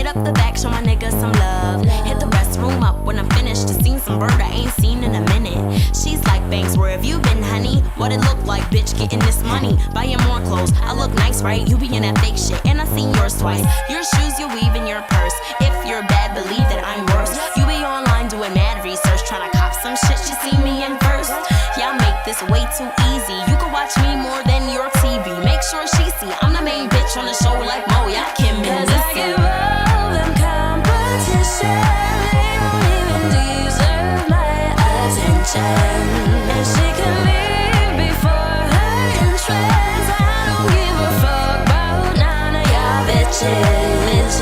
Hit up the back, show my niggas some love. Hit the restroom up when I'm finished. Just seen some bird I ain't seen in a minute. She's like, Banks, where have you been, honey? What it look like, bitch, getting this money? Buying more clothes, I look nice, right? You be in that fake shit, and I seen yours twice. Your shoes, you weave in your purse. If you're bad, believe that I'm worse. You be online doing mad research, trying to cop some shit she see me in first. Y'all make this way too easy. You can watch me more than your TV. Make sure she see I'm the main bitch on the show like Mo. Y'all Kim and Lizzy. 'Cause I give all them competition. They don't even deserve my attention. And she can leave before her entrance. I don't give a fuck about none of y'all bitches.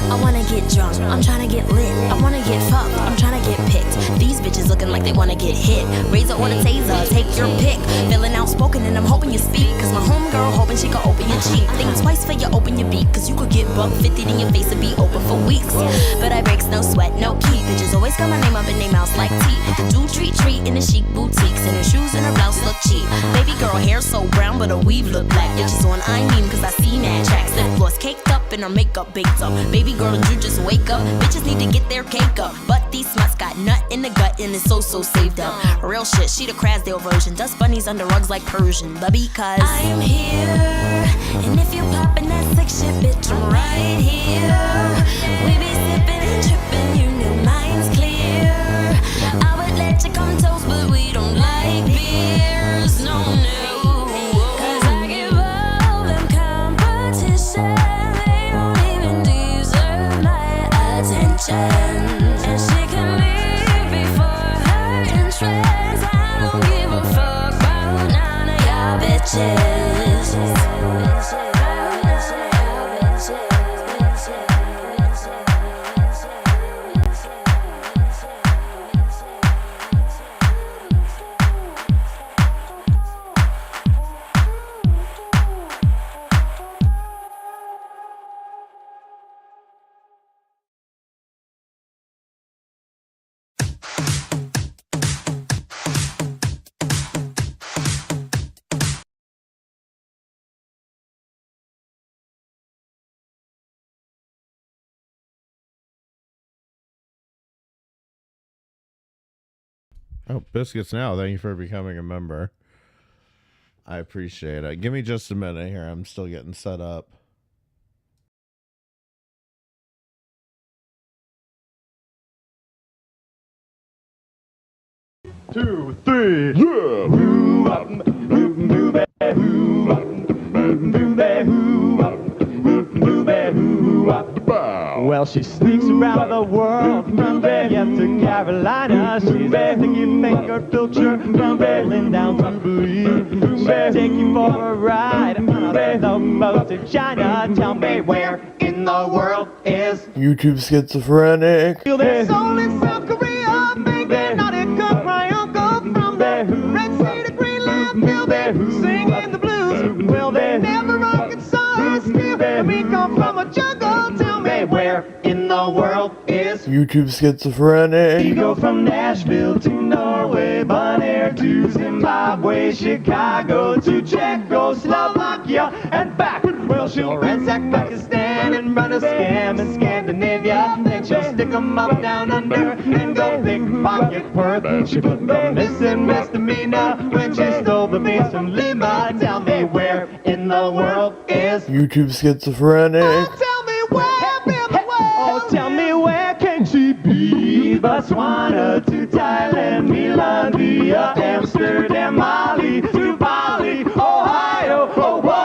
I wanna get drunk, I'm tryna get lit. I wanna get fucked, I'm tryna get picked. These bitches looking like they wanna get hit. Razor or the taser, take your pick. Feeling outspoken and I'm hoping you speak. Cause my homegirl hoping she could open your cheek. Think twice for you open your beak. Cause you could get buck 50 in your face and be open for weeks. But I breaks no sweat, no key. Bitches always got my name up in their mouths like tea. Do treat in the chic boutiques. And her shoes and her blouse look cheap. Baby girl hair so brown but her weave look black. Bitches on I mean cause I see mad tracks. Lip gloss caked up and her makeup baked up. Baby girl, did you just wake up? Bitches need to get their cake up. But these sluts got nut in the gut and it's so saved up. Real shit, she the Crasdale version. Dust bunnies under rugs like Persian. But because I am here, and if you poppin' that sick shit, bitch, I'm right here. We be sippin' and trippin', you know mine's clear. I would let you come toast, but we don't like beers, no. Cause I give all them competition. They don't even deserve my attention. And she can leave before her entrance. I don't give a fuck about none of y'all bitches. Oh, Biscuits Now, thank you for becoming a member. I appreciate it. Give me just a minute here. I'm still getting set up. Two, three, yeah! Who up, who up, who up, who up. Well, she sneaks around the world from Vegas to Carolina. She's a sticky finger filter from Berlin down to Berlin. She'll take you for a ride on the boat to China. Tell me where in the world is YouTube Schizophrenic. Feel their soul in South Korea, making naughty cook my uncle from the Red Sea to Greenland. Feel they're singing the blues. Well, they never Arkansas. We come from a jungle. Tell me where in the world is YouTube Schizophrenic. You go from Nashville to Norway, Bonaire to Zimbabwe, Chicago to Czechoslovakia and back. Well, she'll ransack Pakistan and run a scam in Scandinavia. Then she'll stick 'em up down under and go pickpocket Perth. She put the missing misdemeanor when she stole the beans from Lima. Tell me where in the world is YouTube Schizophrenic. tell me where in the world. Oh, tell me where can she be? Botswana to Thailand, Milan via Amsterdam, Mali to Bali, Ohio. Oh, whoa.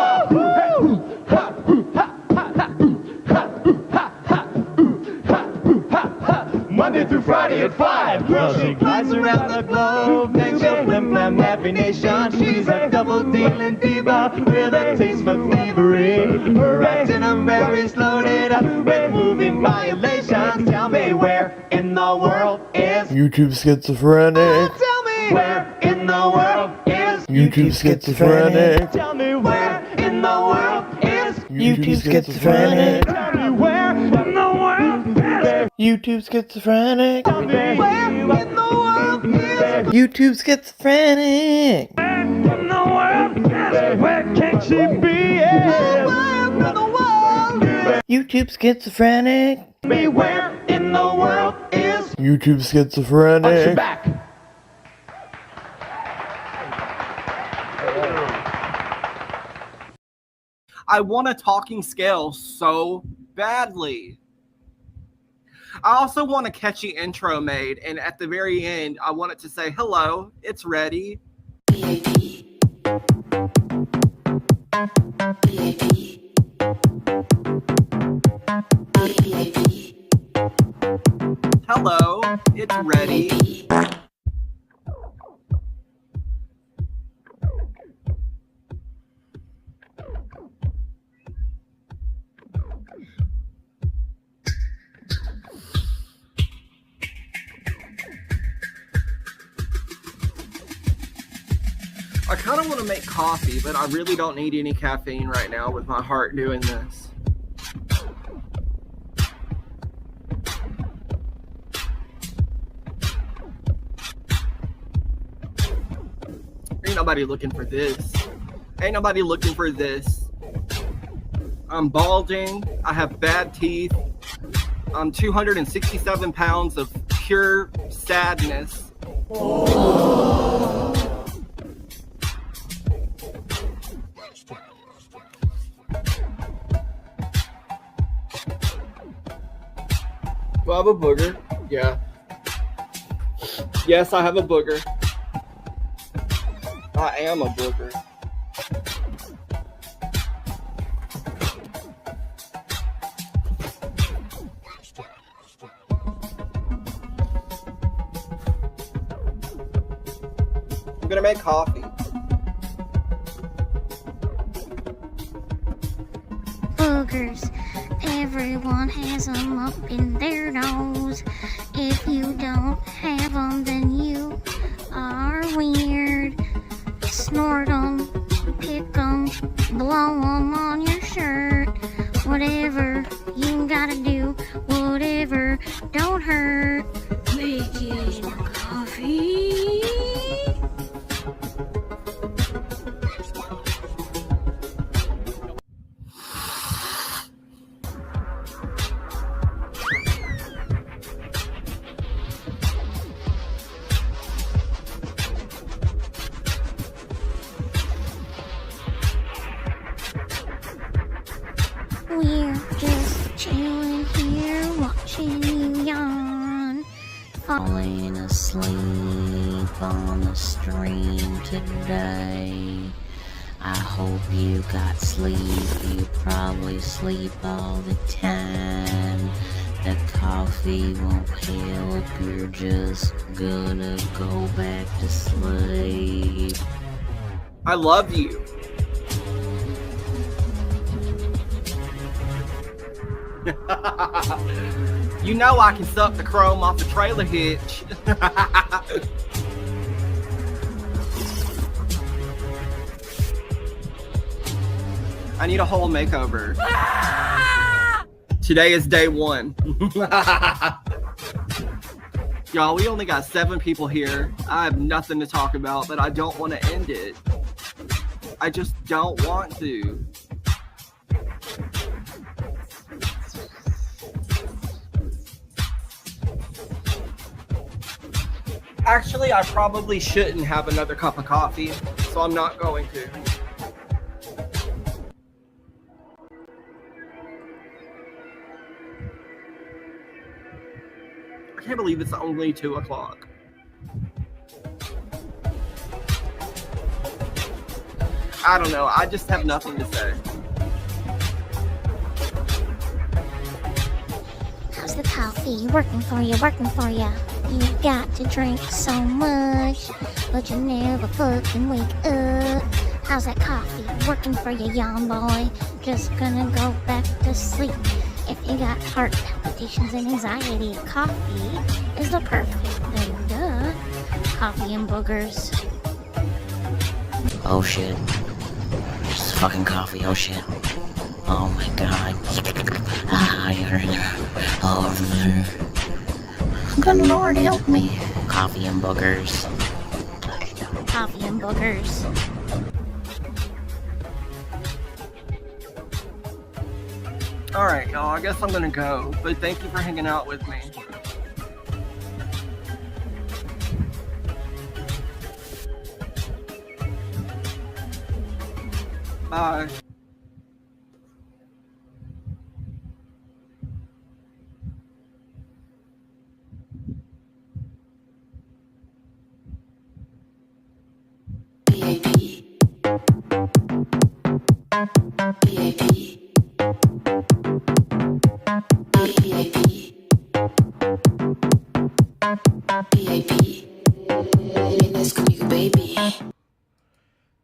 Monday through Friday at 5. Well, she flies around the globe, then she'll limp them every nation. She's a double-dealing diva with a taste for thievery. Her itinerary's loaded up with moving violations. Tell me where in the world is YouTube Schizophrenic. tell me where in the world is YouTube Schizophrenic. Tell me where in the world is YouTube Schizophrenic. Tell me where in the world is YouTube Schizophrenic. Tell me where in the world is. YouTube schizophrenic. In the world, yes, where can she be? Yes. YouTube schizophrenic. Where in the world is? YouTube Arch your schizophrenic. back. I want a talking scale so badly. I also want a catchy intro made, and at the very end, I want it to say, hello, it's ready. Hello, it's ready. I kind of want to make coffee, but I really don't need any caffeine right now with my heart doing this. Ain't nobody looking for this. Ain't nobody looking for this. I'm balding. I have bad teeth. I'm 267 pounds of pure sadness. Do I have a booger? Yeah. Yes, I have a booger. I am a booger. I'm gonna make coffee. Boogers. Everyone has them up in their nose. If you don't have them, then you are weird. Snort them, pick them, blow them on your shirt. Whatever you gotta do, whatever don't hurt. Making coffee. We're just chilling here, watching you yawn. Falling asleep on the stream today. I hope you got sleep. You probably sleep all the time. The coffee won't help. You're just gonna go back to sleep. I love you. You know I can suck the chrome off the trailer hitch. I need a whole makeover. Today is day one. Y'all, we only got 7 people here. I have nothing to talk about, but I don't want to end it. I just don't want to. Actually, I probably shouldn't have another cup of coffee, so I'm not going to. I can't believe it's only 2 o'clock. I don't know. I just have nothing to say. How's the coffee working for you, working for you? You got to drink so much, but you never fucking wake up. How's that coffee working for you, young boy? Just gonna go back to sleep. If you got heart palpitations and anxiety, coffee is the perfect thing. Duh. Coffee and boogers. Oh shit. It's fucking coffee, oh shit. Oh my god. Ah, you're in there. Oh, Good Lord, help me. Coffee and boogers. Coffee and boogers. All right, y'all. I guess I'm gonna go, but thank you for hanging out with me. Bye.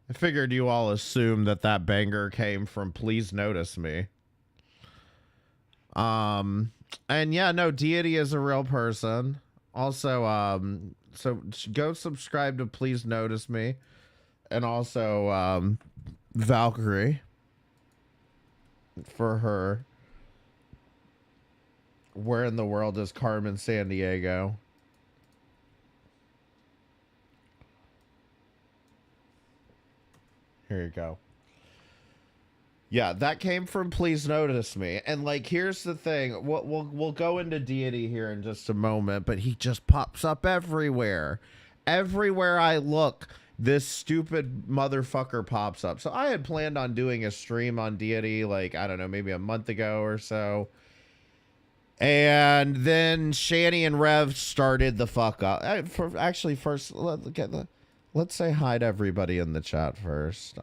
I figured you all assumed that that banger came from Please Notice Me. And yeah, no, Deity is a real person. Also, so go subscribe to Please Notice Me. And also, Valkyrie. For her. Where in the world is Carmen Sandiego? Here you go. Yeah, that came from Please Notice Me. And like, here's the thing. We'll go into Deity here in just a moment, but he just pops up everywhere. Everywhere I look, this stupid motherfucker pops up. So I had planned on doing a stream on Deity, like, I don't know, maybe a month ago or so. And then Shani and Rev started the fuck up. Actually, first, let's say hi to everybody in the chat first.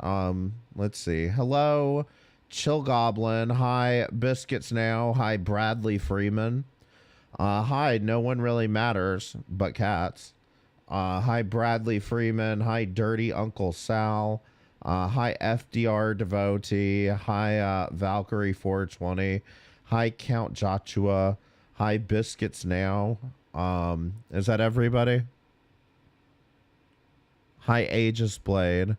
Let's see. Hello, Chill Goblin. Hi, Biscuits Now. Hi, Bradley Freeman. Hi, No One Really Matters But Cats. Hi, Bradley Freeman. Hi, Dirty Uncle Sal. Hi, FDR Devotee. Hi, Valkyrie 420. Hi, Count Joshua. Hi, Biscuits Now. Is that everybody? Hi, Aegis Blade.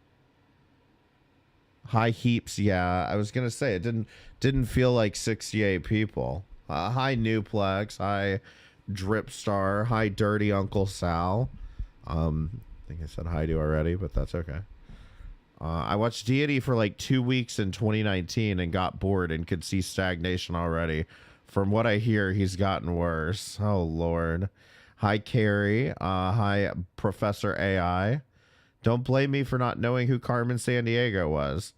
Hi, Heaps. Yeah, I was gonna say it didn't feel like 68 people. Hi, Newplex. Hi, Dripstar. Hi, Dirty Uncle Sal. I think I said hi to already, but that's okay. I watched Deity for like 2 weeks in 2019 and got bored and could see stagnation already. From what I hear, he's gotten worse. Oh, Lord. Hi, Carrie. Hi, Professor AI. Don't blame me for not knowing who Carmen Sandiego was.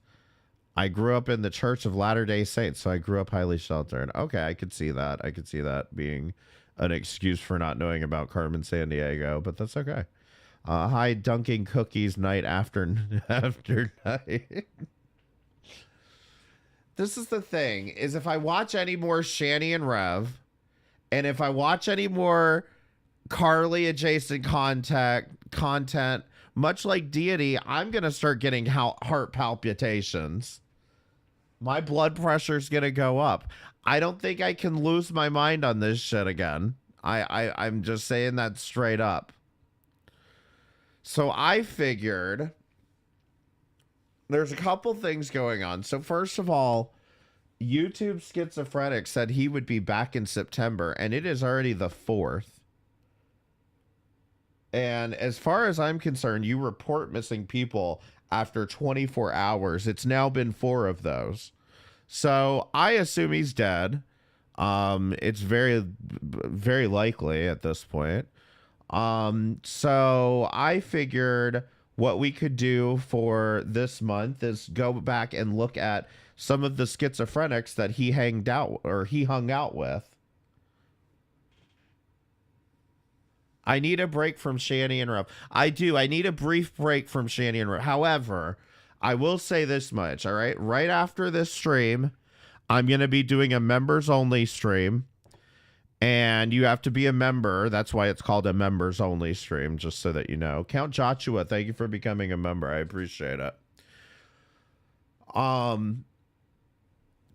I grew up in the Church of Latter-day Saints, so I grew up highly sheltered. Okay, I could see that. I could see that being an excuse for not knowing about Carmen Sandiego, but that's okay. Hi, dunking cookies night after night. This is the thing, is if I watch any more Shani and Rev, and if I watch any more Carly adjacent content, much like Deity, I'm going to start getting heart palpitations. My blood pressure's going to go up. I don't think I can lose my mind on this shit again. I'm just saying that straight up. So I figured there's a couple things going on. So first of all, YouTube Schizophrenic said he would be back in September, and it is already the 4th. And as far as I'm concerned, you report missing people after 24 hours. It's now been 4 of those. So I assume he's dead. It's very, very likely at this point. So I figured what we could do for this month is go back and look at some of the schizophrenics that he hung out with. I need a break from Shani and Rev. I do. I need a brief break from Shani and Rev. However, I will say this much, all right? Right after this stream, I'm going to be doing a members only stream. And you have to be a member. That's why it's called a members only stream, just so that you know. Count Joshua, thank you for becoming a member. I appreciate it.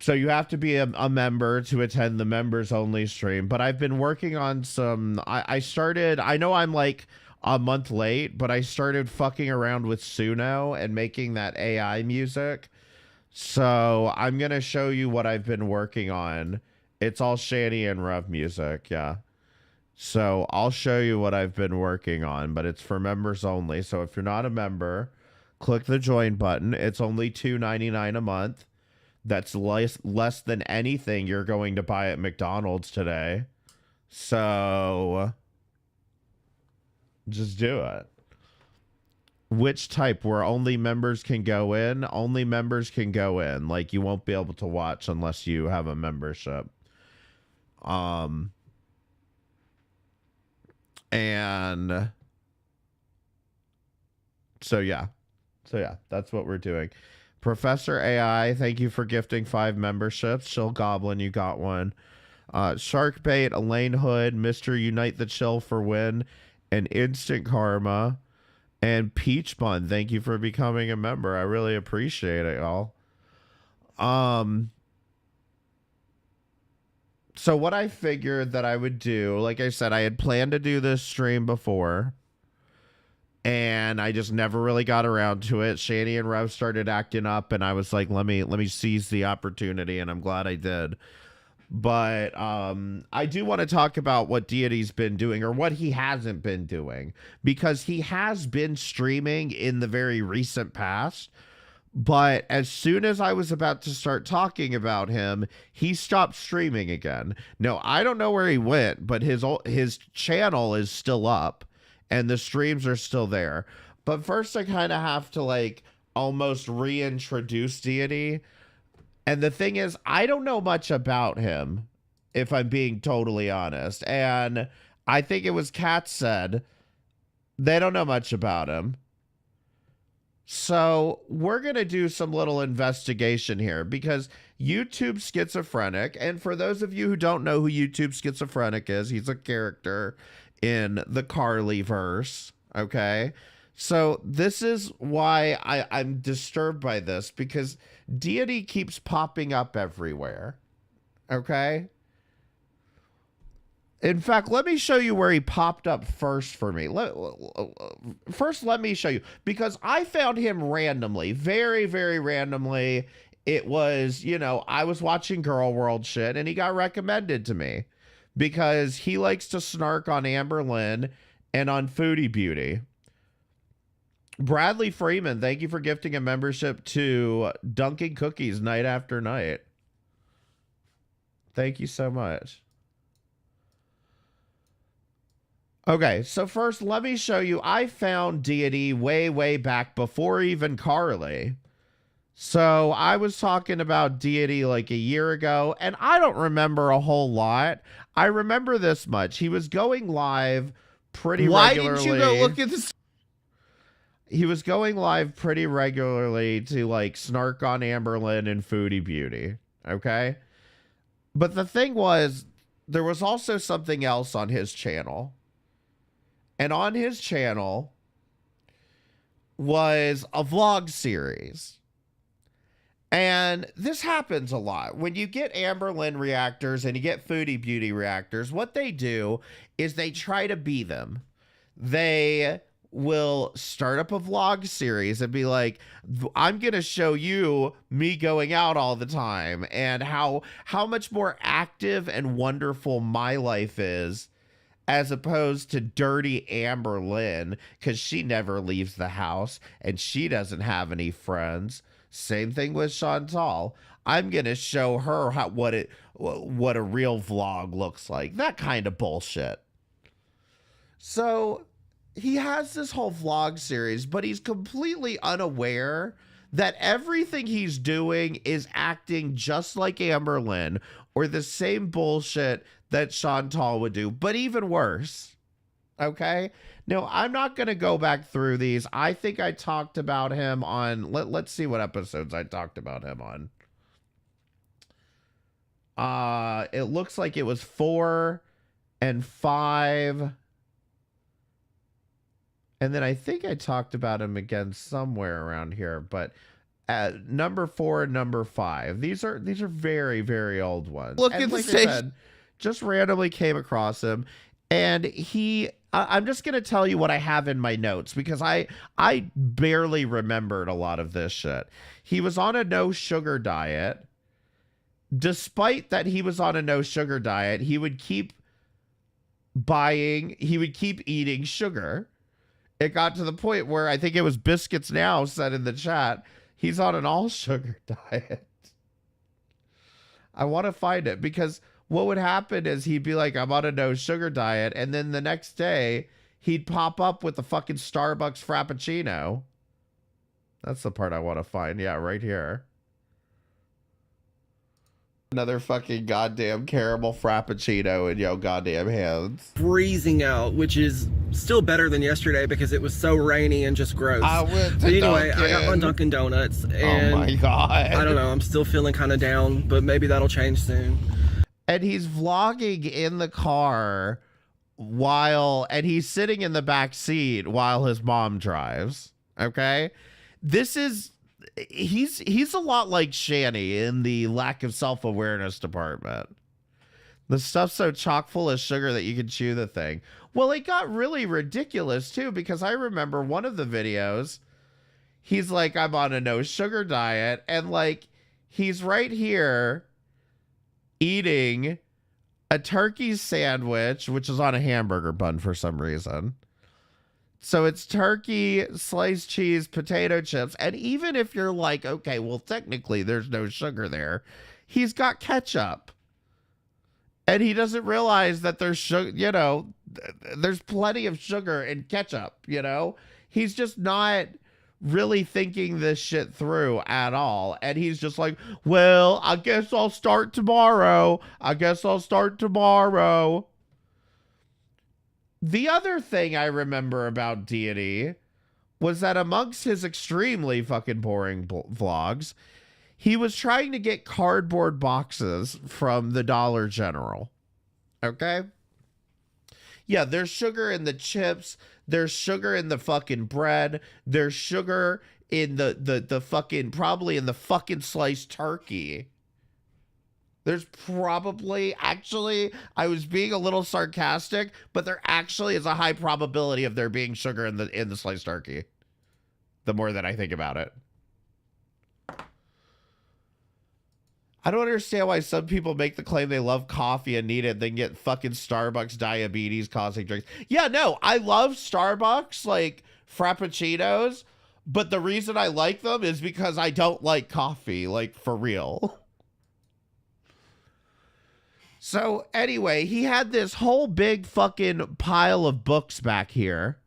So you have to be a member to attend the members only stream. But I've been working on some... I know I'm like a month late, but I started fucking around with Suno and making that AI music. So I'm going to show you what I've been working on. It's all Shani and Rev music, yeah. So I'll show you what I've been working on, but it's for members only. So if you're not a member, click the join button. It's only $2.99 a month. That's less than anything you're going to buy at McDonald's today. So just do it. Which type? Where only members can go in? Only members can go in. Like, you won't be able to watch unless you have a membership. And so yeah, that's what we're doing. Professor AI, thank you for gifting 5 memberships. Chill Goblin, you got one. Sharkbait, Elaine Hood, Mr. Unite the Chill for win, and Instant Karma, and Peach Bun, thank you for becoming a member. I really appreciate it, y'all. So what I figured that I would do, like I said, I had planned to do this stream before, and I just never really got around to it. Shani and Rev started acting up, and I was like, let me seize the opportunity, and I'm glad I did. But I do want to talk about what Deity's been doing, or what he hasn't been doing, because he has been streaming in the very recent past. But as soon as I was about to start talking about him, he stopped streaming again. No, I don't know where he went, but his channel is still up and the streams are still there. But first I kind of have to like almost reintroduce Deity. And the thing is, I don't know much about him, if I'm being totally honest. And I think it was Kat said they don't know much about him. So we're going to do some little investigation here, because YouTube Schizophrenic, and for those of you who don't know who YouTube Schizophrenic is, he's a character in the Carly-verse, okay? So this is why I'm disturbed by this, because Deity keeps popping up everywhere, okay? In fact, let me show you where he popped up first for me. First, let me show you, because I found him randomly, very, very randomly. It was, you know, I was watching Girl World shit, and he got recommended to me because he likes to snark on Amber Lynn and on Foodie Beauty. Bradley Freeman, thank you for gifting a membership to Dunking Cookies night after night. Thank you so much. Okay, so first, let me show you. I found Deity way, way back before even Carly. So I was talking about Deity like a year ago, and I don't remember a whole lot. I remember this much. He was going live pretty regularly. Why didn't you go look at this? He was going live pretty regularly to like snark on Amberlynn and Foodie Beauty. Okay. But the thing was, there was also something else on his channel. And on his channel was a vlog series. And this happens a lot. When you get Amberlynn reactors and you get Foodie Beauty reactors, what they do is they try to be them. They will start up a vlog series and be like, I'm going to show you me going out all the time and how much more active and wonderful my life is, as opposed to dirty Amber Lynn, because she never leaves the house and she doesn't have any friends. Same thing with Chantal. I'm going to show her what a real vlog looks like. That kind of bullshit. So he has this whole vlog series, but he's completely unaware that everything he's doing is acting just like Amber Lynn, or the same bullshit that Chantal would do, but even worse. Okay? Now, I'm not going to go back through these. I think I talked about him on... Let's see what episodes I talked about him on. It looks like it was 4 and 5. And then I think I talked about him again somewhere around here, but number 4 and number 5. These are very, very old ones. Look and at like the I stage. said, just randomly came across him, and I'm just gonna tell you what I have in my notes, because I barely remembered a lot of this shit. He was on a no sugar diet. Despite that he was on a no sugar diet, he would keep he would keep eating sugar. It got to the point where I think it was Biscuits Now said in the chat, he's on an all sugar diet. I want to find it because what would happen is he'd be like, I'm on a no sugar diet. And then the next day he'd pop up with the fucking Starbucks Frappuccino. That's the part I want to find. Yeah, right here. Another fucking goddamn caramel Frappuccino in your goddamn hands. Freezing out, which is still better than yesterday because it was so rainy and just gross. I went to But anyway, Dunkin'. I got my Dunkin' Donuts, and oh my God. I don't know, I'm still feeling kind of down, but maybe that'll change soon. And he's vlogging in the car and he's sitting in the back seat while his mom drives. Okay? He's a lot like Shani in the lack of self-awareness department. The stuff's so chock full of sugar that you can chew the thing. Well, it got really ridiculous too, because I remember one of the videos, he's like, I'm on a no sugar diet, and like he's right here eating a turkey sandwich, which is on a hamburger bun for some reason. So it's turkey, sliced cheese, potato chips. And even if you're like, okay, well, technically there's no sugar there, he's got ketchup. And he doesn't realize that there's sugar, you know, there's plenty of sugar in ketchup, you know? He's just not really thinking this shit through at all. And he's just like, well, I guess I'll start tomorrow. The other thing I remember about Deity was that amongst his extremely fucking boring vlogs, he was trying to get cardboard boxes from the Dollar General. Okay? Yeah, there's sugar in the chips. There's sugar in the fucking bread. There's sugar in the fucking, probably in the fucking sliced turkey. There's probably, actually, I was being a little sarcastic, but there actually is a high probability of there being sugar in the sliced turkey. The more that I think about it. I don't understand why some people make the claim they love coffee and need it, then get fucking Starbucks diabetes causing drinks. Yeah, no, I love Starbucks, like Frappuccinos, but the reason I like them is because I don't like coffee, like for real. So anyway, he had this whole big fucking pile of books back here.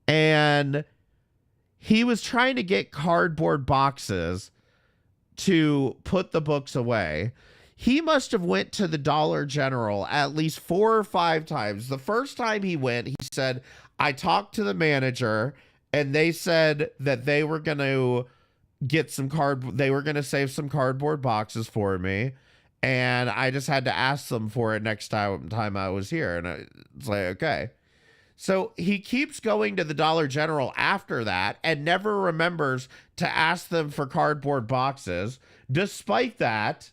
And he was trying to get cardboard boxes to put the books away. He must have went to the Dollar General at least 4 or 5 times. The first time he went, he said, I talked to the manager and they said that they were going to get some they were going to save some cardboard boxes for me. And I just had to ask them for it next time I was here. And it's like, okay. So he keeps going to the Dollar General after that and never remembers to ask them for cardboard boxes. Despite that,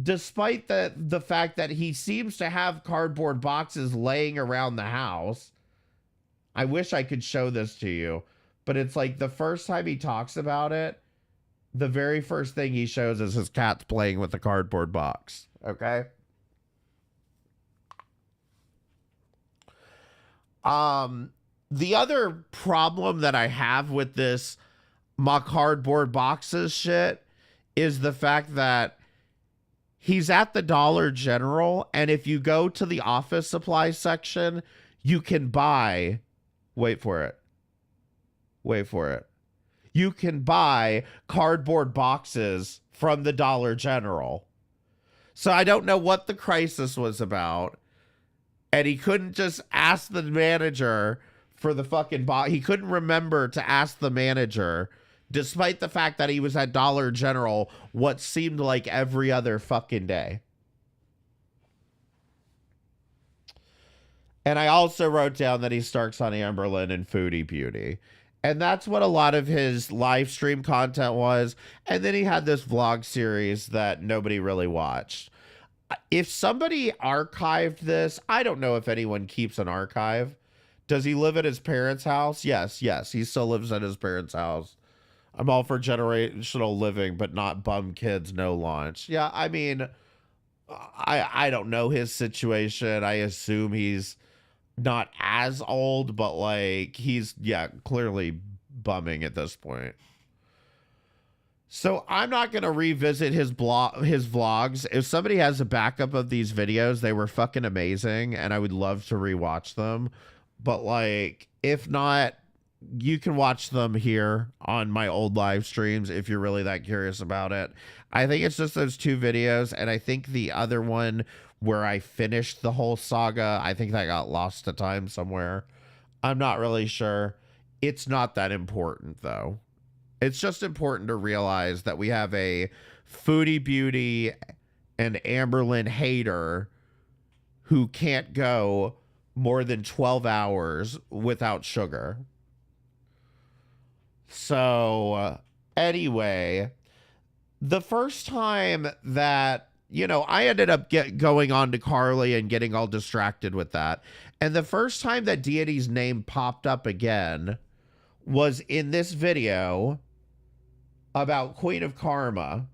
despite the fact that he seems to have cardboard boxes laying around the house. I wish I could show this to you, but it's like the first time he talks about it, the very first thing he shows is his cat's playing with the cardboard box. Okay. The other problem that I have with this my cardboard boxes shit is the fact that he's at the Dollar General, and if you go to the office supply section, you can buy, wait for it. You can buy cardboard boxes from the Dollar General. So I don't know what the crisis was about. And he couldn't just ask the manager for the fucking box. He couldn't remember to ask the manager, despite the fact that he was at Dollar General what seemed like every other fucking day. And I also wrote down that he Starks on Amberlin and Foodie Beauty. And that's what a lot of his live stream content was. And then he had this vlog series that nobody really watched. If somebody archived this, I don't know if anyone keeps an archive. Does he live at his parents' house? Yes. He still lives at his parents' house. I'm all for generational living, but not bum kids, no launch. Yeah, I mean, I don't know his situation. I assume he's not as old, but like he's clearly bumming at this point. So I'm not gonna revisit his vlogs. If somebody has a backup of these videos, they were fucking amazing, and I would love to rewatch them. But like, if not, you can watch them here on my old live streams if you're really that curious about it. I think it's just those 2 videos, and I think the other one where I finished the whole saga, I think that got lost to time somewhere. I'm not really sure. It's not that important though. It's just important to realize that we have a Foodie Beauty and Amberlynn hater who can't go more than 12 hours without sugar. So, anyway, the first time that, you know, I ended up going on to Carly and getting all distracted with that. And the first time that Deity's name popped up again was in this video about Queen of Karma.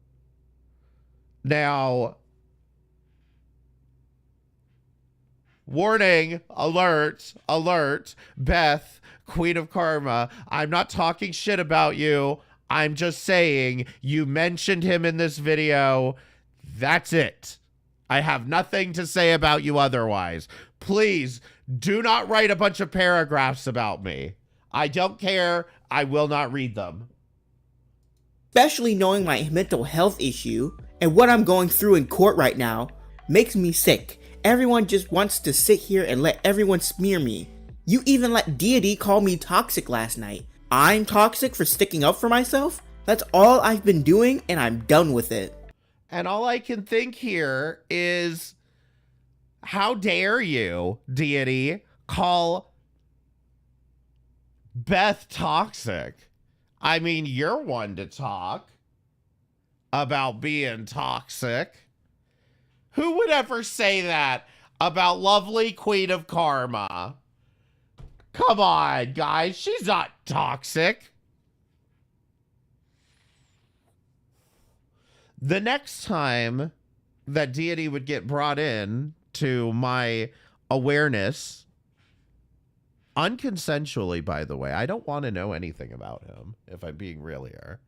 Now, warning, alert, alert, Beth, Queen of Karma, I'm not talking shit about you. I'm just saying you mentioned him in this video. That's it. I have nothing to say about you otherwise. Please do not write a bunch of paragraphs about me. I don't care. I will not read them. Especially knowing my mental health issue and what I'm going through in court right now makes me sick. Everyone just wants to sit here and let everyone smear me. You even let Deity call me toxic last night. I'm toxic for sticking up for myself? That's all I've been doing, and I'm done with it. And all I can think here is, how dare you, Deity, call Beth toxic? I mean, you're one to talk about being toxic. Who would ever say that about lovely Queen of Karma? Come on, guys. She's not toxic. The next time that Deity would get brought in to my awareness, unconsensually, by the way, I don't want to know anything about him, if I'm being real here.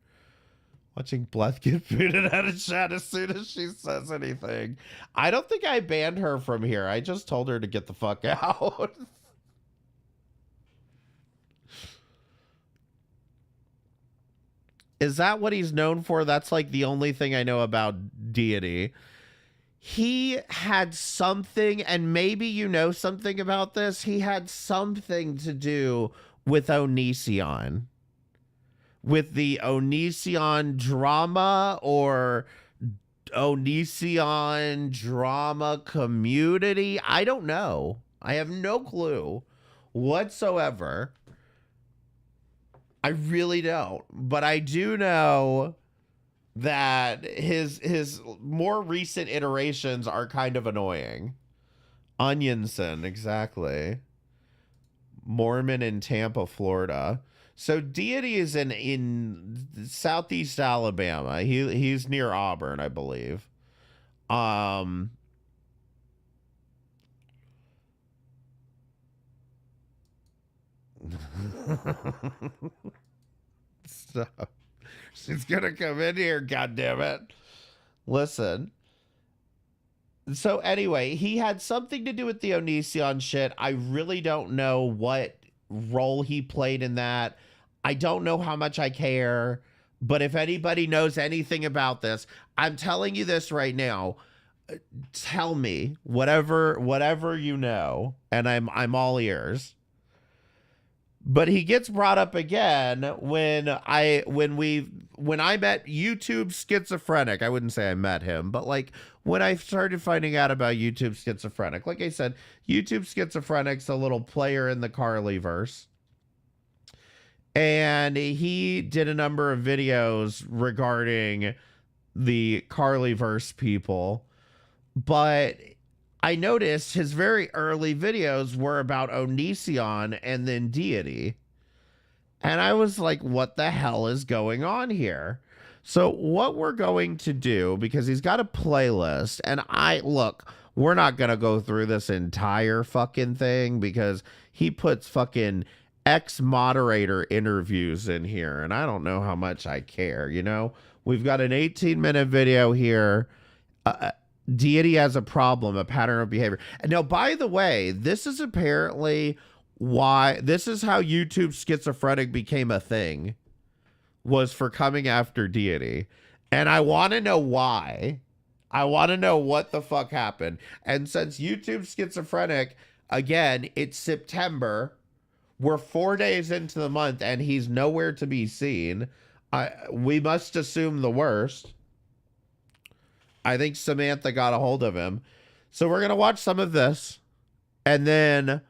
Watching Bleth get booted out of chat as soon as she says anything. I don't think I banned her from here. I just told her to get the fuck out. Is that what he's known for? That's like the only thing I know about Deity. He had something, and maybe you know something about this. He had something to do with Onision. With the Onision drama or Onision drama community. I don't know. I have no clue whatsoever. I really don't. But I do know that his more recent iterations are kind of annoying. Onionson, exactly. Mormon in Tampa, Florida. So Deity is in southeast Alabama. He's near Auburn, I believe. So she's gonna come in here, goddammit. Listen. So anyway, he had something to do with the Onision shit. I really don't know what role he played in that. I don't know how much I care. But if anybody knows anything about this, I'm telling you this right now. Tell me whatever you know, and I'm all ears. But he gets brought up again when I met YouTube Schizophrenic. I wouldn't say I met him, but like when I started finding out about YouTube Schizophrenic, like I said, YouTube Schizophrenic's a little player in the Carlyverse. And he did a number of videos regarding the Carlyverse people. But I noticed his very early videos were about Onision and then Deity. And I was like, what the hell is going on here? So what we're going to do, because he's got a playlist, and we're not going to go through this entire fucking thing because he puts fucking ex-moderator interviews in here, and I don't know how much I care, you know? We've got an 18-minute video here. Deity has a problem, a pattern of behavior. And now, by the way, this is apparently this is how YouTube schizophrenic became a thing, was for coming after Deity. And I want to know why. I want to know what the fuck happened. And since YouTube schizophrenic, again, it's September. We're 4 days into the month and he's nowhere to be seen. We must assume the worst. I think Samantha got a hold of him. So we're going to watch some of this. And then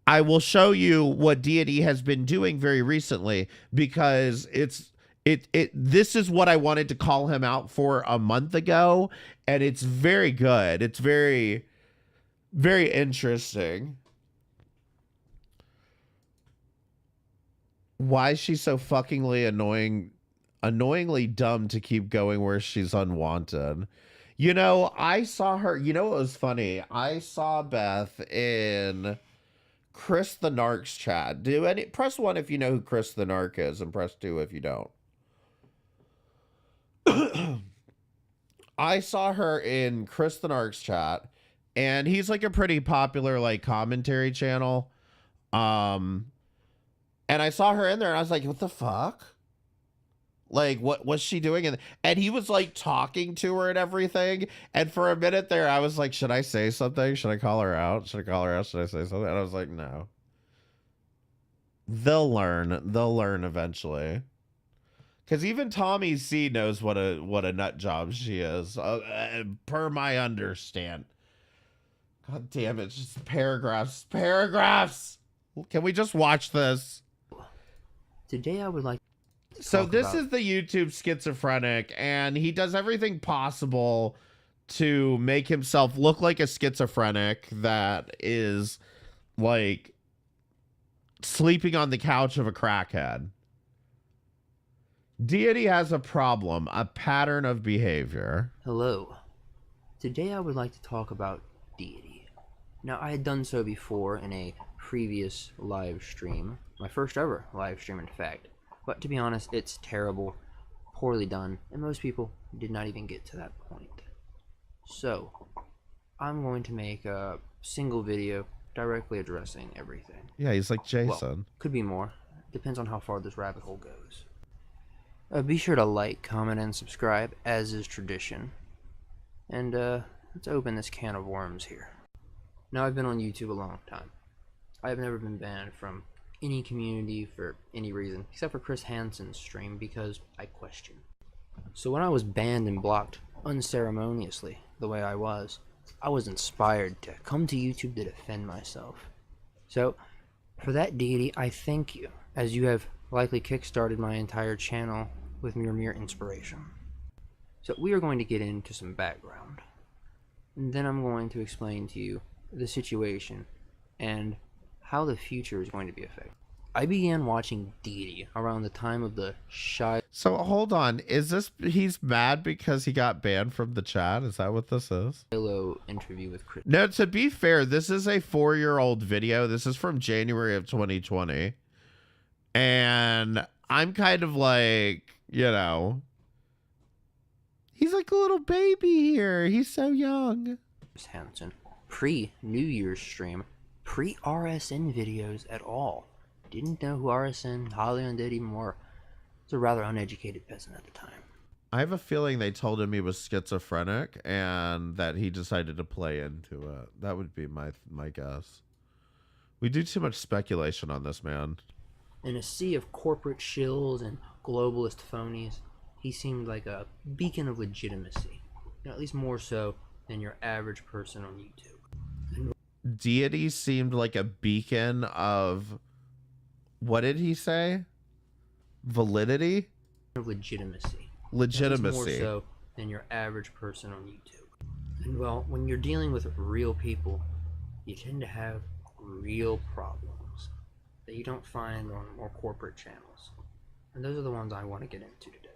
I will show you what Deity has been doing very recently, because this is what I wanted to call him out for a month ago, and it's very good. It's very, very interesting. Why is she so fuckingly annoyingly dumb to keep going where she's unwanted? You know, I saw her, you know what was funny? I saw Beth in Chris the Narc's chat. Press 1 if you know who Chris the Narc is, and press 2 if you don't. I saw her in Chris the Narc's chat, and he's like a pretty popular like commentary channel. And I saw her in there, and I was like, what the fuck? Like, what was she doing? And he was like talking to her and everything. And for a minute there, I was like, should I say something? Should I call her out? Should I call her out? Should I say something? And I was like, no. They'll learn. They'll learn eventually. Because even Tommy C knows what a nut job she is. Per my understand. God damn it. Just paragraphs. Paragraphs. Can we just watch this? Today I would like. So this is the YouTube schizophrenic, and he does everything possible to make himself look like a schizophrenic that is like sleeping on the couch of a crackhead. Deity has a problem, a pattern of behavior. Hello. Today I would like to talk about Deity. Now, I had done so before in a previous live stream, my first ever live stream in fact. But to be honest, it's terrible, poorly done, and most people did not even get to that point. So, I'm going to make a single video directly addressing everything. Yeah, he's like Jason. Well, could be more. Depends on how far this rabbit hole goes. Be sure to like, comment, and subscribe, as is tradition. And let's open this can of worms here. Now, I've been on YouTube a long time. I have never been banned from any community for any reason, except for Chris Hansen's stream, because I question. So when I was banned and blocked unceremoniously, the way I was inspired to come to YouTube to defend myself. So, for that, Deity, I thank you, as you have likely kickstarted my entire channel with your mere inspiration. So we are going to get into some background, and then I'm going to explain to you the situation and how the future is going to be affected. I began watching Deity around the time of the Schizo. So hold on, he's mad because he got banned from the chat? Is that what this is? Interview with Chris. No, to be fair, this is a 4-year-old video. This is from January of 2020. And I'm kind of like, you know, he's like a little baby here. He's so young. Hansen, pre-New Year's stream, pre-RSN videos at all. Didn't know who RSN, Holly did even more. Was a rather uneducated peasant at the time. I have a feeling they told him he was schizophrenic and that he decided to play into it. That would be my guess. We do too much speculation on this man. In a sea of corporate shills and globalist phonies, he seemed like a beacon of legitimacy. You know, at least more so than your average person on YouTube. Deity seemed like a beacon of, what did he say? Validity? Of legitimacy. Legitimacy. More so than your average person on YouTube. And well, when you're dealing with real people, you tend to have real problems that you don't find on more corporate channels. And those are the ones I want to get into today.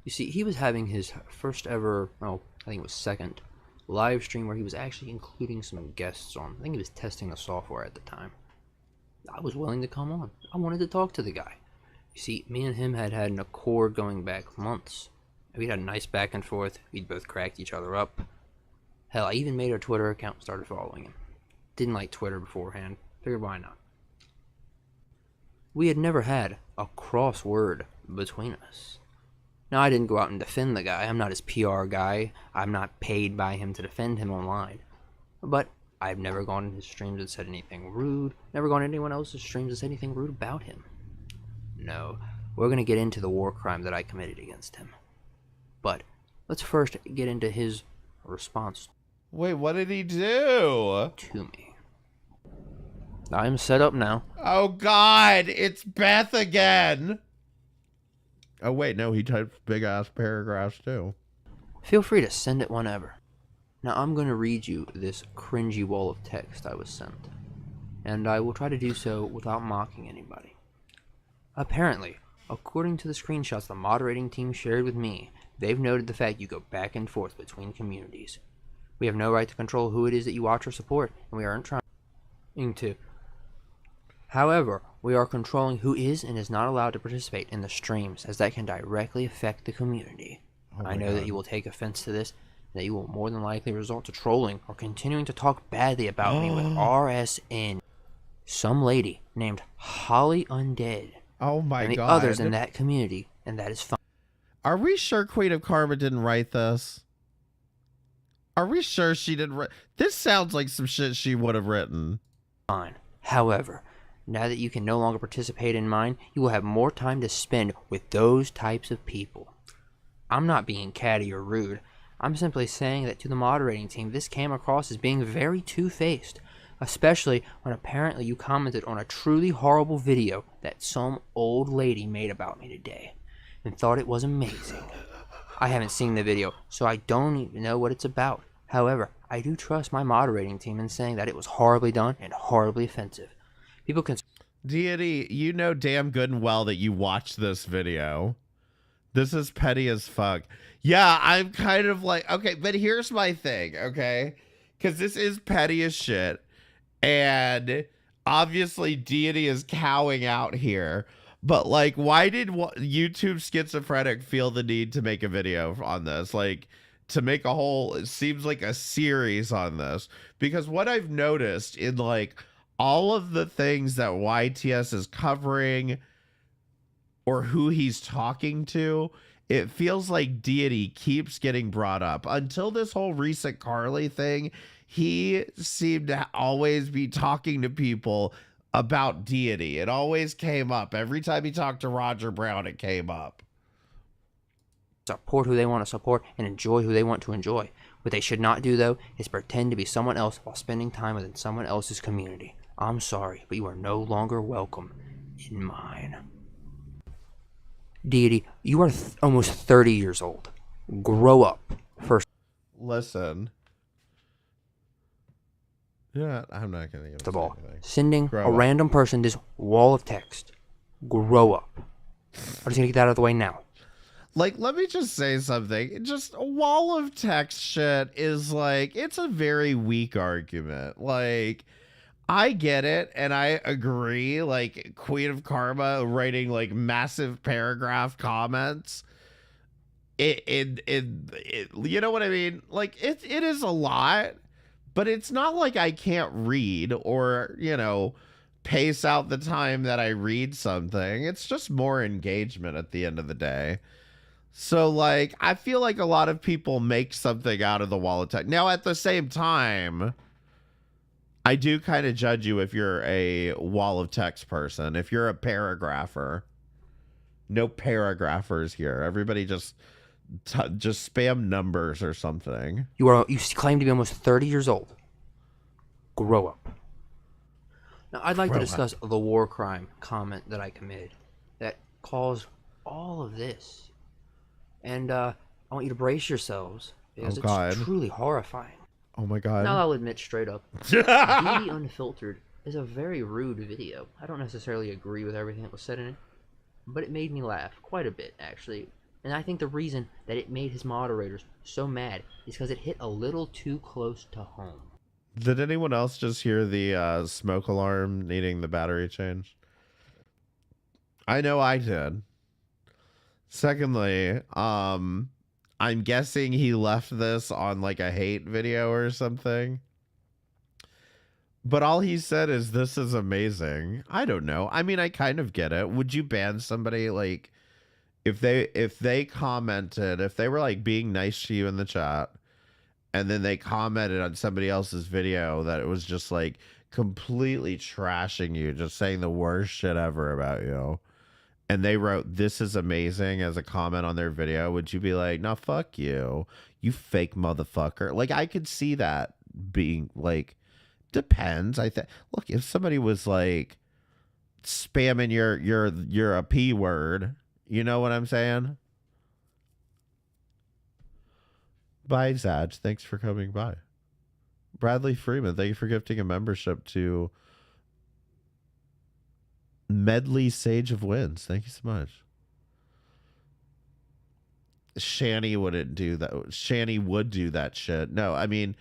You see, he was having his first ever, I think it was second, live stream where he was actually including some guests on. I think he was testing the software at the time. I was willing to come on. I wanted to talk to the guy. You see, me and him had an accord going back months. We had a nice back and forth. We'd both cracked each other up. Hell, I even made a Twitter account and started following him. Didn't like Twitter beforehand. Figured why not. We had never had a cross word between us. Now, I didn't go out and defend the guy. I'm not his PR guy. I'm not paid by him to defend him online. But I've never gone in his streams and said anything rude. Never gone in anyone else's streams and said anything rude about him. No, we're going to get into the war crime that I committed against him. But let's first get into his response. Wait, what did he do? To me. I'm set up now. Oh, God, it's Beth again. Oh, wait, no, he typed big-ass paragraphs, too. Feel free to send it whenever. Now, I'm going to read you this cringy wall of text I was sent. And I will try to do so without mocking anybody. Apparently, according to the screenshots the moderating team shared with me, they've noted the fact you go back and forth between communities. We have no right to control who it is that you watch or support, and we aren't trying to. However, we are controlling who is and is not allowed to participate in the streams, as that can directly affect the community. I know that you will take offense to this, and that you will more than likely resort to trolling or continuing to talk badly about me with RSN. Some lady named Holly Undead. Oh my and the God. others in that community, and that is fine. Are we sure Queen of Karma didn't write this? Are we sure she didn't write? This sounds like some shit she would have written. Fine. However, now that you can no longer participate in mine, you will have more time to spend with those types of people. I'm not being catty or rude. I'm simply saying that to the moderating team, this came across as being very two-faced, especially when apparently you commented on a truly horrible video that some old lady made about me today and thought it was amazing. I haven't seen the video, so I don't even know what it's about. However, I do trust my moderating team in saying that it was horribly done and horribly offensive. People can... Deity, you know damn good and well that you watched this video. This is petty as fuck. Yeah, I'm kind of like, okay, but here's my thing, okay? Because this is petty as shit. And obviously Deity is cowing out here. But like, why did YouTube Schizophrenic feel the need to make a video on this? Like, to make a whole, it seems like a series on this. Because what I've noticed in like all of the things that YTS is covering or who he's talking to, it feels like Deity keeps getting brought up. Until this whole recent Carly thing, he seemed to always be talking to people about Deity. It always came up. Every time he talked to Roger Brown, it came up. Support who they want to support and enjoy who they want to enjoy. What they should not do, though, is pretend to be someone else while spending time within someone else's community. I'm sorry, but you are no longer welcome in mine. Deity, you are almost 30 years old. Grow up. First Listen. Yeah, I'm not going to get of all, sending a random person this wall of text. Grow up. I'm just going to get that out of the way now. Like, let me just say something. Just a wall of text shit is like, it's a very weak argument. Like, I get it, and I agree. Like, Queen of Karma writing like massive paragraph comments. It you know what I mean? Like, it is a lot, but it's not like I can't read or, you know, pace out the time that I read something. It's just more engagement at the end of the day. So, like, I feel like a lot of people make something out of the wall of text. Now, at the same time, I do kind of judge you if you're a wall of text person. If you're a paragrapher. No paragraphers here. Everybody just spam numbers or something. You claim to be almost 30 years old. Grow up. Now, I'd like to discuss the war crime comment that I committed that caused all of this. And I want you to brace yourselves because it's truly horrifying. Oh my God. Now I'll admit straight up, Deity Unfiltered is a very rude video. I don't necessarily agree with everything that was said in it, but it made me laugh quite a bit, actually. And I think the reason that it made his moderators so mad is because it hit a little too close to home. Did anyone else just hear the smoke alarm needing the battery changed? I know I did. Secondly, I'm guessing he left this on like a hate video or something. But all he said is, "This is amazing." I don't know. I mean, I kind of get it. Would you ban somebody like if they commented, if they were like being nice to you in the chat, and then they commented on somebody else's video that it was just like completely trashing you, just saying the worst shit ever about you, and they wrote "This is amazing" as a comment on their video, would you be like, "No, fuck you, you fake motherfucker"? Like, I could see that being like, depends. I think, look, if somebody was like spamming your a P word, you know what I'm saying? Bye, Zaj. Thanks for coming by. Bradley Freeman, thank you for gifting a membership to Medley Sage of Winds. Thank you so much. Shanny wouldn't do that. Shanny would do that shit. No, I mean,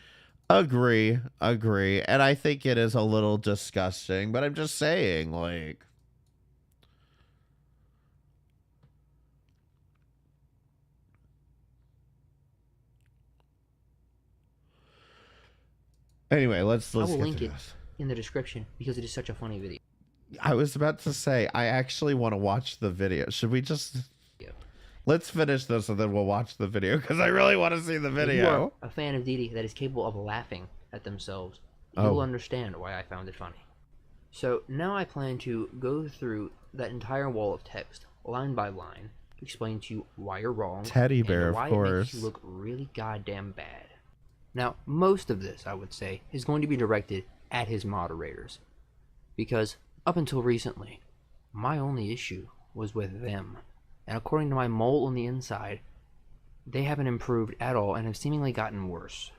agree. And I think it is a little disgusting, but I'm just saying, like, anyway, let's I will get link to it this. in the description because it is such a funny video. I was about to say, I actually want to watch the video. Should we just... Let's finish this and then we'll watch the video because I really want to see the If you are video. a fan of Deity that is capable of laughing at themselves, you will understand why I found it funny. So now I plan to go through that entire wall of text, line by line, to explain to you why you're wrong. Teddy bear, and why of it makes course. you look really goddamn bad. Now, most of this, I would say, is going to be directed at his moderators. Because, up until recently, my only issue was with them. And according to my mole on the inside, they haven't improved at all and have seemingly gotten worse.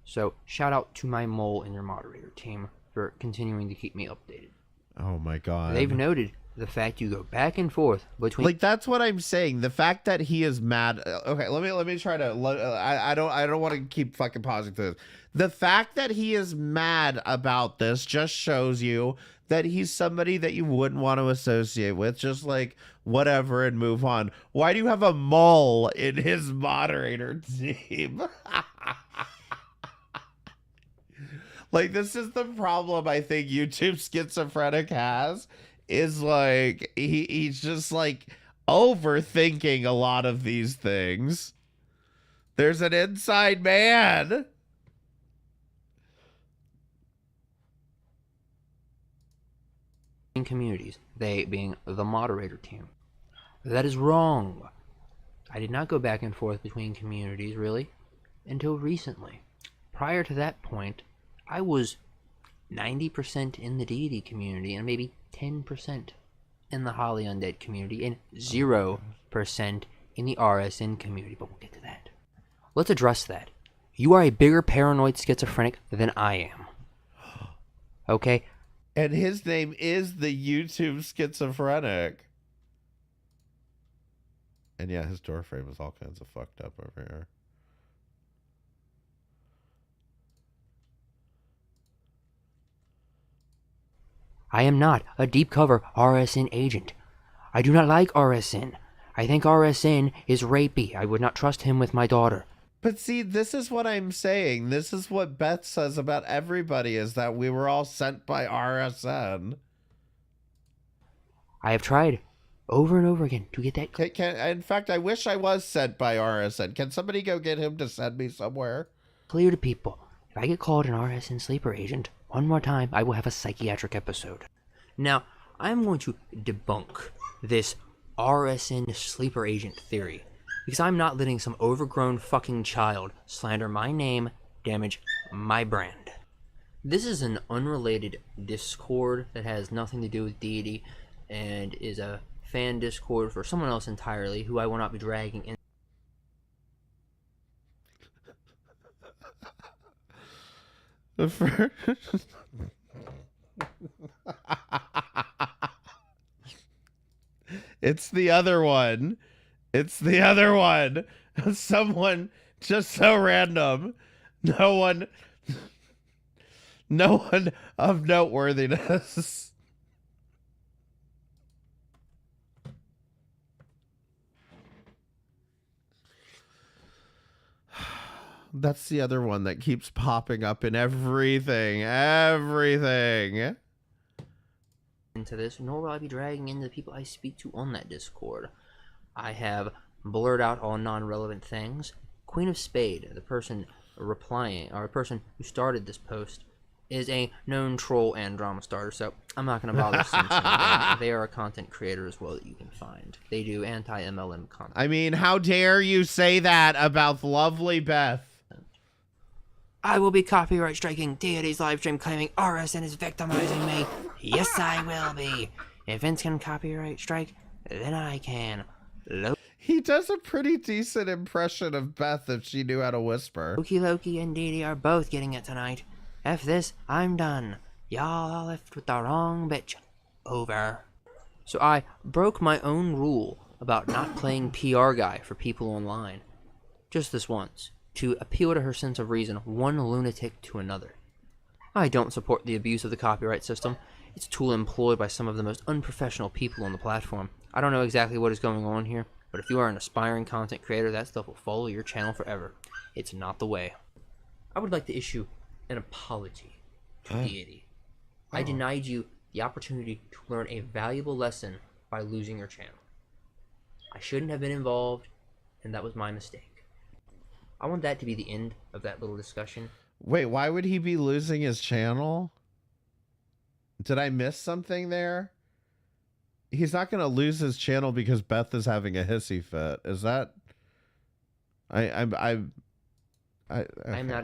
So, shout out to my mole and your moderator team for continuing to keep me updated. Oh my god. They've noted the fact you go back and forth between... Like, that's what I'm saying. The fact that he is mad. Okay, let me try to. I don't want to keep fucking pausing through this. The fact that he is mad about this just shows you that he's somebody that you wouldn't want to associate with. Just like whatever and move on. Why do you have a mole in his moderator team? Like, this is the problem I think YouTube Schizophrenic has. Is like he's just like overthinking a lot of these things. There's an inside man. communities, they being the moderator team. That is wrong. I did not go back and forth between communities, really, until recently. Prior to that point, I was 90% in the Deity community and maybe 10% in the Holly Undead community and 0% in the RSN community, but we'll get to that. Let's address that. You are a bigger paranoid schizophrenic than I am. Okay? And his name is the YouTube Schizophrenic. And yeah, his door frame is all kinds of fucked up over here. I am not a deep cover RSN agent. I do not like RSN. I think RSN is rapey. I would not trust him with my daughter. But see, this is what I'm saying. This is what Beth says about everybody, is that we were all sent by RSN. I have tried over and over again to get that. In fact, I wish I was sent by RSN. Can somebody go get him to send me somewhere? Clear to people. If I get called an RSN sleeper agent one more time, I will have a psychiatric episode. Now, I'm going to debunk this RSN sleeper agent theory, because I'm not letting some overgrown fucking child slander my name, damage my brand. This is an unrelated Discord that has nothing to do with Deity, and is a fan Discord for someone else entirely, who I will not be dragging in. It's the other one. It's the other one. Someone just so random. No one of noteworthiness. That's the other one that keeps popping up in everything. Everything. Into this, nor will I be dragging in the people I speak to on that Discord. I have blurred out all non-relevant things. Queen of Spade, the person replying, or a person who started this post, is a known troll and drama starter, so I'm not going to bother censoring them. They are a content creator as well that you can find. They do anti-MLM content. I mean, how dare you say that about lovely Beth? I will be copyright striking Deity's livestream claiming RSN is victimizing me. Yes, I will be. If Vince can copyright strike, then I can. He does a pretty decent impression of Beth if she knew how to whisper. Loki and Deity are both getting it tonight. F this, I'm done. Y'all are left with the wrong bitch. Over. So I broke my own rule about not playing PR guy for people online. Just this once. To appeal to her sense of reason, one lunatic to another. I don't support the abuse of the copyright system. It's a tool employed by some of the most unprofessional people on the platform. I don't know exactly what is going on here, but if you are an aspiring content creator, that stuff will follow your channel forever. It's not the way. I would like to issue an apology to Deity. I denied you the opportunity to learn a valuable lesson by losing your channel. I shouldn't have been involved, and that was my mistake. I want that to be the end of that little discussion. Wait, why would he be losing his channel? Did I miss something there? He's not going to lose his channel because Beth is having a hissy fit. Is that... I'm not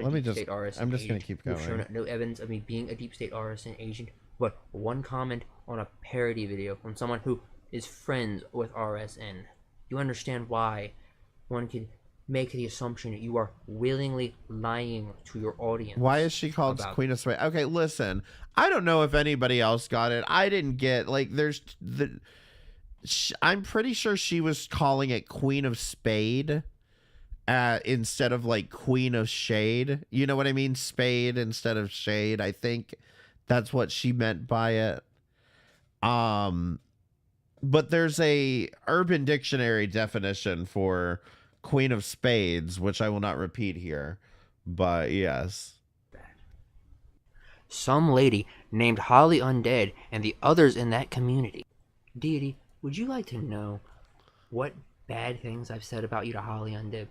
a deep state RSN I'm just going to keep going. We've shown no evidence of me being a deep state RSN agent, but one comment on a parody video from someone who is friends with RSN. You understand why one could make the assumption that you are willingly lying to your audience. Why is she called Queen of Spade? Okay, listen. I don't know if anybody else got it. I didn't get, like, there's the... I'm pretty sure she was calling it Queen of Spade instead of, like, Queen of Shade. You know what I mean? Spade instead of shade. I think that's what she meant by it. But there's a Urban Dictionary definition for Queen of Spades, which I will not repeat here, but yes. Some lady named Holly Undead and the others in that community. Deity, would you like to know what bad things I've said about you to Holly Undead?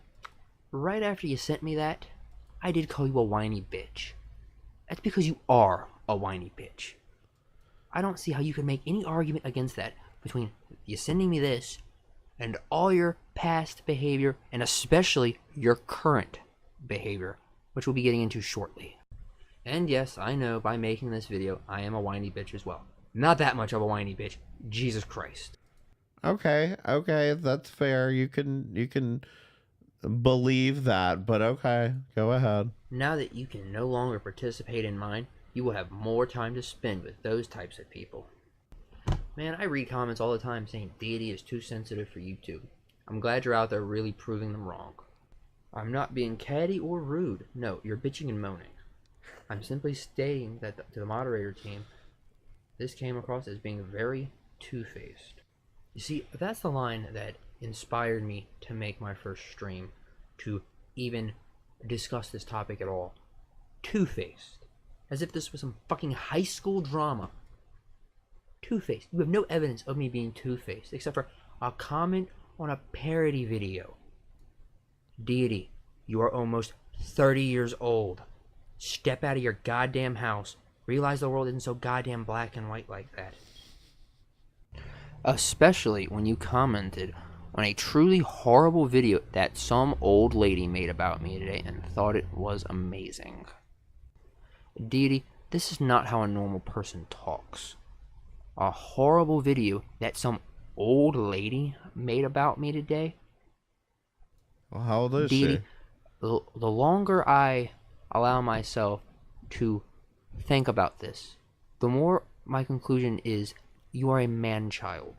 Right after you sent me that, I did call you a whiny bitch. That's because you are a whiny bitch. I don't see how you can make any argument against that between you sending me this and all your past behavior, and especially your current behavior, which we'll be getting into shortly. And yes, I know by making this video, I am a whiny bitch as well. Not that much of a whiny bitch. Jesus Christ. Okay, that's fair. You can believe that, but okay, go ahead. Now that you can no longer participate in mine, you will have more time to spend with those types of people. Man, I read comments all the time saying Deity is too sensitive for YouTube. I'm glad you're out there really proving them wrong. I'm not being catty or rude. No, you're bitching and moaning. I'm simply stating that to the moderator team, this came across as being very two-faced. You see, that's the line that inspired me to make my first stream, to even discuss this topic at all. Two-faced. As if this was some fucking high school drama. Two-faced. You have no evidence of me being two-faced, except for a comment on a parody video. Deity, you are almost 30 years old. Step out of your goddamn house. Realize the world isn't so goddamn black and white like that. Especially when you commented on a truly horrible video that some old lady made about me today and thought it was amazing. Deity, this is not how a normal person talks. A horrible video that some old lady made about me today. Well, how old is Deity, she? The longer I allow myself to think about this, the more my conclusion is you are a man-child.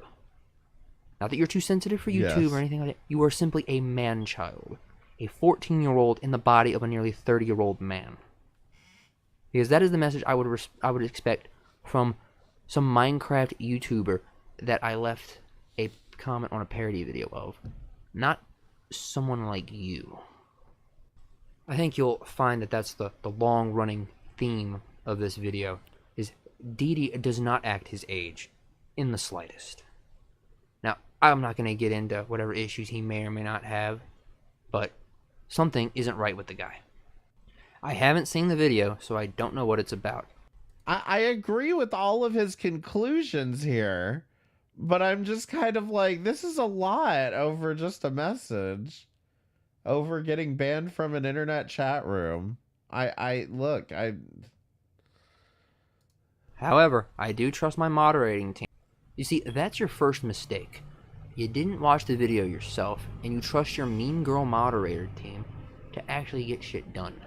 Not that you're too sensitive for YouTube Yes. or anything like that. You are simply a man-child. A 14-year-old in the body of a nearly 30-year-old man. Because that is the message I would expect from some Minecraft YouTuber that I left a comment on a parody video of. Not someone like you. I think you'll find that that's the long-running theme of this video, is Deity does not act his age in the slightest. Now, I'm not going to get into whatever issues he may or may not have, but something isn't right with the guy. I haven't seen the video, so I don't know what it's about. I agree with all of his conclusions here, but I'm just kind of like, this is a lot over just a message. Over getting banned from an internet chat room. However, I do trust my moderating team. You see, that's your first mistake. You didn't watch the video yourself, and you trust your mean girl moderator team to actually get shit done.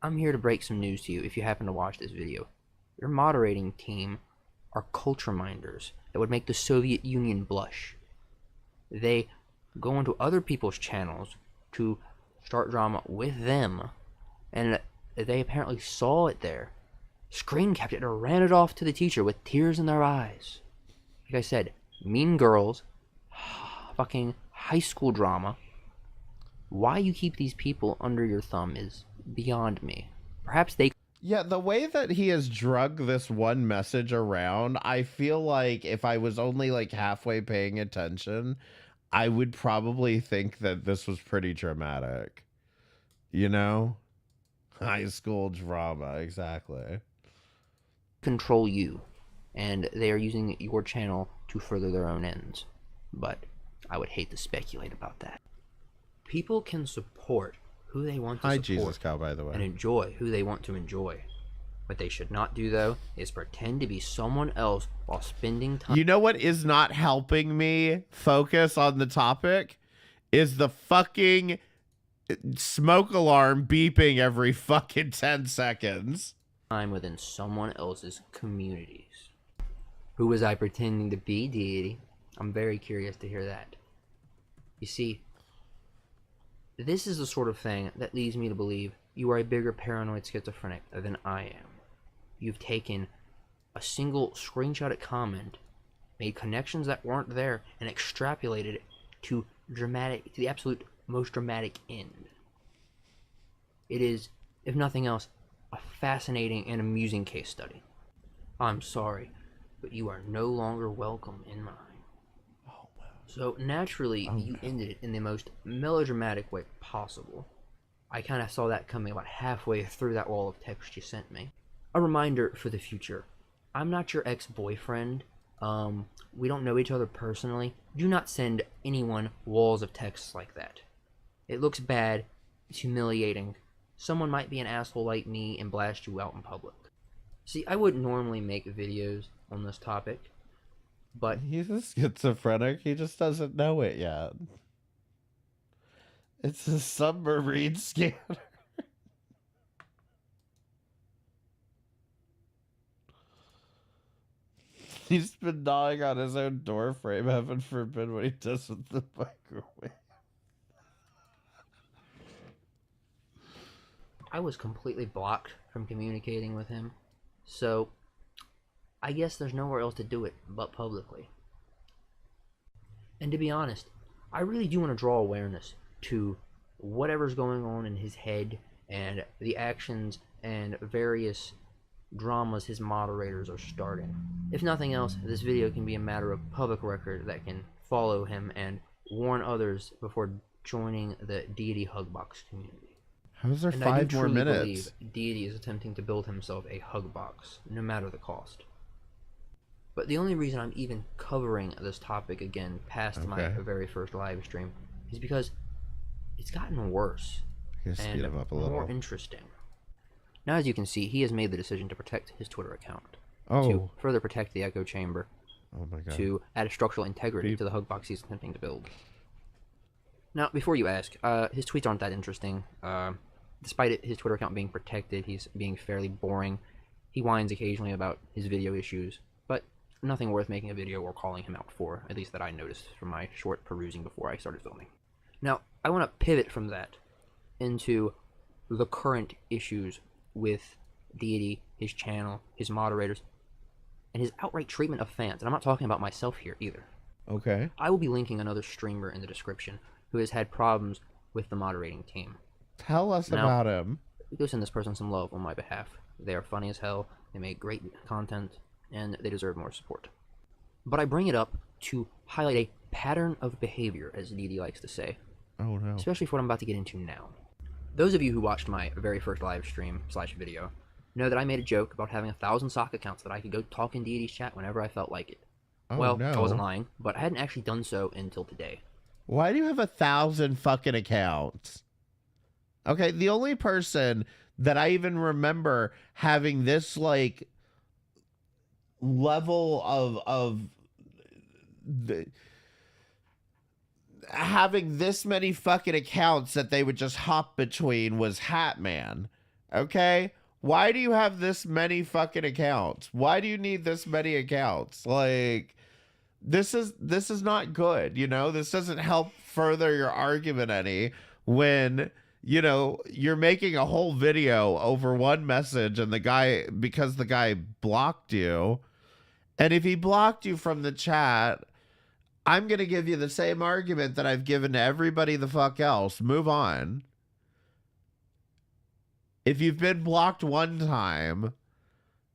I'm here to break some news to you if you happen to watch this video. Your moderating team are culture minders that would make the Soviet Union blush. They go into other people's channels to start drama with them, and they apparently saw it there, screen captured it, and ran it off to the teacher with tears in their eyes. Like I said, mean girls, fucking high school drama. Why you keep these people under your thumb is beyond me. Perhaps they... Yeah, the way that he has drug this one message around, I feel like if I was only like halfway paying attention, I would probably think that this was pretty dramatic. You know? High school drama, exactly. control you, and they are using your channel to further their own ends. But I would hate to speculate about that. People can support who they want to Hi, support Jesus Cow, by the way. and enjoy who they want to enjoy. What they should not do, though, is pretend to be someone else while spending time... You know what is not helping me focus on the topic? Is the fucking smoke alarm beeping every fucking 10 seconds. time within someone else's communities. Who was I pretending to be, Deity? I'm very curious to hear that. You see, this is the sort of thing that leads me to believe you are a bigger paranoid schizophrenic than I am. You've taken a single screenshotted comment, made connections that weren't there, and extrapolated it to the absolute most dramatic end. It is, if nothing else, a fascinating and amusing case study. I'm sorry, but you are no longer welcome in mine. Oh, wow. So naturally, you ended it in the most melodramatic way possible. I kind of saw that coming about halfway through that wall of text you sent me. A reminder for the future. I'm not your ex-boyfriend. We don't know each other personally. Do not send anyone walls of texts like that. It looks bad. It's humiliating. Someone might be an asshole like me and blast you out in public. See, I wouldn't normally make videos on this topic, but... He's a schizophrenic. He just doesn't know it yet. It's a submarine scanner. He's been gnawing on his own door frame. Heaven forbid what he does with the microwave. I was completely blocked from communicating with him, so I guess there's nowhere else to do it but publicly. And to be honest, I really do want to draw awareness to whatever's going on in his head and the actions and various dramas his moderators are starting. If nothing else, this video can be a matter of public record that can follow him and warn others before joining the Deity Hugbox community. How's there And 5 more minutes? Believe Deity is attempting to build himself a hug box, no matter the cost. But the only reason I'm even covering this topic again past my very first live stream is because it's gotten worse and more interesting. Now, as you can see, he has made the decision to protect his Twitter account. To further protect the echo chamber. Oh my god. To add structural integrity to the hug box he's attempting to build. Now, before you ask, his tweets aren't that interesting. Despite his Twitter account being protected, he's being fairly boring. He whines occasionally about his video issues, but nothing worth making a video or calling him out for, at least that I noticed from my short perusing before I started filming. Now, I want to pivot from that into the current issues with Deity, his channel, his moderators, and his outright treatment of fans. And I'm not talking about myself here either. Okay. I will be linking another streamer in the description who has had problems with the moderating team. Tell us about him. Go send this person some love on my behalf. They are funny as hell, they make great content, and they deserve more support. But I bring it up to highlight a pattern of behavior, as Deity likes to say. Oh no. Especially for what I'm about to get into now. Those of you who watched my very first live stream / video know that I made a joke about having 1,000 sock accounts that I could go talk in Deity's chat whenever I felt like it. Oh, well, no. I wasn't lying, but I hadn't actually done so until today. Why do you have 1,000 fucking accounts? Okay, the only person that I even remember having this like level of having this many fucking accounts that they would just hop between was Hatman. Okay? Why do you have this many fucking accounts? Why do you need this many accounts? Like, this is not good, you know? This doesn't help further your argument any when, you know, you're making a whole video over one message and because the guy blocked you. And if he blocked you from the chat, I'm going to give you the same argument that I've given to everybody the fuck else. Move on. If you've been blocked one time,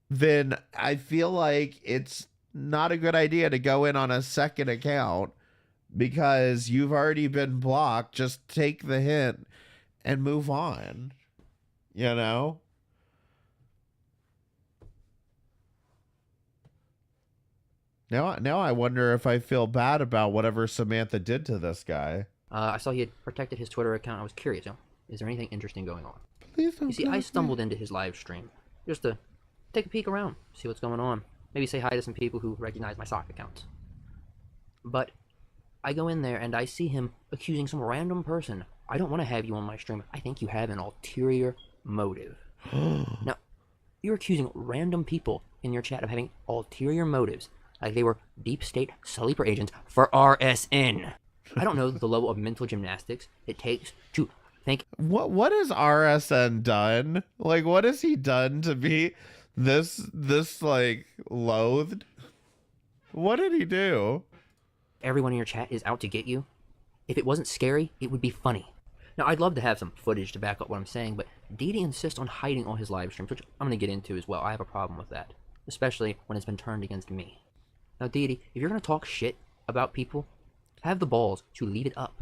then I feel like it's not a good idea to go in on a second account because you've already been blocked. Just take the hint and move on. You know? Now I wonder if I feel bad about whatever Samantha did to this guy. I saw he had protected his Twitter account. I was curious, you know, is there anything interesting going on? Please don't You see, I stumbled into his live stream just to take a peek around, see what's going on. Maybe say hi to some people who recognize my sock accounts. But I go in there and I see him accusing some random person. I don't want to have you on my stream. I think you have an ulterior motive. Now, you're accusing random people in your chat of having ulterior motives, like they were deep state sleeper agents for RSN. I don't know the level of mental gymnastics it takes to think. What has RSN done? Like, what has he done to be this like loathed? What did he do? Everyone in your chat is out to get you. If it wasn't scary, it would be funny. Now, I'd love to have some footage to back up what I'm saying, but Deity insists on hiding all his live streams, which I'm going to get into as well. I have a problem with that, especially when it's been turned against me. Now, Deity, if you're going to talk shit about people, have the balls to leave it up.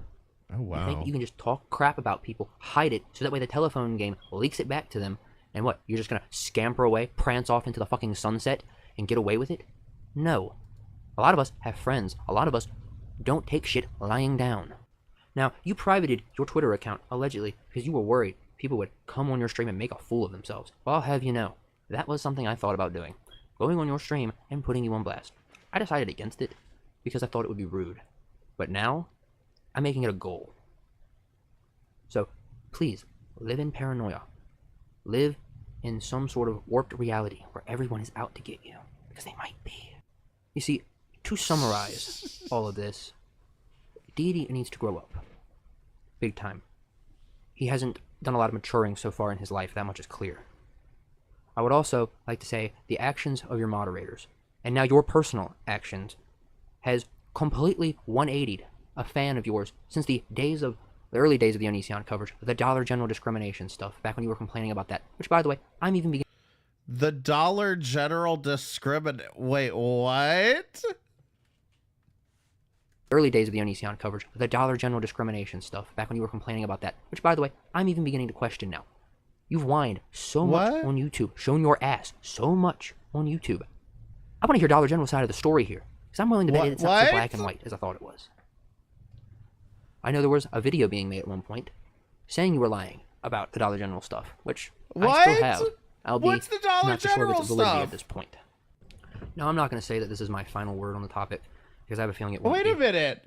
Oh, wow. You think you can just talk crap about people, hide it, so that way the telephone game leaks it back to them, and what, you're just going to scamper away, prance off into the fucking sunset, and get away with it? No. A lot of us have friends. A lot of us don't take shit lying down. Now, you privated your Twitter account, allegedly, because you were worried people would come on your stream and make a fool of themselves. Well, I'll have you know, that was something I thought about doing. Going on your stream and putting you on blast. I decided against it because I thought it would be rude. But now, I'm making it a goal. So, please, live in paranoia. Live in some sort of warped reality where everyone is out to get you. Because they might be. You see, to summarize all of this, Deity needs to grow up. Big time. He hasn't done a lot of maturing so far in his life, that much is clear. I would also like to say the actions of your moderators, and now your personal actions, has completely 180'd a fan of yours since the early days of the Onision coverage, the Dollar General discrimination stuff, back when you were complaining about that, which, by the way, I'm even beginning. The Dollar General Wait, what? Early days of the Onision coverage, the Dollar General discrimination stuff, back when you were complaining about that, which, by the way, I'm even beginning to question now. You've whined so much on YouTube, shown your ass so much on YouTube. I want to hear Dollar General's side of the story here, because I'm willing to bet it's not so black and white as I thought it was. I know there was a video being made at one point saying you were lying about the Dollar General stuff, which I still have. What's the Dollar General stuff? At this point. Now, I'm not going to say that this is my final word on the topic, because I have a feeling it won't Wait a minute.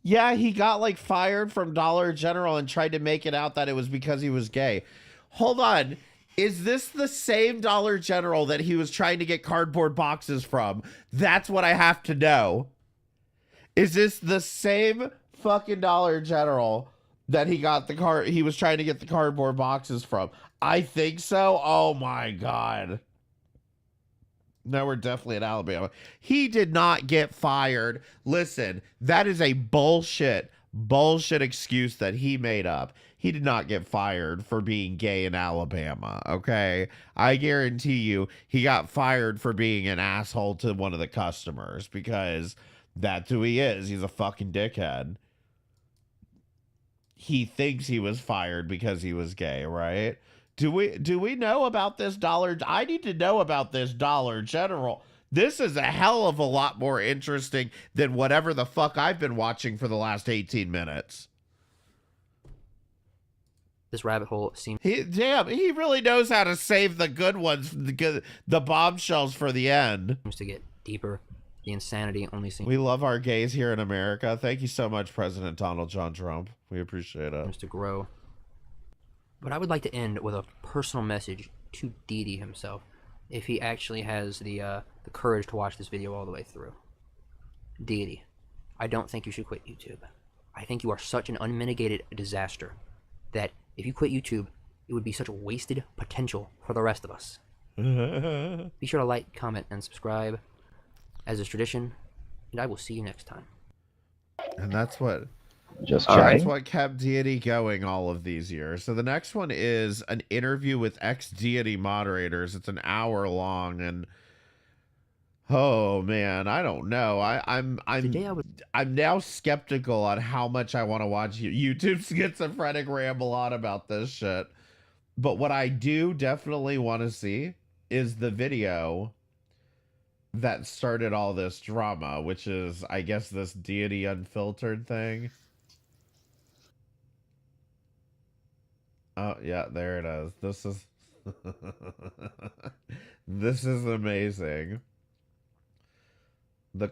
Yeah, he got like fired from Dollar General and tried to make it out that it was because he was gay. Hold on. Is this the same Dollar General that he was trying to get cardboard boxes from? That's what I have to know. Is this the same fucking Dollar General that he was trying to get the cardboard boxes from? I think so. Oh my God. No, we're definitely in Alabama. He did not get fired. Listen, that is a bullshit excuse that he made up. He did not get fired for being gay in Alabama, okay? I guarantee you he got fired for being an asshole to one of the customers, because that's who he is. He's a fucking dickhead. He thinks he was fired because he was gay, right? Do we know about this Dollar? I need to know about this Dollar General. This is a hell of a lot more interesting than whatever the fuck I've been watching for the last 18 minutes. This rabbit hole seems He really knows how to save the good ones, the bombshells for the end. to get deeper. The insanity only seems We love our gays here in America. Thank you so much, President Donald John Trump. We appreciate it. to grow. But I would like to end with a personal message to Deity himself, if he actually has the courage to watch this video all the way through. Deity, I don't think you should quit YouTube. I think you are such an unmitigated disaster that if you quit YouTube, it would be such a wasted potential for the rest of us. Be sure to like, comment, and subscribe, as is tradition, and I will see you next time. And that's what That's what kept Deity going all of these years. So the next one is an interview with ex-Deity moderators. It's an hour long, and oh man, I don't know. I'm now skeptical on how much I want to watch YouTube schizophrenic ramble on about this shit. But what I do definitely want to see is the video that started all this drama, which is, I guess, this Deity Unfiltered thing. Oh, yeah, there it is. This is this is amazing. This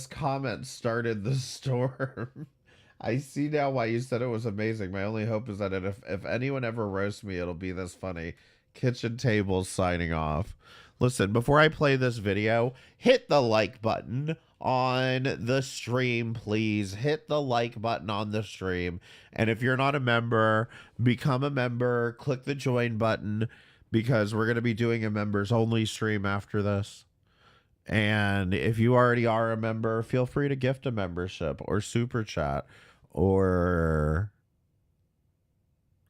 comment started the storm. I see now why you said it was amazing. My only hope is that if anyone ever roasts me, it'll be this funny. Kitchen Tables signing off. Listen, before I play this video, hit the like button on the stream, please. Hit the like button on the stream. And if you're not a member, become a member. Click the join button, because we're going to be doing a members only stream after this. And if you already are a member, feel free to gift a membership or super chat, or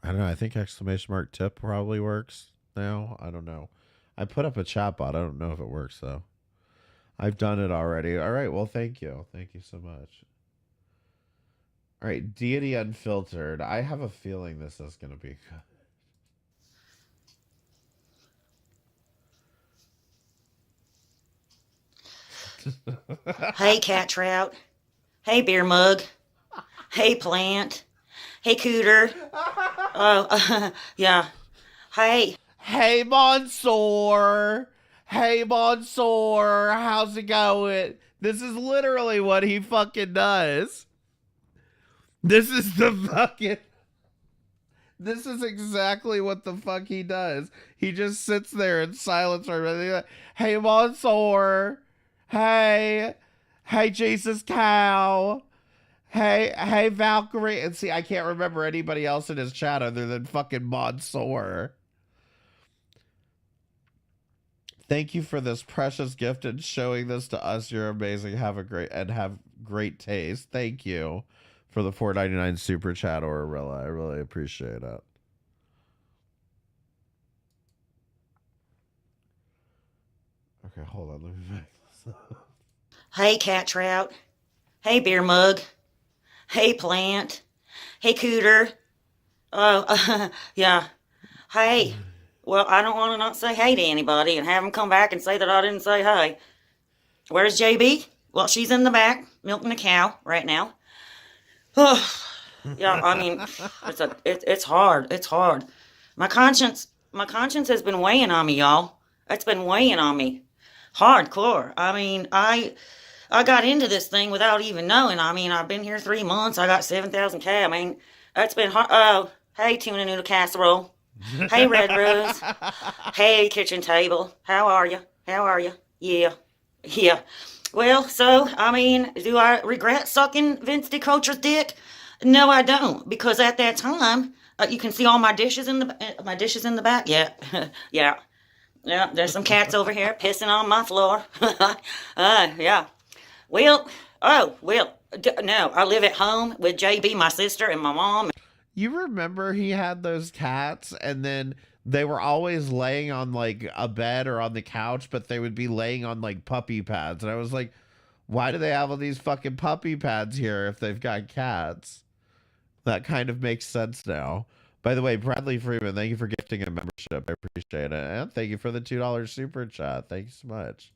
I don't know. I think ! Tip probably works now. I don't know. I put up a chat bot. I don't know if it works though. I've done it already. All right. Well, thank you. Thank you so much. All right. Deity Unfiltered. I have a feeling this is going to be good. Hey, cat trout. Hey, beer mug. Hey, plant. Hey, cooter. Oh, yeah. Hey. Hey, Mansoor. Hey, Mansoor. How's it going? This is literally what he fucking does. This is exactly what the fuck he does. He just sits there in silence for a minute. Hey, Mansoor. Hey, Jesus Cow. Hey, Valkyrie. And see, I can't remember anybody else in his chat other than fucking Mansoor. Thank you for this precious gift and showing this to us. You're amazing. Have great taste. Thank you for the $4.99 super chat, Aurilla. I really appreciate it. Okay, hold on. Let me back this up. Hey, cat trout. Hey, beer mug. Hey, plant. Hey, cooter. Oh, yeah. Hey. Well, I don't want to not say hey to anybody and have them come back and say that I didn't say hey. Where's JB? Well, she's in the back milking a cow right now. Oh, yeah, I mean, it's hard. It's hard. My conscience has been weighing on me, y'all. It's been weighing on me. Hardcore. I mean, I got into this thing without even knowing. I mean, I've been here 3 months. I got 7,000 K. I mean, it's been hard. Oh, hey, tuna noodle casserole. Hey, Red Rose. Hey, kitchen table. How are you? How are you? Yeah. Yeah. Well, so, I mean, do I regret sucking Vince DeCotra's dick? No, I don't, because at that time, you can see all my dishes in the back. Yeah. Yeah. Yeah, there's some cats over here pissing on my floor. Yeah. Well, no, I live at home with JB, my sister, and my mom. You remember he had those cats and then they were always laying on like a bed or on the couch, but they would be laying on like puppy pads. And I was like, why do they have all these fucking puppy pads here if they've got cats? That kind of makes sense now. By the way, Bradley Freeman, thank you for gifting a membership. I appreciate it. And thank you for the $2 super chat. Thank you so much.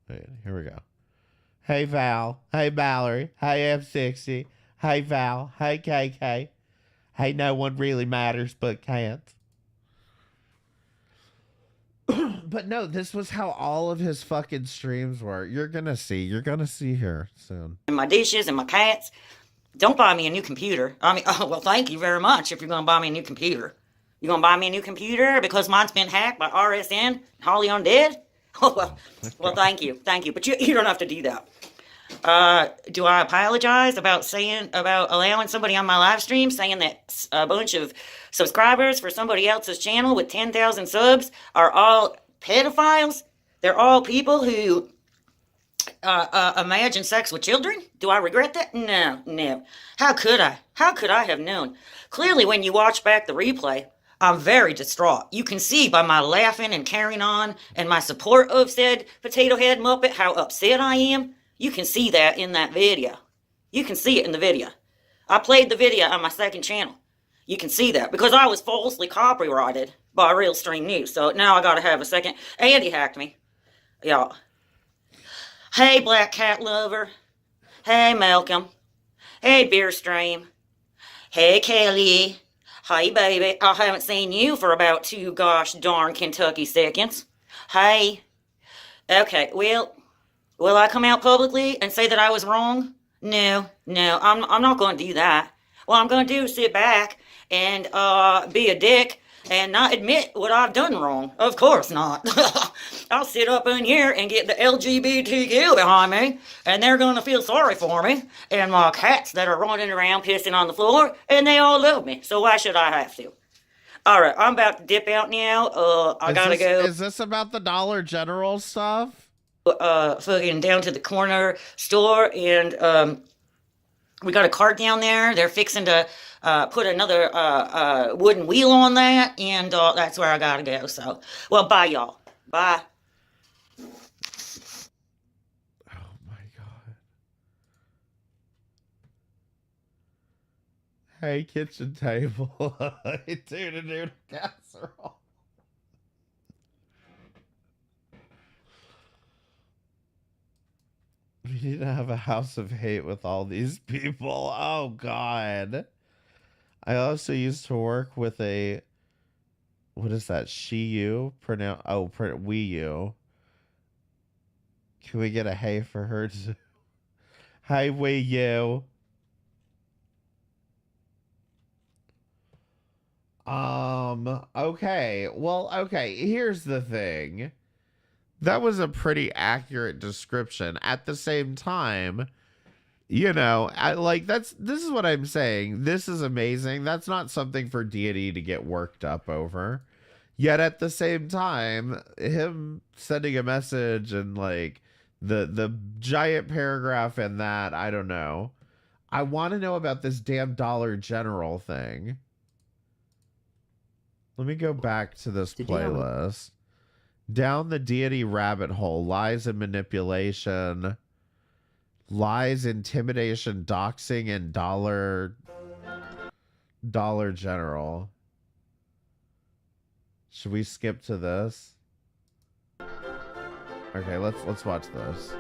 Wait, here we go. Hey, Val. Hey, Mallory. Hey, M60. Hey, Val. Hey, KK. Hey, no one really matters but cats. But no, this was how all of his fucking streams were. You're gonna see here soon. And my dishes and my cats. Don't buy me a new computer. I mean, oh, well, thank you very much if you're going to buy me a new computer. You going to buy me a new computer because mine's been hacked by RSN, Holly Undead? Oh, well, thank you. But you don't have to do that. Do I apologize about allowing somebody on my live stream saying that a bunch of subscribers for somebody else's channel with 10,000 subs are all pedophiles? They're all people who imagine sex with children? Do I regret that? No. How could I? How could I have known? Clearly, when you watch back the replay, I'm very distraught. You can see by my laughing and carrying on and my support of said potato head Muppet how upset I am. You can see that in that video. You can see it in the video. I played the video on my second channel. You can see that because I was falsely copyrighted by Real Stream News. So now I gotta have a second. Andy hacked me. Y'all. Hey, Black Cat Lover. Hey, Malcolm. Hey, Beer Stream. Hey, Kelly. Hey, baby. I haven't seen you for about 2 gosh darn Kentucky seconds. Hey. Okay, well, will I come out publicly and say that I was wrong? No, I'm not going to do that. What I'm going to do is sit back and be a dick and not admit what I've done wrong. Of course not. I'll sit up in here and get the LGBTQ behind me, and they're going to feel sorry for me, and my cats that are running around pissing on the floor, and they all love me, so why should I have to? All right, I'm about to dip out now. I gotta go. Is this about the Dollar General stuff? Fucking down to the corner store, and we got a cart down there. They're fixing to put another wooden wheel on that, and that's where I gotta go. So, well, bye, y'all. Bye. Oh my god. Hey, kitchen table. Dude, casserole. We need to have a house of hate with all these people. Oh god. I also used to work with a, what is that? Wii U. Can we get a hey for her too? Hi, Wii U. Okay. Well, okay. Here's the thing. That was a pretty accurate description. At the same time, you know, this is what I'm saying. This is amazing. That's not something for Deity to get worked up over. Yet at the same time, him sending a message and like the giant paragraph in that, I don't know. I want to know about this damn Dollar General thing. Let me go back to this playlist. Down the Deity rabbit hole, lies and manipulation, lies, intimidation, doxing, and Dollar General. Should we skip to this? Okay, let's watch this.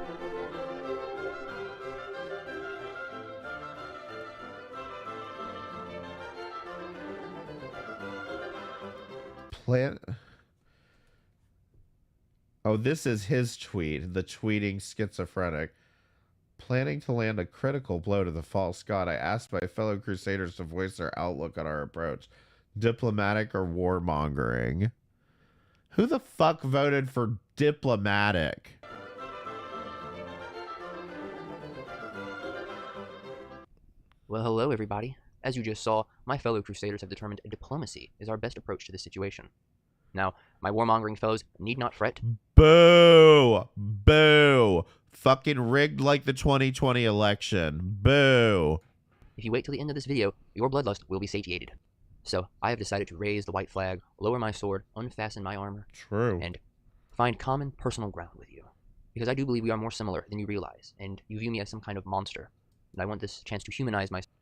Oh, this is his tweet. The tweeting schizophrenic. Planning to land a critical blow to the false god, I asked my fellow crusaders to voice their outlook on our approach. Diplomatic or warmongering? Who the fuck voted for diplomatic? Well, hello, everybody. As you just saw, my fellow Crusaders have determined diplomacy is our best approach to this situation. Now, my warmongering fellows need not fret. Boo! Boo! Fucking rigged like the 2020 election. Boo! If you wait till the end of this video, your bloodlust will be satiated. So, I have decided to raise the white flag, lower my sword, unfasten my armor, True. and find common personal ground with you. Because I do believe we are more similar than you realize, and you view me as some kind of monster. And I want this chance to humanize myself.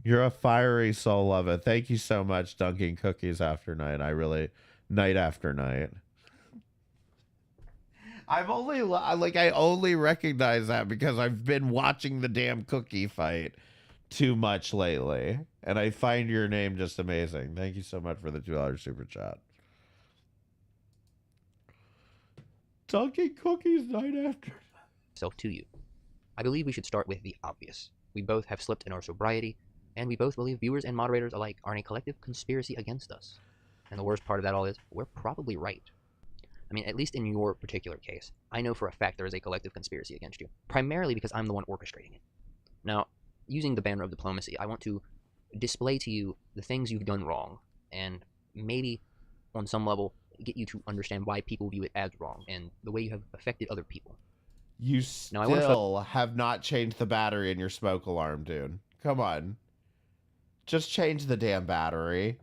You're a fiery soul lover. Thank you so much, dunking cookies after night. I really, night after night. I only recognize that because I've been watching the damn cookie fight too much lately. And I find your name just amazing. Thank you so much for the $2 super chat. Dunking cookies night after. To you. I believe we should start with the obvious. We both have slipped in our sobriety, and we both believe viewers and moderators alike are in a collective conspiracy against us. And the worst part of that all is, we're probably right. I mean, at least in your particular case, I know for a fact there is a collective conspiracy against you, primarily because I'm the one orchestrating it. Now, using the banner of diplomacy, I want to display to you the things you've done wrong, and maybe, on some level, get you to understand why people view it as wrong, and the way you have affected other people. You still have not changed the battery in your smoke alarm, dude. Come on. Just change the damn battery.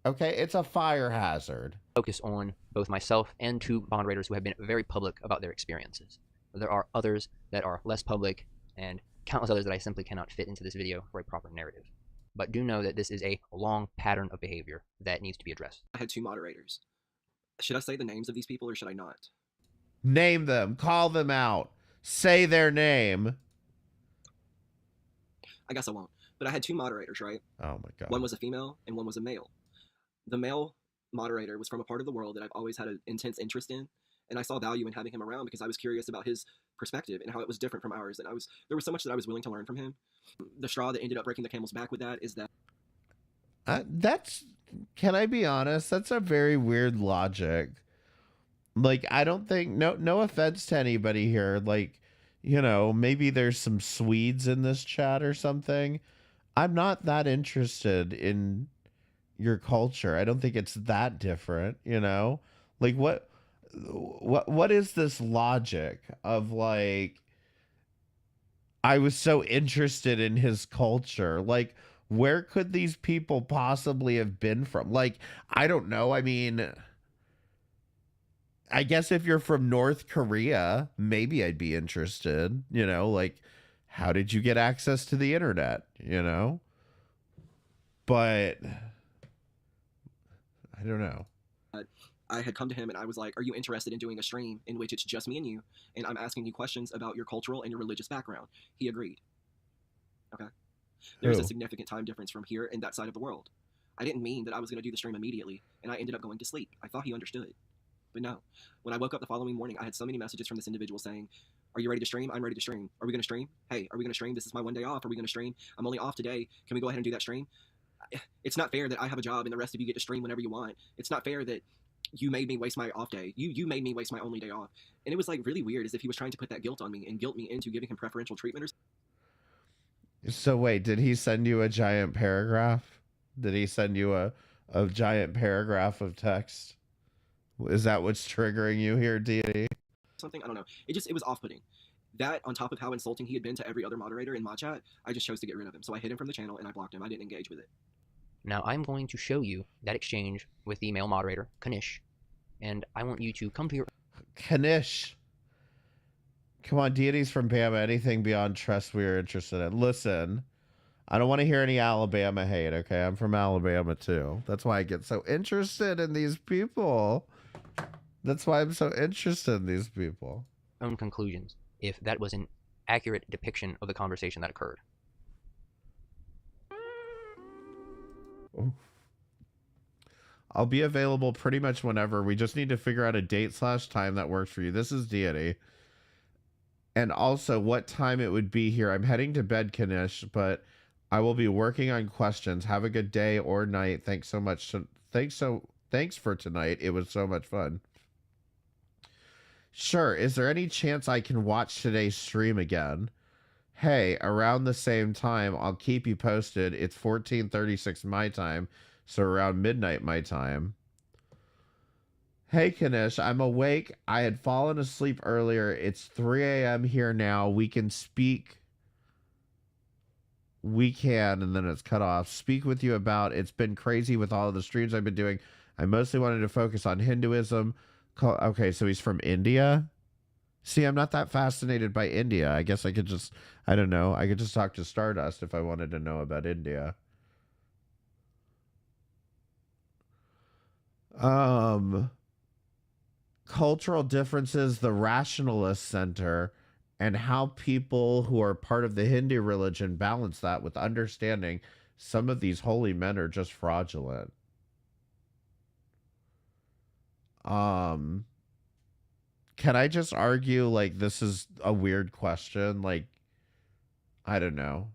Okay, it's a fire hazard. Focus on both myself and two moderators who have been very public about their experiences. There are others that are less public, and countless others that I simply cannot fit into this video for a proper narrative. But do know that this is a long pattern of behavior that needs to be addressed. I had two moderators. Should I say the names of these people or should I not? Name them. Call them out. Say their name. I guess I won't. But I had two moderators, right? Oh my god. One was a female and one was a male. The male moderator was from a part of the world that I've always had an intense interest in, and I saw value in having him around because I was curious about his perspective and how it was different from ours, and there was so much that I was willing to learn from him. The straw that ended up breaking the camel's back with that is that can I be honest? That's a very weird logic. Like, I don't think, no offense to anybody here. Like, you know, maybe there's some Swedes in this chat or something. I'm not that interested in your culture. I don't think it's that different, you know? Like, what is this logic of, like, I was so interested in his culture? Like, where could these people possibly have been from? Like, I don't know. I mean, I guess if you're from North Korea, maybe I'd be interested, you know, like, how did you get access to the internet, you know? But I don't know. I had come to him and I was like, are you interested in doing a stream in which it's just me and you, and I'm asking you questions about your cultural and your religious background? He agreed. Okay. There's a significant time difference from here and that side of the world. I didn't mean that I was going to do the stream immediately, and I ended up going to sleep. I thought he understood. But no. When I woke up the following morning, I had so many messages from this individual saying, are you ready to stream? I'm ready to stream. Are we going to stream? Hey, are we going to stream? This is my one day off. Are we going to stream? I'm only off today. Can we go ahead and do that stream? It's not fair that I have a job and the rest of you get to stream whenever you want. It's not fair that you made me waste my off day. You made me waste my only day off. And it was like really weird, as if he was trying to put that guilt on me and guilt me into giving him preferential treatment or something. So wait, did he send you a giant paragraph? Did he send you a giant paragraph of text? Is that what's triggering you here, Deity? Something, I don't know. It was off-putting. That, on top of how insulting he had been to every other moderator in mod chat, I just chose to get rid of him. So I hid him from the channel and I blocked him. I didn't engage with it. Now I'm going to show you that exchange with the male moderator, Kanish, and I want you to come to your... Kanish. Come on, Deity's from Bama. Anything beyond trust we are interested in. Listen, I don't want to hear any Alabama hate, okay? I'm from Alabama, too. That's why I get so interested in these people. That's why I'm so interested in these people. Own conclusions, if that was an accurate depiction of the conversation that occurred. Ooh. I'll be available pretty much whenever. We just need to figure out a date/time that works for you. This is Deity. And also what time it would be here. I'm heading to bed, Kanish, but I will be working on questions. Have a good day or night. Thanks so much. Thanks for tonight. It was so much fun. Sure. Is there any chance I can watch today's stream again? Hey, around the same time, I'll keep you posted. It's 14:36 my time, so around midnight my time. Hey, Kanish, I'm awake. I had fallen asleep earlier. It's 3 a.m. here now. We can speak. We can, and then it's cut off. Speak with you about. It's been crazy with all of the streams I've been doing. I mostly wanted to focus on Hinduism. Okay, so he's from India? See, I'm not that fascinated by India. I guess I could just, I don't know. I could just talk to Stardust if I wanted to know about India. Cultural differences, the Rationalist Center, and how people who are part of the Hindu religion balance that with understanding some of these holy men are just fraudulent. Can I just argue, like, this is a weird question? Like, I don't know.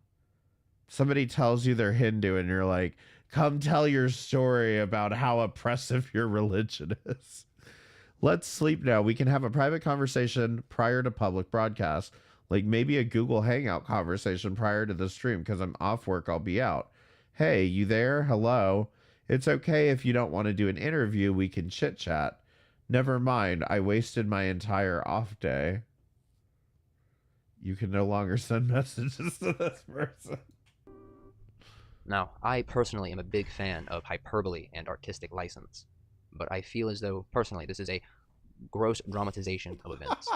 Somebody tells you they're Hindu and you're like, come tell your story about how oppressive your religion is. Let's sleep now. We can have a private conversation prior to public broadcast, like maybe a Google Hangout conversation prior to the stream, because I'm off work. I'll be out. Hey, you there? Hello. It's okay if you don't want to do an interview. We can chit chat. Never mind. I wasted my entire off day. You can no longer send messages to this person. Now, I personally am a big fan of hyperbole and artistic license, but I feel as though, personally, this is a gross dramatization of events.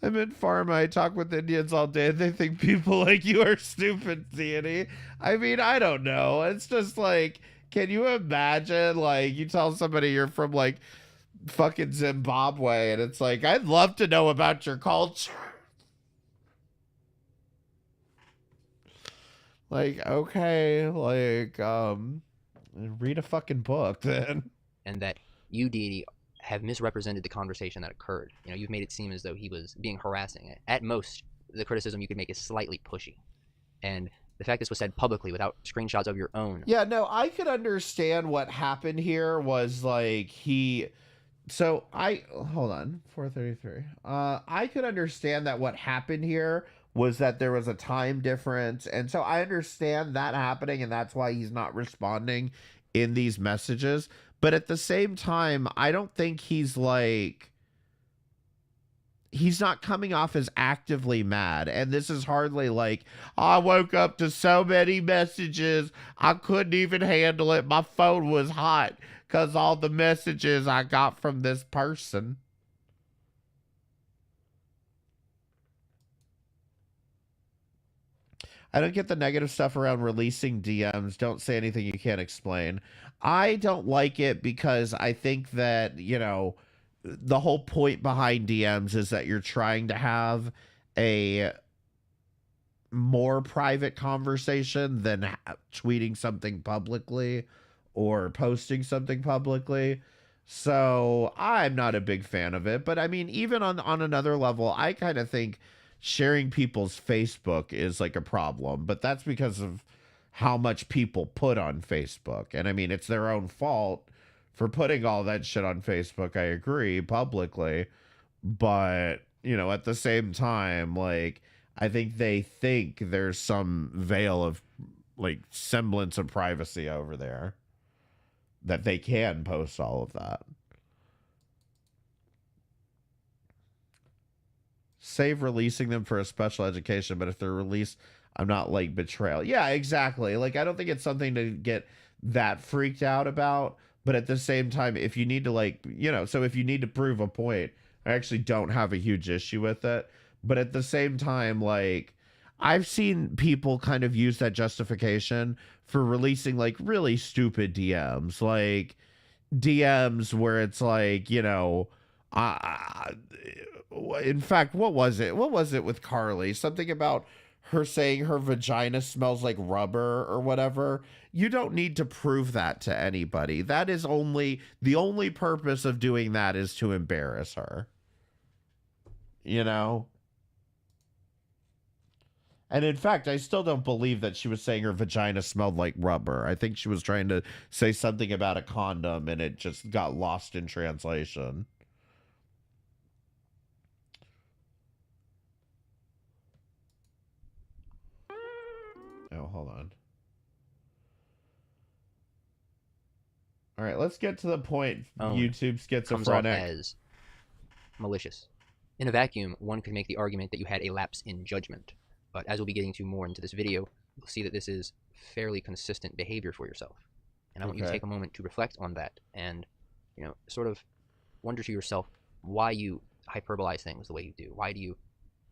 I'm in pharma. I talk with Indians all day. They think people like you are stupid, Deity. I mean, I don't know. It's just like, can you imagine, like, you tell somebody you're from, like, fucking Zimbabwe, and it's like, I'd love to know about your culture. Like, okay, like, read a fucking book then. And that you, Deity, have misrepresented the conversation that occurred. You know, you've made it seem as though he was being harassing. At most, the criticism you could make is slightly pushy. And the fact this was said publicly without screenshots of your own. Yeah, no, I could understand what happened here was like hold on, 4:33. I could understand that what happened here was that there was a time difference, and so I understand that happening, and that's why he's not responding in these messages. But at the same time, I don't think he's not coming off as actively mad. And this is hardly like, I woke up to so many messages, I couldn't even handle it. My phone was hot because all the messages I got from this person. I don't get the negative stuff around releasing DMs. Don't say anything you can't explain. I don't like it because I think that, you know, the whole point behind DMs is that you're trying to have a more private conversation than tweeting something publicly or posting something publicly. So I'm not a big fan of it. But I mean, even on another level, I kind of think sharing people's Facebook is like a problem, but that's because of how much people put on Facebook. And I mean, it's their own fault for putting all that shit on Facebook. I agree publicly, but you know, at the same time, like, I think they think there's some veil of like semblance of privacy over there that they can post all of that. Save releasing them for a special education, but if they're released, I'm not like betrayal. Yeah, exactly. Like, I don't think it's something to get that freaked out about, but at the same time, if you need to, like, you know, so if you need to prove a point, I actually don't have a huge issue with it. But at the same time, like, I've seen people kind of use that justification for releasing like really stupid DMs, like DMs where it's like, you know, in fact, what was it? What was it with Carly? Something about her saying her vagina smells like rubber or whatever. You don't need to prove that to anybody. That is the only purpose of doing that is to embarrass her. You know? And in fact, I still don't believe that she was saying her vagina smelled like rubber. I think she was trying to say something about a condom and it just got lost in translation. Oh, hold on. All right, let's get to the point. YouTube comes off schizophrenic. as malicious. In a vacuum, one could make the argument that you had a lapse in judgment, but as we'll be getting to more into this video, you'll see that this is fairly consistent behavior for yourself. And I want you to take a moment to reflect on that and, you know, sort of wonder to yourself why you hyperbolize things the way you do. Why do you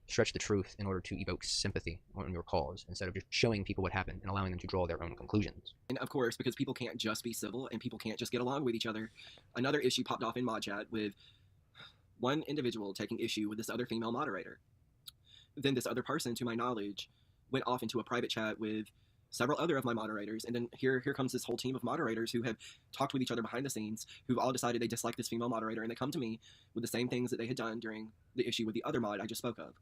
stretch the truth in order to evoke sympathy on your cause instead of just showing people what happened and allowing them to draw their own conclusions? And of course, because people can't just be civil and people can't just get along with each other, another issue popped off in mod chat with one individual taking issue with this other female moderator. Then this other person, to my knowledge, went off into a private chat with several other of my moderators, and then here comes this whole team of moderators who have talked with each other behind the scenes, who've all decided they dislike this female moderator, and they come to me with the same things that they had done during the issue with the other mod I just spoke of.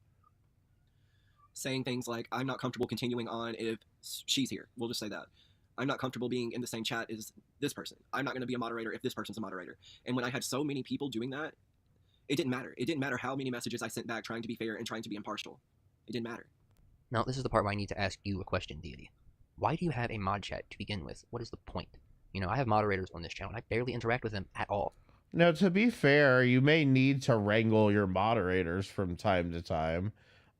Saying things like, I'm not comfortable continuing on if she's here. We'll just say that. I'm not comfortable being in the same chat as this person. I'm not going to be a moderator if this person's a moderator. And when I had so many people doing that, it didn't matter. It didn't matter how many messages I sent back trying to be fair and trying to be impartial. It didn't matter. Now, this is the part where I need to ask you a question, Deity. Why do you have a mod chat to begin with? What is the point? You know, I have moderators on this channel, and I barely interact with them at all. Now, to be fair, you may need to wrangle your moderators from time to time.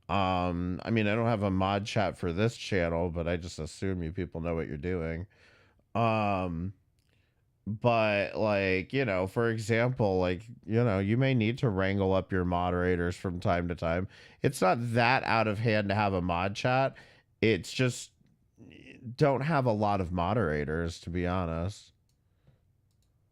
I mean, I don't have a mod chat for this channel, but I just assume you people know what you're doing. But like, you know, for example, like, you know, you may need to wrangle up your moderators from time to time. It's not that out of hand to have a mod chat. It's just don't have a lot of moderators, to be honest.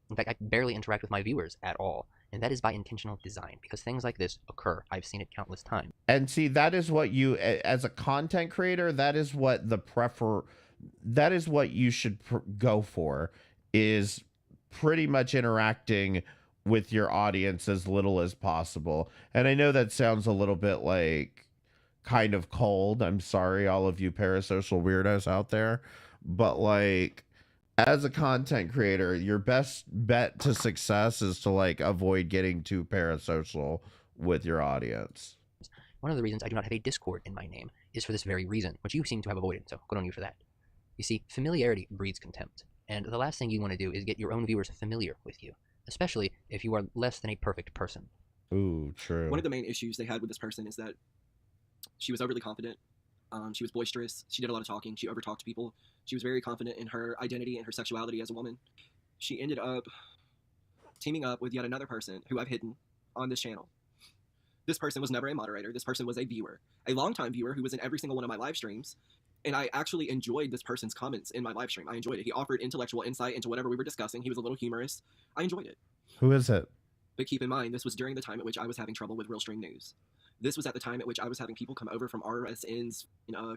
In fact, I barely interact with my viewers at all. And that is by intentional design, because things like this occur. I've seen it countless times. And see, that is what you, as a content creator, that is what that is what you should go for, is pretty much interacting with your audience as little as possible. And I know that sounds a little bit like kind of cold. I'm sorry, all of you parasocial weirdos out there, but like, as a content creator, your best bet to success is to like avoid getting too parasocial with your audience. One of the reasons I do not have a Discord in my name is for this very reason, which you seem to have avoided, so good on you for that. You see, familiarity breeds contempt, and the last thing you want to do is get your own viewers familiar with you, especially if you are less than a perfect person. Ooh, true. One of the main issues they had with this person is that she was overly confident. She was boisterous. She did a lot of talking. She overtalked people. She was very confident in her identity and her sexuality as a woman. She ended up teaming up with yet another person who I've hidden on this channel. This person was never a moderator. This person was a viewer, a longtime viewer who was in every single one of my live streams. And I actually enjoyed this person's comments in my live stream. I enjoyed it. He offered intellectual insight into whatever we were discussing. He was a little humorous. I enjoyed it. Who is it? But keep in mind, this was during the time at which I was having trouble with Real Stream News. This was at the time at which I was having people come over from RSN's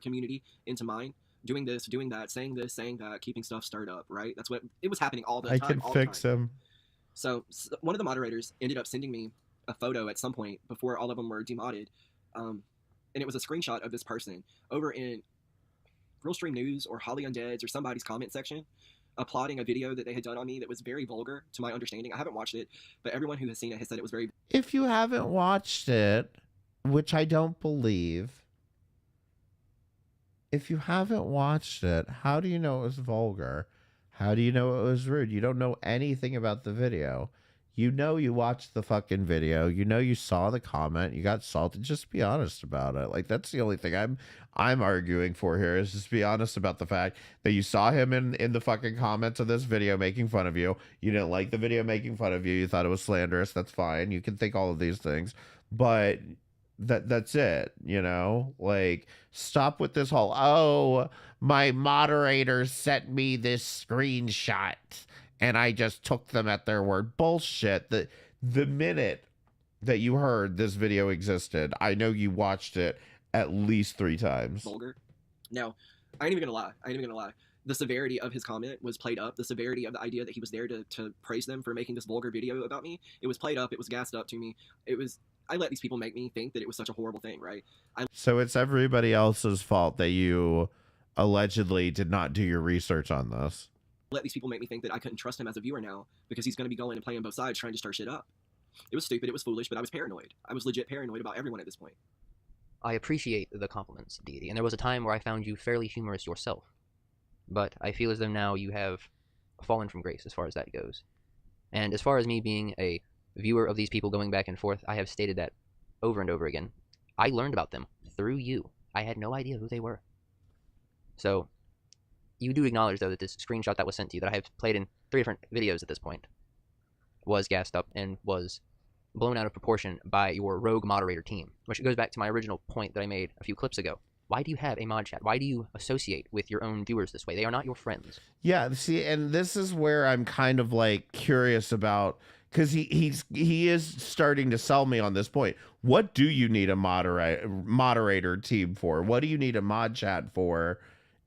community into mine, doing this, doing that, saying this, saying that, keeping stuff stirred up, right? That's what, it was happening all the time. I can fix him. So one of the moderators ended up sending me a photo at some point before all of them were demodded. And it was a screenshot of this person over in Real Stream News or Holly Undead's or somebody's comment section, applauding a video that they had done on me that was very vulgar to my understanding. I haven't watched it, but everyone who has seen it has said it was very... If you haven't watched it, which I don't believe, if you haven't watched it, how do you know it was vulgar? How do you know it was rude? You don't know anything about the video. You know you watched the fucking video. You know you saw the comment. You got salted. Just be honest about it. Like, that's the only thing I'm arguing for here, is just be honest about the fact that you saw him in the fucking comments of this video making fun of you. You didn't like the video making fun of you. You thought it was slanderous. That's fine. You can think all of these things. But that's it, you know? Like, stop with this whole, oh, my moderator sent me this screenshot and I just took them at their word. Bullshit. The minute that you heard this video existed, I know you watched it at least 3 times. Vulgar. Now, I ain't even gonna lie. The severity of his comment was played up. The severity of the idea that he was there to praise them for making this vulgar video about me. It was played up. It was gassed up to me. It was I let these people make me think that it was such a horrible thing, right? So it's everybody else's fault that you allegedly did not do your research on this. Let these people make me think that I couldn't trust him as a viewer now because he's going to be going and playing both sides trying to stir shit up. It was stupid, it was foolish, but I was paranoid. I was legit paranoid about everyone at this point. I appreciate the compliments, Deity, and there was a time where I found you fairly humorous yourself. But I feel as though now you have fallen from grace as far as that goes. And as far as me being a viewer of these people going back and forth, I have stated that over and over again. I learned about them through you. I had no idea who they were. So, you do acknowledge, though, that this screenshot that was sent to you, that I have played in 3 different videos at this point, was gassed up and was blown out of proportion by your rogue moderator team, which goes back to my original point that I made a few clips ago. Why do you have a mod chat? Why do you associate with your own viewers this way? They are not your friends. Yeah, see, and this is where I'm kind of like curious about, because he is starting to sell me on this point. What do you need a moderator team for? What do you need a mod chat for?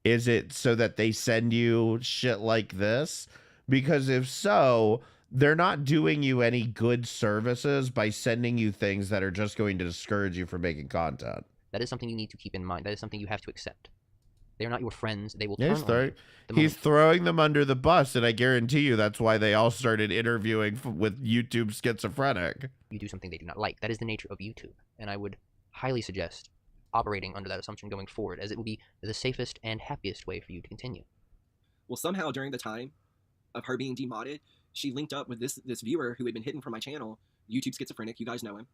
Is it so that they send you shit like this? Because if so, they're not doing you any good services by sending you things that are just going to discourage you from making content. That is something you need to keep in mind. That is something you have to accept. They are not your friends. They will Yeah, turn on you. he's throwing them under the bus, and I guarantee you that's why they all started interviewing with YouTube Schizophrenic. You do something they do not like. That is the nature of YouTube, and I would highly suggest operating under that assumption going forward, as it will be the safest and happiest way for you to continue. Well, somehow during the time of her being demodded, she linked up with this viewer who had been hidden from my channel, YouTube Schizophrenic. You guys know him.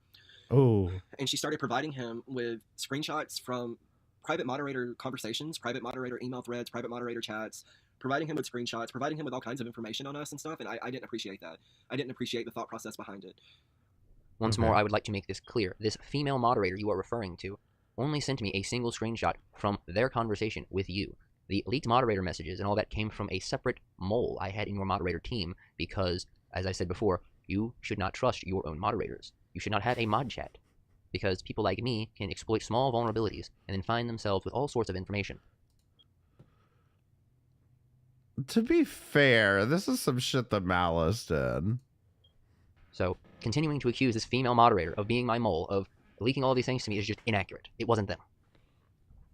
Oh. And she started providing him with screenshots from private moderator conversations, private moderator email threads, private moderator chats, providing him with screenshots, providing him with all kinds of information on us and stuff. And I didn't appreciate that. I didn't appreciate the thought process behind it. Once more, I would like to make this clear. This female moderator you are referring to only sent me a single screenshot from their conversation with you. The leaked moderator messages and all that came from a separate mole I had in your moderator team because, as I said before, you should not trust your own moderators. You should not have a mod chat, because people like me can exploit small vulnerabilities and then find themselves with all sorts of information. To be fair, this is some shit that Malice did. So, continuing to accuse this female moderator of being my mole, of leaking all these things to me, is just inaccurate. It wasn't them.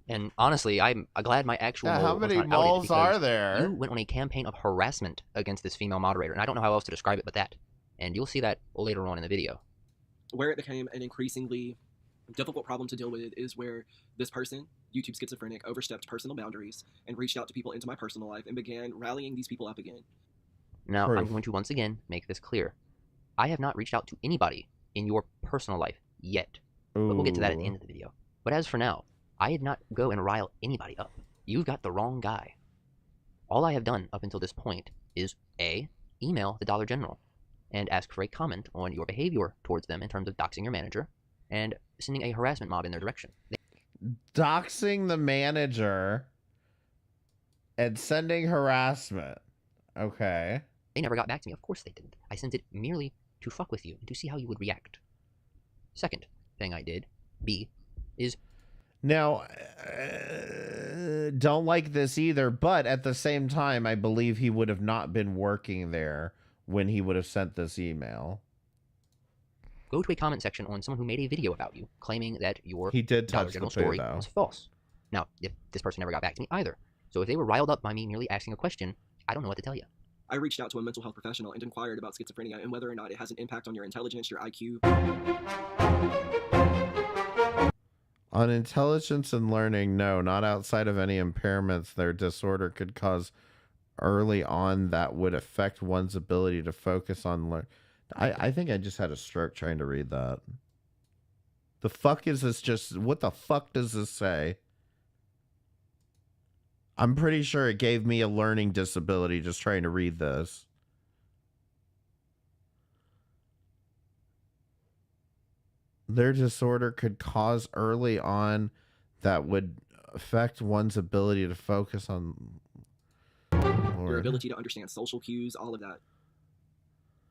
And honestly, I'm glad my actual mole how was many not moles outed, are because there? you went on a campaign of harassment against this female moderator, and I don't know how else to describe it but that. And you'll see that later on in the video. Where it became an increasingly difficult problem to deal with is where this person, YouTube Schizophrenic, overstepped personal boundaries and reached out to people into my personal life and began rallying these people up again. Now, I'm going to once again make this clear. I have not reached out to anybody in your personal life yet. But we'll get to that at the end of the video. But as for now, I did not go and rile anybody up. You've got the wrong guy. All I have done up until this point is A, email the Dollar General and ask for a comment on your behavior towards them in terms of doxing your manager and sending a harassment mob in their direction. Doxing the manager and sending harassment. Okay. They never got back to me. Of course they didn't. I sent it merely to fuck with you and to see how you would react. Second thing I did, B, is... Now, don't like this either, but at the same time, I believe he would have not been working there when he would have sent this email. Go to a comment section on someone who made a video about you, claiming that your He did Dollar touch General the poo, story though. was false. Now, if this person never got back to me either, so if they were riled up by me merely asking a question, I don't know what to tell you. I reached out to a mental health professional and inquired about schizophrenia and whether or not it has an impact on your intelligence, your IQ. On intelligence and learning, no, not outside of any impairments their disorder could cause early on that would affect one's ability to focus on learn. I think I just had a stroke trying to read that. The fuck is this just... What the fuck does this say? I'm pretty sure it gave me a learning disability just trying to read this. Their disorder could cause early on that would affect one's ability to focus on... Your ability to understand social cues, all of that.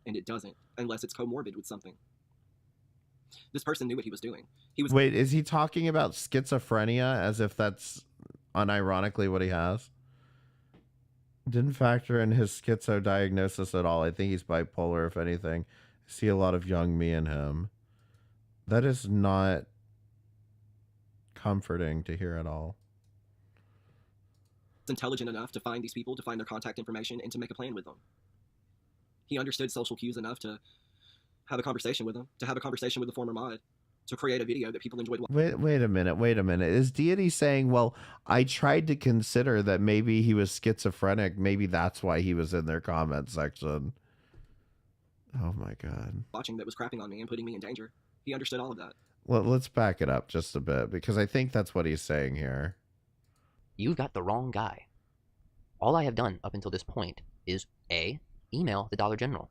And it doesn't, unless it's comorbid with something. This person knew what he was doing. Wait, is he talking about schizophrenia as if that's unironically what he has? Didn't factor in his schizo diagnosis at all. I think he's bipolar, if anything. I see a lot of young me in him. That is not comforting to hear at all. Intelligent enough to find these people, to find their contact information, and to make a plan with them. He understood social cues enough to have a conversation with them, to have a conversation with the former mod, to create a video that people enjoyed watching. Wait a minute. Is Deity saying, well, I tried to consider that maybe he was schizophrenic. Maybe that's why he was in their comment section. Oh my God. Watching that was crapping on me and putting me in danger. He understood all of that. Well, let's back it up just a bit, because I think that's what he's saying here. You've got the wrong guy. All I have done up until this point is A, email the Dollar General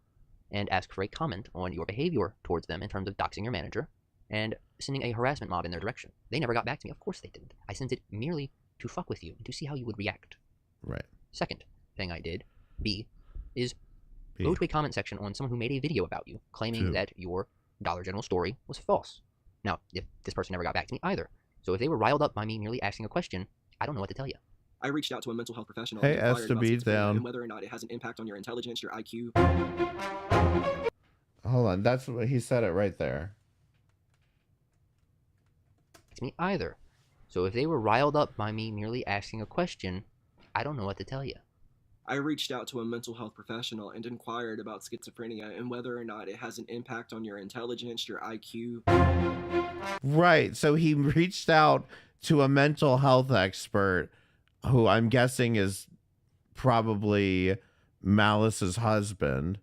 and ask for a comment on your behavior towards them in terms of doxing your manager and sending a harassment mob in their direction. They never got back to me. Of course they didn't. I sent it merely to fuck with you and to see how you would react. Right. Second thing I did, B, is go to a comment section on someone who made a video about you, claiming that your Dollar General story was false. Now, if this person never got back to me either. So if they were riled up by me merely asking a question, I don't know what to tell you. I reached out to a mental health professional Hey, and inquired S to about B schizophrenia down. and whether or not it has an impact on your intelligence, your IQ. Hold on, that's what he said it right there. To me either. So if they were riled up by me merely asking a question, I don't know what to tell you. I reached out to a mental health professional and inquired about schizophrenia and whether or not it has an impact on your intelligence, your IQ. Right. So he reached out to a mental health expert who I'm guessing is probably Malice's husband.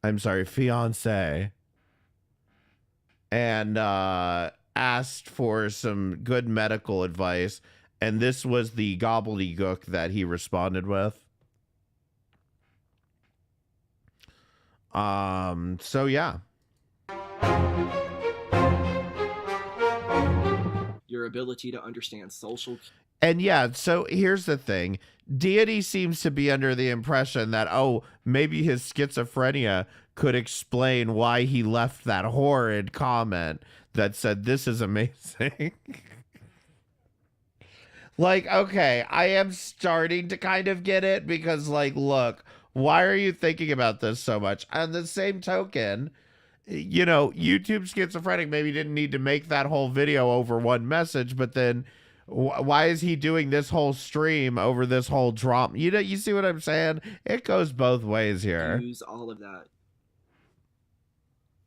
I'm sorry, fiance. And asked for some good medical advice. And this was the gobbledygook that he responded with. So yeah. Your ability to understand social. And yeah, so here's the thing. Deity seems to be under the impression that, oh, maybe his schizophrenia could explain why he left that horrid comment that said, this is amazing. Like, okay, I am starting to kind of get it because, like, look, why are you thinking about this so much? On the same token, you know, YouTube Schizophrenic maybe didn't need to make that whole video over one message, but then why is he doing this whole stream over this whole drama? You know, you see what I'm saying? It goes both ways here. Use all of that.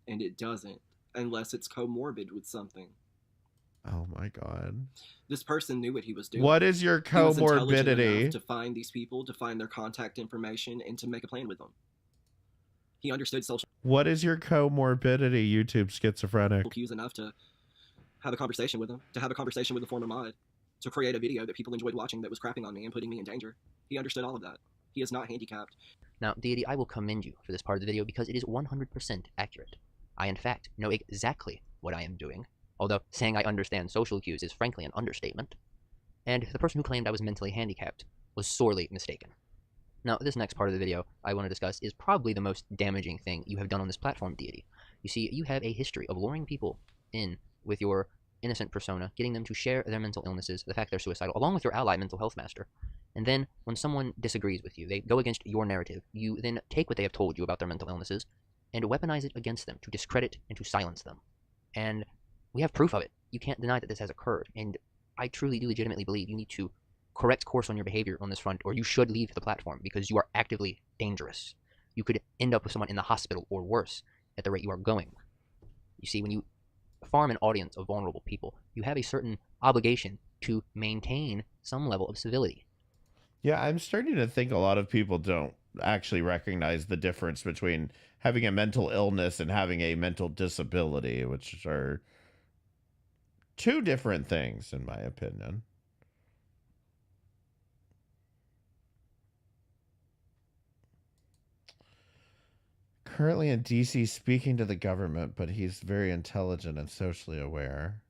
And it doesn't, unless it's comorbid with something. Oh my God. This person knew what he was doing. What is your He was intelligent comorbidity? enough to find these people, to find their contact information, and to make a plan with them. He understood social What is your comorbidity, YouTube Schizophrenic? cues enough to have a conversation with them, to have a conversation with the former mod, to create a video that people enjoyed watching that was crapping on me and putting me in danger. He understood all of that. He is not handicapped. Now, Deity, I will commend you for this part of the video because it is 100% accurate. I, in fact, know exactly what I am doing, although saying I understand social cues is frankly an understatement. And the person who claimed I was mentally handicapped was sorely mistaken. Now, this next part of the video I want to discuss is probably the most damaging thing you have done on this platform, Deity. You see, you have a history of luring people in with your innocent persona, getting them to share their mental illnesses, the fact they're suicidal, along with your ally, Mental Health Master. And then, when someone disagrees with you, they go against your narrative, you then take what they have told you about their mental illnesses and weaponize it against them to discredit and to silence them. And we have proof of it. You can't deny that this has occurred, and I truly do legitimately believe you need to correct course on your behavior on this front, or you should leave the platform because you are actively dangerous. You could end up with someone in the hospital or worse at the rate you are going. You see, when you farm an audience of vulnerable people, you have a certain obligation to maintain some level of civility. Yeah, I'm starting to think a lot of people don't actually recognize the difference between having a mental illness and having a mental disability, which are two different things, in my opinion. Currently in DC speaking to the government, but he's very intelligent and socially aware.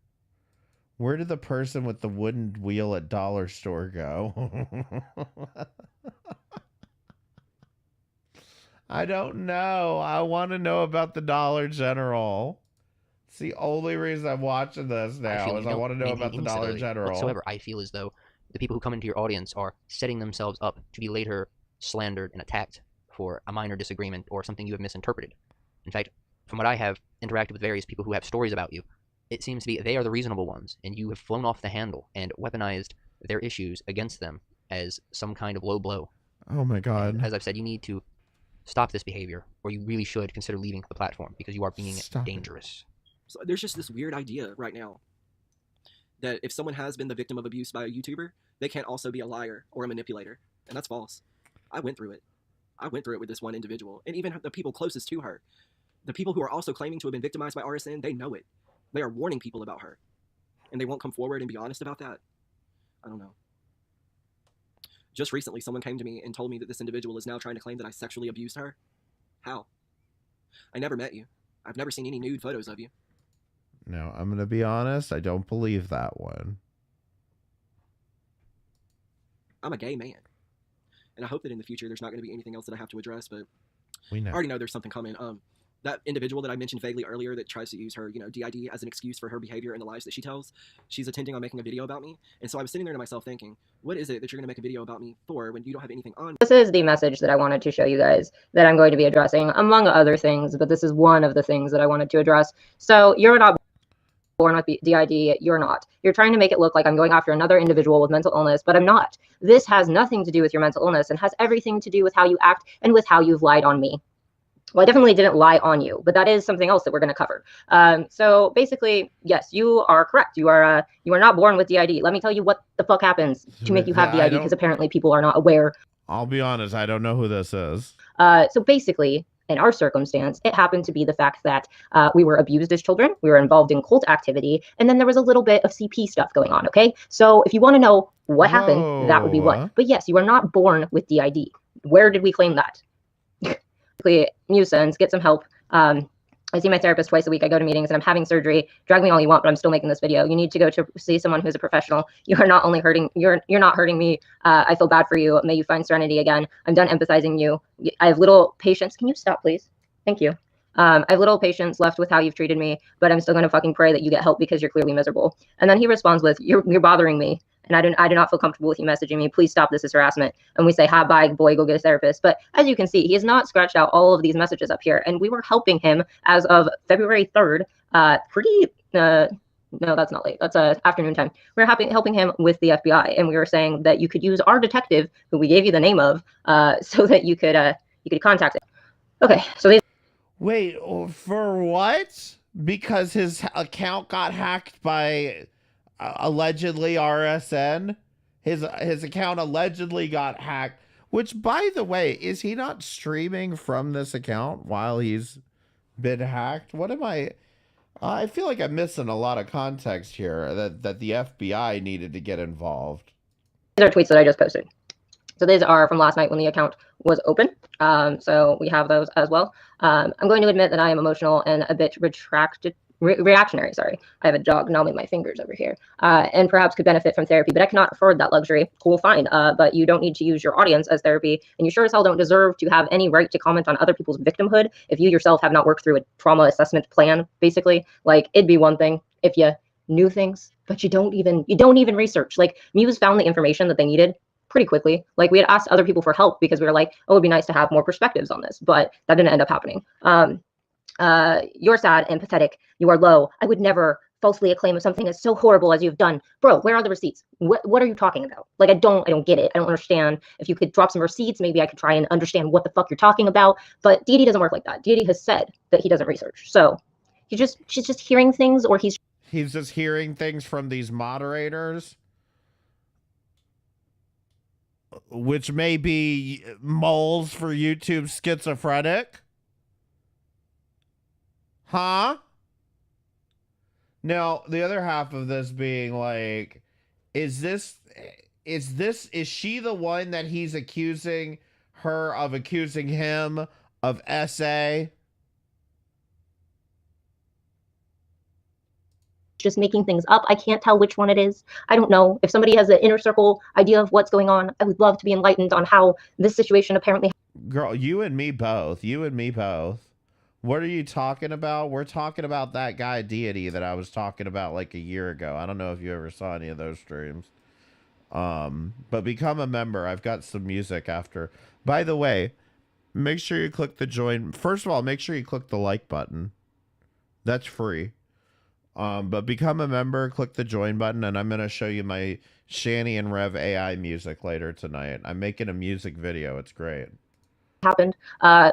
Where did the person with the wooden wheel at Dollar Store go? I don't know. I want to know about the Dollar General. It's the only reason I'm watching this now is I want to know about the Dollar General. Whatsoever, I feel as though the people who come into your audience are setting themselves up to be later slandered and attacked for a minor disagreement or something you have misinterpreted. In fact, from what I have interacted with various people who have stories about you, it seems to be they are the reasonable ones, and you have flown off the handle and weaponized their issues against them as some kind of low blow. Oh my God. And as I've said, you need to stop this behavior, or you really should consider leaving the platform because you are being dangerous. So there's just this weird idea right now that if someone has been the victim of abuse by a YouTuber, they can't also be a liar or a manipulator. And that's false. I went through it. I went through it with this one individual. And even the people closest to her, the people who are also claiming to have been victimized by RSN, they know it. They are warning people about her. And they won't come forward and be honest about that. I don't know. Just recently, someone came to me and told me that this individual is now trying to claim that I sexually abused her. How? I never met you. I've never seen any nude photos of you. No, I'm going to be honest. I don't believe that one. I'm a gay man. And I hope that in the future there's not going to be anything else that I have to address, but We know. I already know there's something coming. That individual that I mentioned vaguely earlier that tries to use her, DID as an excuse for her behavior and the lies that she tells, she's intending on making a video about me. And so I was sitting there to myself thinking, what is it that you're going to make a video about me for when you don't have anything on? This is the message that I wanted to show you guys that I'm going to be addressing, among other things, but this is one of the things that I wanted to address. So you're not born with DID, you're not. You're trying to make it look like I'm going after another individual with mental illness, but I'm not. This has nothing to do with your mental illness and has everything to do with how you act and with how you've lied on me. Well, I definitely didn't lie on you, but that is something else that we're going to cover. So basically, yes, you are correct. You are not born with DID. Let me tell you what the fuck happens to make you have DID, because apparently people are not aware. I'll be honest. I don't know who this is. So basically, in our circumstance, it happened to be the fact that we were abused as children. We were involved in cult activity. And then there was a little bit of CP stuff going on. OK, so if you want to know what happened, that would be what. But yes, you are not born with DID. Where did we claim that? Musens, get some help. I see my therapist twice a week. I go to meetings and I'm having surgery. Drag me all you want, but I'm still making this video. You need to go to see someone who's a professional. You are not only hurting, you're not hurting me. I feel bad for you. May you find serenity again. I'm done empathizing you. I have little patience. Can you stop, please? Thank you. I have little patience left with how you've treated me, but I'm still going to fucking pray that you get help because you're clearly miserable. And then he responds with, you're bothering me. And I do not feel comfortable with you messaging me. Please stop. This is harassment. And we say, hi, bye, boy, go get a therapist. But as you can see, he has not scratched out all of these messages up here. And we were helping him as of February 3rd, no, that's not late. That's afternoon time. We were helping him with the FBI. And we were saying that you could use our detective, who we gave you the name of, so that you could contact him. Okay, so these. Wait, for what? Because his account got hacked by allegedly RSN? His account allegedly got hacked. Which, by the way, is he not streaming from this account while he's been hacked? What am I feel like I'm missing a lot of context here that the FBI needed to get involved. These are tweets that I just posted. So these are from last night when the account was open. So we have those as well. I'm going to admit that I am emotional and a bit reactionary. Sorry, I have a dog gnawing my fingers over here, and perhaps could benefit from therapy, but I cannot afford that luxury. Cool, fine, but you don't need to use your audience as therapy, and you sure as hell don't deserve to have any right to comment on other people's victimhood if you yourself have not worked through a trauma assessment plan. Basically, like, it'd be one thing if you knew things, but you don't even research. Like, Muse found the information that they needed pretty quickly. Like, we had asked other people for help because we were like, oh, it'd be nice to have more perspectives on this, but that didn't end up happening. You're sad and pathetic. You are low. I would never falsely acclaim of something as so horrible as you've done. Bro, where are the receipts? What are you talking about? Like, I don't get it. I don't understand. If you could drop some receipts, maybe I could try and understand what the fuck you're talking about. But Deity doesn't work like that. Deity has said that he doesn't research. So she's just hearing things, or he's just hearing things from these moderators, which may be moles for YouTube schizophrenic. Huh? Now, the other half of this being like, is she the one that he's accusing her of accusing him of SA? just making things up. I can't tell which one it is. I don't know. If somebody has an inner circle idea of what's going on, I would love to be enlightened on how this situation apparently. Girl, you and me both. You and me both. What are you talking about? We're talking about that guy Deity that I was talking about like a year ago. I don't know if you ever saw any of those streams. But become a member. I've got some music after. By the way, make sure you click the join. First of all, make sure you click the like button. That's free. But become a member, click the join button, and I'm going to show you my Shani and Rev AI music later tonight. I'm making a music video. It's great. Happened.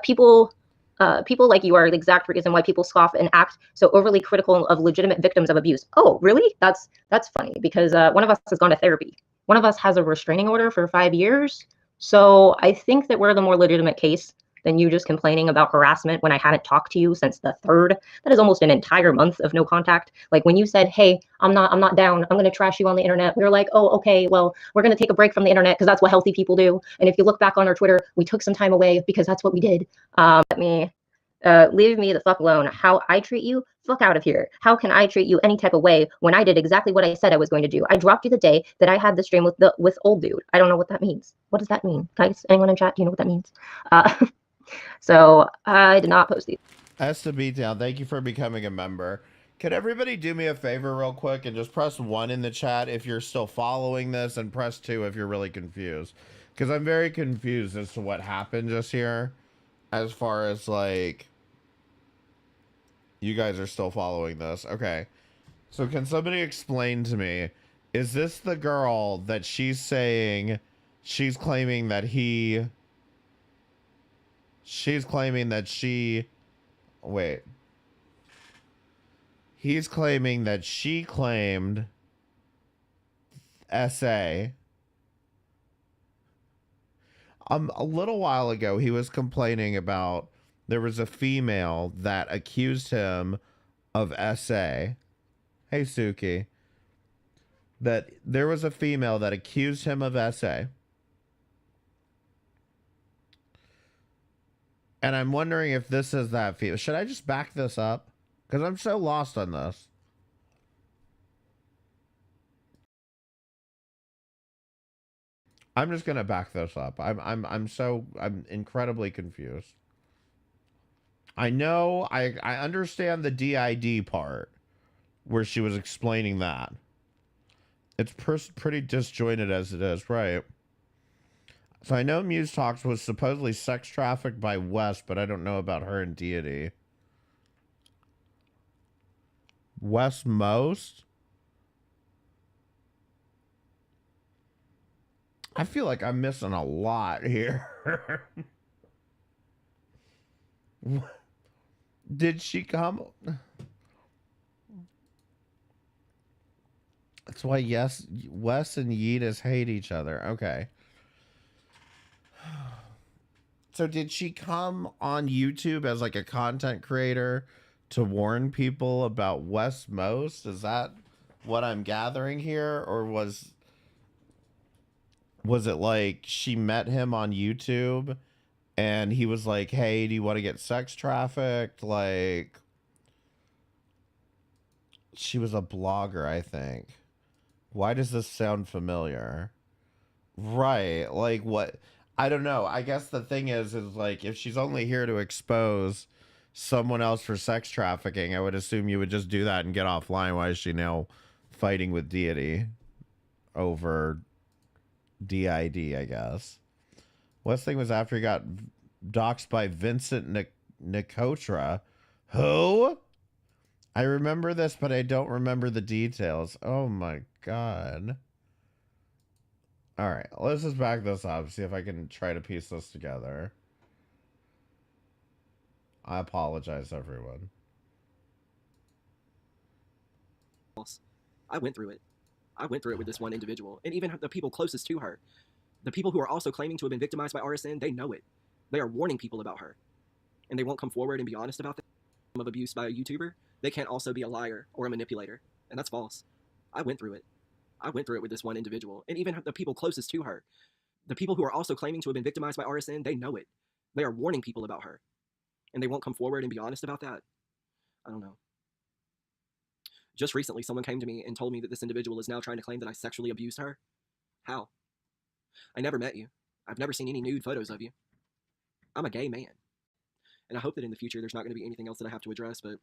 People like you are the exact reason why people scoff and act so overly critical of legitimate victims of abuse. Oh, really? That's funny, because one of us has gone to therapy. One of us has a restraining order for 5 years. So I think that we're the more legitimate case than you just complaining about harassment when I hadn't talked to you since the 3rd. That is almost an entire month of no contact. Like when you said, hey, I'm not down, I'm gonna trash you on the internet, we were like, oh, okay, well, we're gonna take a break from the internet because that's what healthy people do. And if you look back on our Twitter, we took some time away because that's what we did. Leave me the fuck alone. How I treat you, fuck out of here. How can I treat you any type of way when I did exactly what I said I was going to do? I dropped you the day that I had the stream with old dude. I don't know what that means. What does that mean, guys? Anyone in chat, do you know what that means? So I did not post these. S to B down. Thank you for becoming a member. Could everybody do me a favor real quick and just press 1 in the chat if you're still following this, and press 2 if you're really confused, because I'm very confused as to what happened just here, as far as like you guys are still following this. Okay, so can somebody explain to me, is this the girl that she's saying she's claiming that she's claiming that she wait he's claiming that she claimed SA. A little while ago, he was complaining about there was a female that accused him of SA. Hey, Suki. That there was a female that accused him of SA. And I'm wondering if this is that female. Should I just back this up? Because I'm so lost on this. I'm just gonna back this up. I'm incredibly confused. I know I understand the DID part where she was explaining that. It's pretty disjointed as it is, right? So I know Muse Talks was supposedly sex trafficked by West, but I don't know about her and Deity. West Most? I feel like I'm missing a lot here. Did she come? That's why, yes, Wes and Yeetus hate each other. Okay. So did she come on YouTube as like a content creator to warn people about West Most? Is that what I'm gathering here? Or was it like she met him on YouTube and he was like, hey, do you want to get sex trafficked? Like, she was a blogger, I think. Why does this sound familiar? Right. Like, what? I don't know. I guess the thing is like, if she's only here to expose someone else for sex trafficking, I would assume you would just do that and get offline. Why is she now fighting with Deity over DID, I guess? What's thing was after he got doxxed by Vincent Nicotra. Who? I remember this, but I don't remember the details. Oh my god. All right, let's just back this up, see if I can try to piece this together. I apologize, everyone. I went through it. I went through it with this one individual, and even the people closest to her. The people who are also claiming to have been victimized by RSN, they know it. They are warning people about her. And they won't come forward and be honest about the of abuse by a YouTuber. They can't also be a liar or a manipulator. And that's false. I went through it. I went through it with this one individual, and even the people closest to her. The people who are also claiming to have been victimized by RSN, they know it. They are warning people about her. And they won't come forward and be honest about that. I don't know. Just recently, someone came to me and told me that this individual is now trying to claim that I sexually abused her. How? I never met you. I've never seen any nude photos of you. I'm a gay man. And I hope that in the future there's not going to be anything else that I have to address, but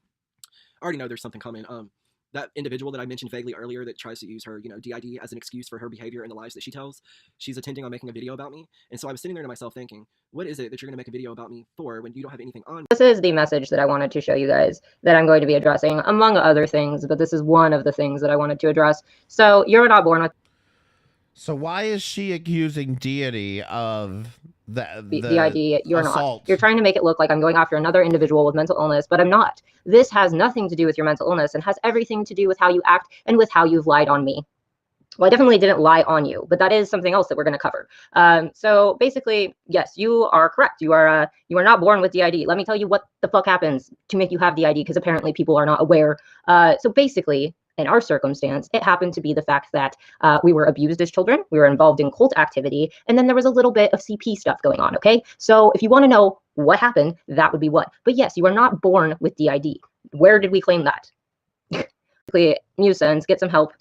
I already know there's something coming. that individual that I mentioned vaguely earlier that tries to use her, DID as an excuse for her behavior and the lies that she tells, she's intending on making a video about me. And so I was sitting there to myself thinking, what is it that you're going to make a video about me for when you don't have anything on? This is the message that I wanted to show you guys that I'm going to be addressing, among other things, but this is one of the things that I wanted to address. So you're not born with... So why is she accusing Deity of the ID? You're assault? Not. You're trying to make it look like I'm going after another individual with mental illness, but I'm not. This has nothing to do with your mental illness and has everything to do with how you act and with how you've lied on me. Well, I definitely didn't lie on you, but that is something else that we're going to cover. So basically, yes, you are correct. You are not born with DID. Let me tell you what the fuck happens to make you have DID, because apparently people are not aware. So basically, in our circumstance, it happened to be the fact that we were abused as children, we were involved in cult activity, and then there was a little bit of CP stuff going on, okay? So if you want to know what happened, that would be what. But yes, you are not born with DID. Where did we claim that? Basically, Musens, get some help.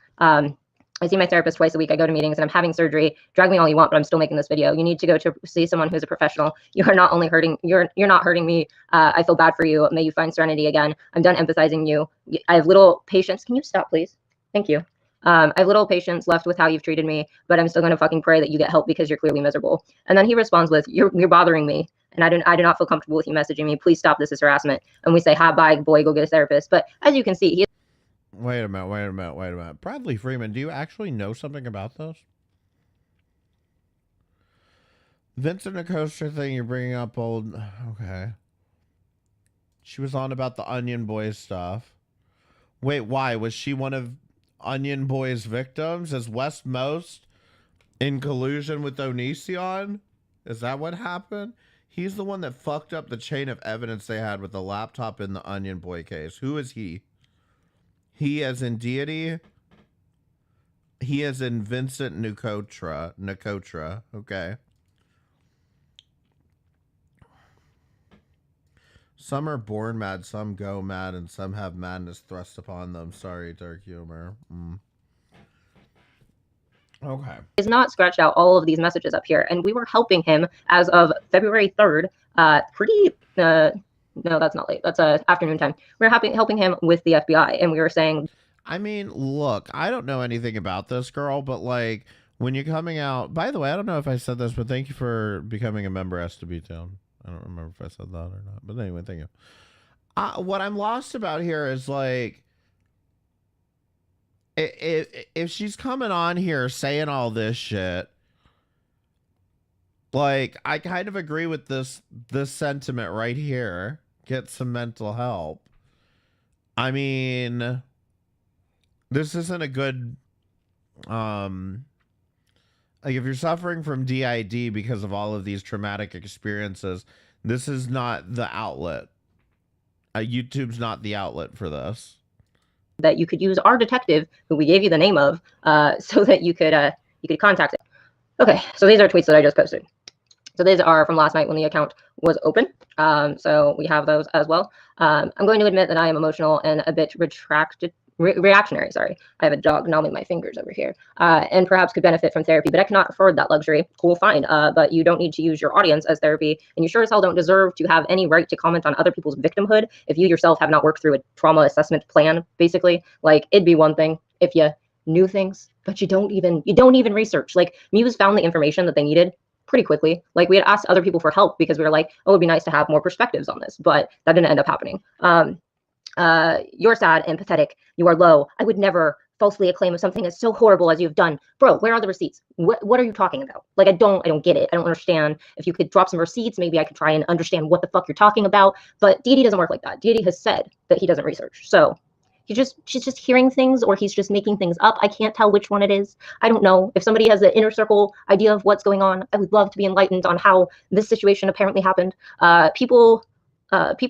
I see my therapist twice a week. I go to meetings and I'm having surgery. Drag me all you want, but I'm still making this video. You need to go to see someone who's a professional. You are not only hurting, you're not hurting me. I feel bad for you. May you find serenity again. I'm done empathizing you. I have little patience. Can you stop, please? Thank you. I have little patience left with how you've treated me, but I'm still going to fucking pray that you get help because you're clearly miserable. And then he responds with, you're bothering me. And I do not feel comfortable with you messaging me. Please stop. This is harassment. And we say, hi, bye, boy, go get a therapist. But as you can see, he... Wait a minute. Bradley Freeman, do you actually know something about this? Vincent Acosta thing you're bringing up old... Okay. She was on about the Onion Boys stuff. Wait, why? Was she one of Onion Boys' victims? Is West Most in collusion with Onision? Is that what happened? He's the one that fucked up the chain of evidence they had with the laptop in the Onion Boy case. Who is he? He as in Deity. He as in Vincent Nicotra. Okay. Some are born mad, some go mad, and some have madness thrust upon them. Sorry, dark humor. Okay. He's not scratched out all of these messages up here, and we were helping him as of February 3rd. No, that's not late. That's afternoon time. We were helping him with the FBI, and we were saying... I mean, look, I don't know anything about this girl, but like when you're coming out... By the way, I don't know if I said this, but thank you for becoming a member, STB Town. I don't remember if I said that or not. But anyway, thank you. What I'm lost about here is like... If she's coming on here saying all this shit... Like, I kind of agree with this sentiment right here. Get some mental help. I mean, this isn't a good, like if you're suffering from DID because of all of these traumatic experiences, this is not the outlet. YouTube's not the outlet for this. That you could use our detective, who we gave you the name of, so that you could contact it. Okay, so these are tweets that I just posted. So these are from last night when the account was open. So we have those as well. I'm going to admit that I am emotional and a bit reactionary. Sorry, I have a dog gnawing my fingers over here, and perhaps could benefit from therapy, but I cannot afford that luxury. Cool, fine. But you don't need to use your audience as therapy, and you sure as hell don't deserve to have any right to comment on other people's victimhood if you yourself have not worked through a trauma assessment plan. Basically, like it'd be one thing if you knew things, but you don't even research. Like Muse found the information that they needed pretty quickly. Like we had asked other people for help because we were like, oh, it'd be nice to have more perspectives on this, but that didn't end up happening. You're sad and pathetic. You are low. I would never falsely acclaim of something as so horrible as you've done. Bro, where are the receipts? What are you talking about? Like, I don't get it. I don't understand. If you could drop some receipts, maybe I could try and understand what the fuck you're talking about. But Deity doesn't work like that. Deity has said that he doesn't research. So she's just hearing things, or he's just making things up. I can't tell which one it is. I don't know. If somebody has an inner circle idea of what's going on, I would love to be enlightened on how this situation apparently happened. People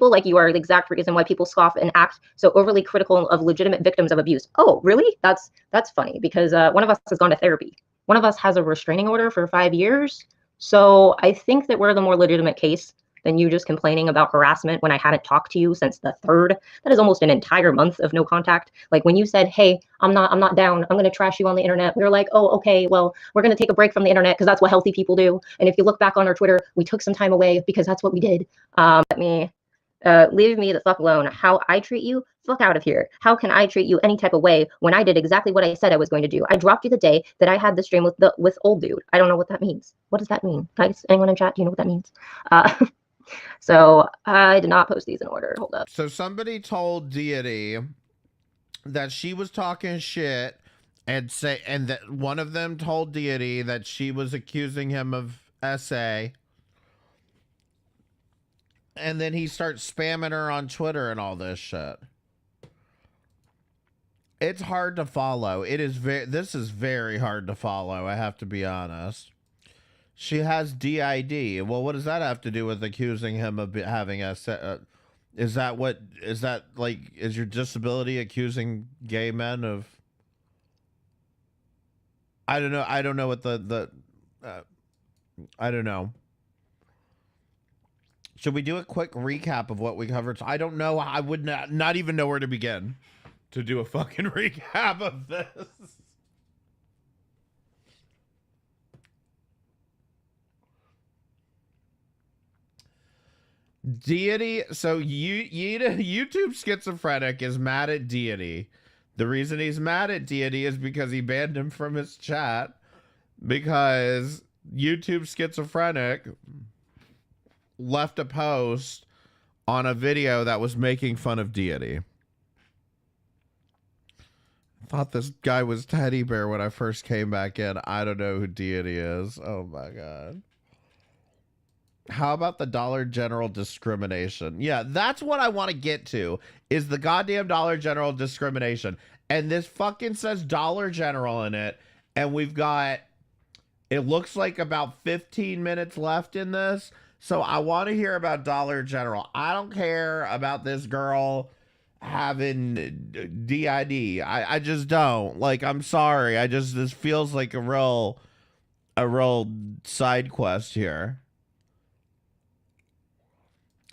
like you are the exact reason why people scoff and act so overly critical of legitimate victims of abuse. Oh, really? That's funny, because one of us has gone to therapy. One of us has a restraining order for 5 years. So I think that we're the more legitimate case than you just complaining about harassment when I hadn't talked to you since the 3rd. That is almost an entire month of no contact. Like when you said, hey, I'm not down, I'm going to trash you on the internet. We were like, oh, okay, well, we're going to take a break from the internet because that's what healthy people do. And if you look back on our Twitter, we took some time away because that's what we did. Let me Leave me the fuck alone. How I treat you? Fuck out of here. How can I treat you any type of way when I did exactly what I said I was going to do? I dropped you the day that I had the stream with old dude. I don't know what that means. What does that mean? Guys, anyone in chat, do you know what that means? So I did not post these in order. Hold up. So somebody told Deity that she was talking shit and that one of them told Deity that she was accusing him of SA. And then he starts spamming her on Twitter and all this shit. It's hard to follow. This is very hard to follow, I have to be honest. She has DID. Well, what does that have to do with accusing him of having is your disability accusing gay men of? I don't know. I don't know what I don't know. Should we do a quick recap of what we covered? I don't know. I would not even know where to begin to do a fucking recap of this. Deity, so YouTube Schizophrenic is mad at Deity. The reason he's mad at Deity is because he banned him from his chat, because YouTube Schizophrenic left a post on a video that was making fun of Deity. I thought this guy was Teddy Bear when I first came back in. I don't know who Deity is. Oh my god. How about the Dollar General discrimination? Yeah, that's what I want to get to, is the goddamn Dollar General discrimination. And this fucking says Dollar General in it. And we've got, it looks like about 15 minutes left in this. So I want to hear about Dollar General. I don't care about this girl having DID. I just don't. Like, I'm sorry. This feels like a real side quest here.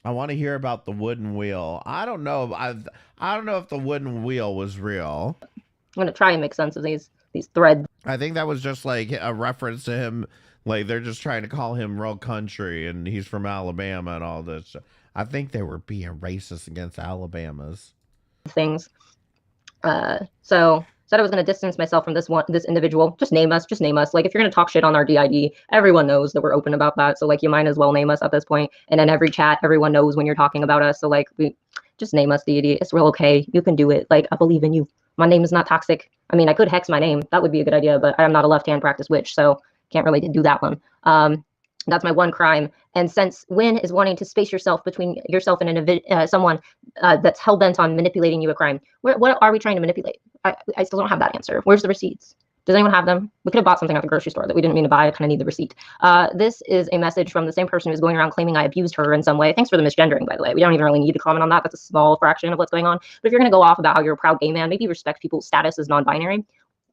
I want to hear about the wooden wheel. I don't know. I don't know if the wooden wheel was real. I'm gonna try and make sense of these threads. I think that was just like a reference to him. Like, they're just trying to call him real country and he's from Alabama and all this. I think they were being racist against Alabamas. Things. So said I was going to distance myself from this individual. Just name us. Like, if you're going to talk shit on our DID, everyone knows that we're open about that. So, like, you might as well name us at this point. And in every chat, everyone knows when you're talking about us. So, like, just name us DID. It's real okay. You can do it. Like, I believe in you. My name is not toxic. I mean, I could hex my name. That would be a good idea, but I'm not a left-hand practice witch, so can't really do that one. That's my one crime. And since Win is wanting to space yourself between yourself and someone that's hell-bent on manipulating you a crime, what are we trying to manipulate? I still don't have that answer. Where's the receipts? Does anyone have them? We could have bought something at the grocery store that we didn't mean to buy. I kind of need the receipt. This is a message from the same person who's going around claiming I abused her in some way. Thanks for the misgendering, by the way. We don't even really need to comment on that. That's a small fraction of what's going on. But if you're going to go off about how you're a proud gay man, maybe respect people's status as non-binary.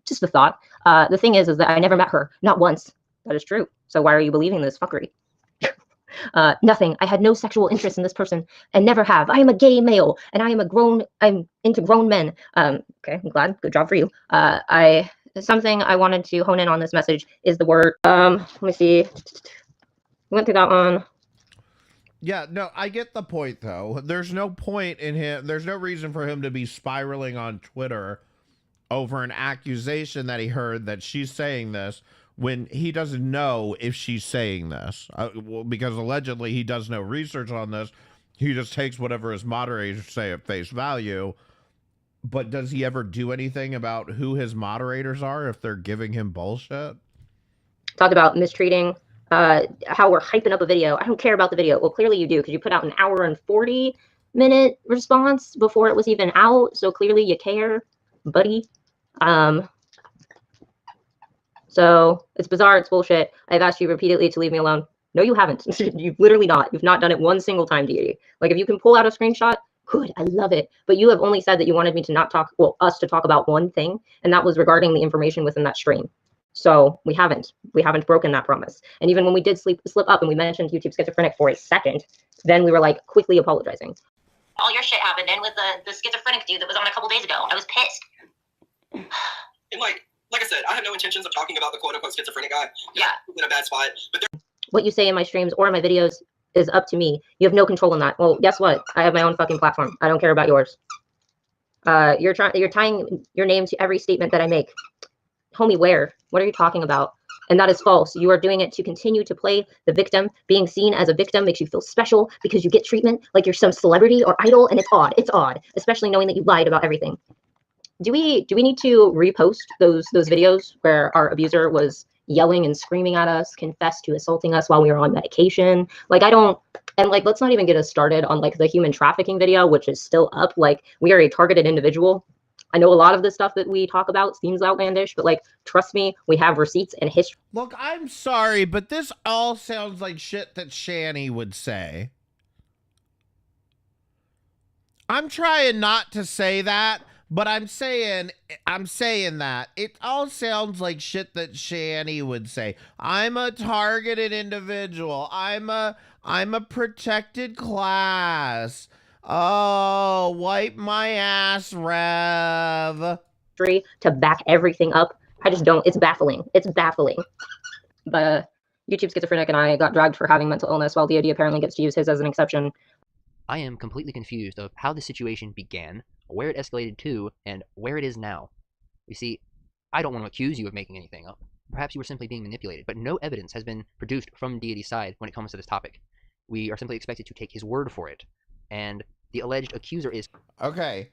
Just a thought. The thing is that I never met her. Not once. That is true. So why are you believing this fuckery? Nothing. I had no sexual interest in this person and never have. I am a gay male and I'm into grown men. Okay, I'm glad. Good job for you. Something I wanted to hone in on this message is the word, let me see. We went through that one. Yeah, no, I get the point though. There's no point in him. There's no reason for him to be spiraling on Twitter over an accusation that he heard that she's saying this when he doesn't know if she's saying this. Because allegedly he does no research on this. He just takes whatever his moderators say at face value. But does he ever do anything about who his moderators are if they're giving him bullshit? Talked about mistreating, how we're hyping up a video. I don't care about the video. Well, clearly you do, because you put out an hour and 40-minute response before it was even out. So clearly you care, buddy. So it's bizarre. It's bullshit. I've asked you repeatedly to leave me alone. No, you haven't. You've literally not. You've not done it one single time, Deity. Like, if you can pull out a screenshot, good. I love it. But you have only said that you wanted me to not talk, well, us to talk about one thing, and that was regarding the information within that stream. So we haven't broken that promise. And even when we did slip up and we mentioned YouTube Schizophrenic for a second, then we were like quickly apologizing. All your shit happened, and with the schizophrenic dude that was on a couple days ago, I was pissed. And like I said, I have no intentions of talking about the quote-unquote schizophrenic guy. Yeah. In a bad spot. But what you say in my streams or in my videos is up to me. You have no control on that. Well, guess what? I have my own fucking platform. I don't care about yours. You're tying your name to every statement that I make. Homie, where? What are you talking about? And that is false. You are doing it to continue to play the victim. Being seen as a victim makes you feel special because you get treatment like you're some celebrity or idol, and it's odd. It's odd, especially knowing that you lied about everything. Do we need to repost those videos where our abuser was yelling and screaming at us, confessed to assaulting us while we were on medication? Like, I don't. And like, let's not even get us started on like the human trafficking video, which is still up. Like, we are a targeted individual. I know a lot of the stuff that we talk about seems outlandish, but like, trust me, we have receipts and history. Look, I'm sorry, but this all sounds like shit that Shani would say. I'm trying not to say that, but I'm saying that. It all sounds like shit that Shani would say. I'm a targeted individual. I'm a protected class. Oh, wipe my ass, Rev. To back everything up. I just don't. It's baffling. It's baffling. But YouTube Schizophrenic and I got dragged for having mental illness, while Deity apparently gets to use his as an exception. I am completely confused of how the situation began, where it escalated to, and where it is now. You see, I don't want to accuse you of making anything up. Perhaps you were simply being manipulated, but no evidence has been produced from Deity's side when it comes to this topic. We are simply expected to take his word for it, and the alleged accuser is... Okay.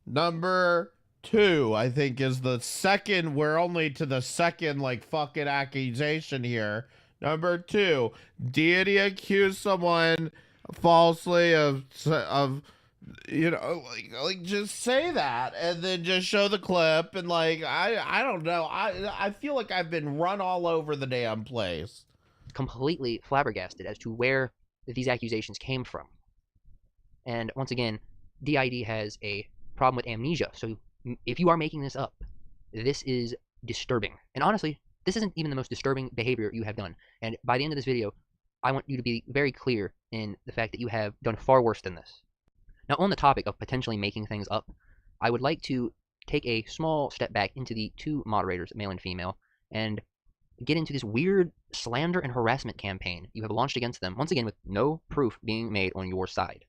Number 2, I think, is the second. We're only to the second, like, fucking accusation here. Number 2, Deity accused someone falsely of you know, like just say that and then just show the clip and like, I don't know. I feel like I've been run all over the damn place. Completely flabbergasted as to where these accusations came from. And once again, DID has a problem with amnesia. So if you are making this up, this is disturbing. And honestly, this isn't even the most disturbing behavior you have done. And by the end of this video, I want you to be very clear in the fact that you have done far worse than this. Now, on the topic of potentially making things up, I would like to take a small step back into the 2 moderators, male and female, and get into this weird slander and harassment campaign you have launched against them, once again with no proof being made on your side.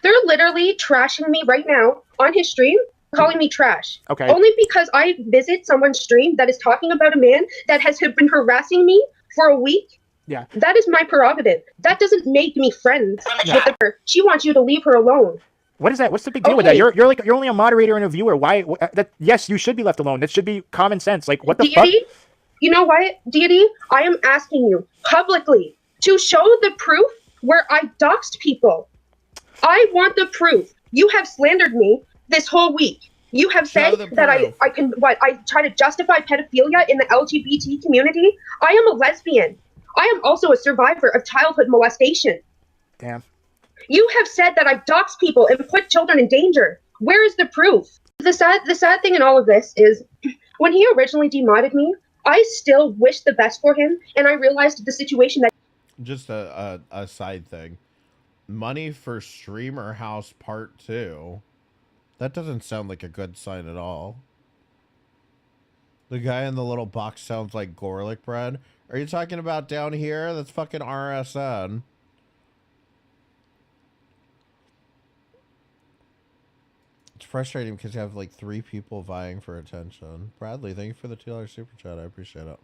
They're literally trashing me right now on his stream, calling me trash. Okay. Only because I visit someone's stream that is talking about a man that has been harassing me for a week. Yeah. That is my prerogative. That doesn't make me friends with her. She wants you to leave her alone. What is that? What's the big deal with that? You're only a moderator and a viewer. Why? Yes, you should be left alone. That should be common sense. Like, what the fuck? You know what, Deity? I am asking you publicly to show the proof where I doxed people. I want the proof. You have slandered me this whole week. You have said that I try to justify pedophilia in the LGBT community. I am a lesbian. I am also a survivor of childhood molestation. Damn. You have said that I've doxed people and put children in danger. Where is the proof? The sad thing in all of this is, when he originally demodded me, I still wished the best for him, and I realized the situation that... Just a side thing. Money for Streamer House Part 2. That doesn't sound like a good sign at all. The guy in the little box sounds like garlic bread. Are you talking about down here? That's fucking RSN. It's frustrating because you have like 3 people vying for attention. Bradley, thank you for the $2 super chat. I appreciate it.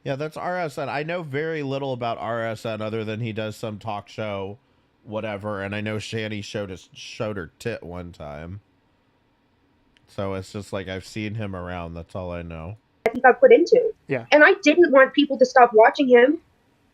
Yeah, that's RSN. I know very little about RSN other than he does some talk show, whatever. And I know Shani showed her tit one time. So it's just like I've seen him around. That's all I know. he got put into. Yeah. And I didn't want people to stop watching him.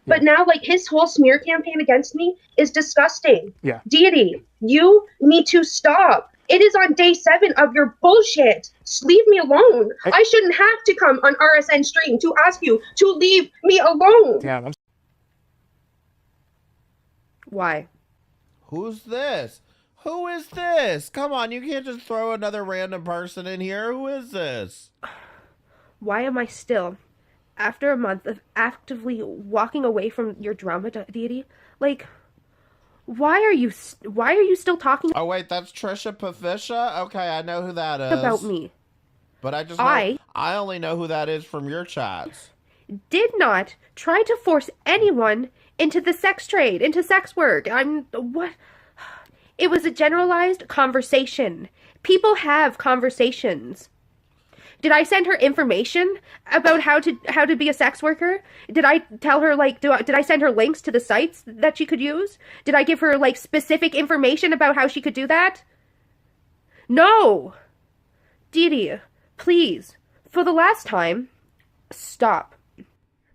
But now, like, his whole smear campaign against me is disgusting. Yeah. Deity, you need to stop. It is on day 7 of your bullshit. Leave me alone. I shouldn't have to come on RSN stream to ask you to leave me alone. Yeah. Why? Who's this? Who is this? Come on, you can't just throw another random person in here. Who is this? Why am I still, after a month of actively walking away from your drama, Deity, like, why are you still talking? Oh wait, that's Trisha Pafisha? Okay, I know who that is. About me. But I just know, I only know who that is from your chats. Did not try to force anyone into the sex trade, into sex work. What? It was a generalized conversation. People have conversations. Did I send her information about how to be a sex worker? Did I tell her, like, did I send her links to the sites that she could use? Did I give her, like, specific information about how she could do that? No! Deity, please, for the last time, stop.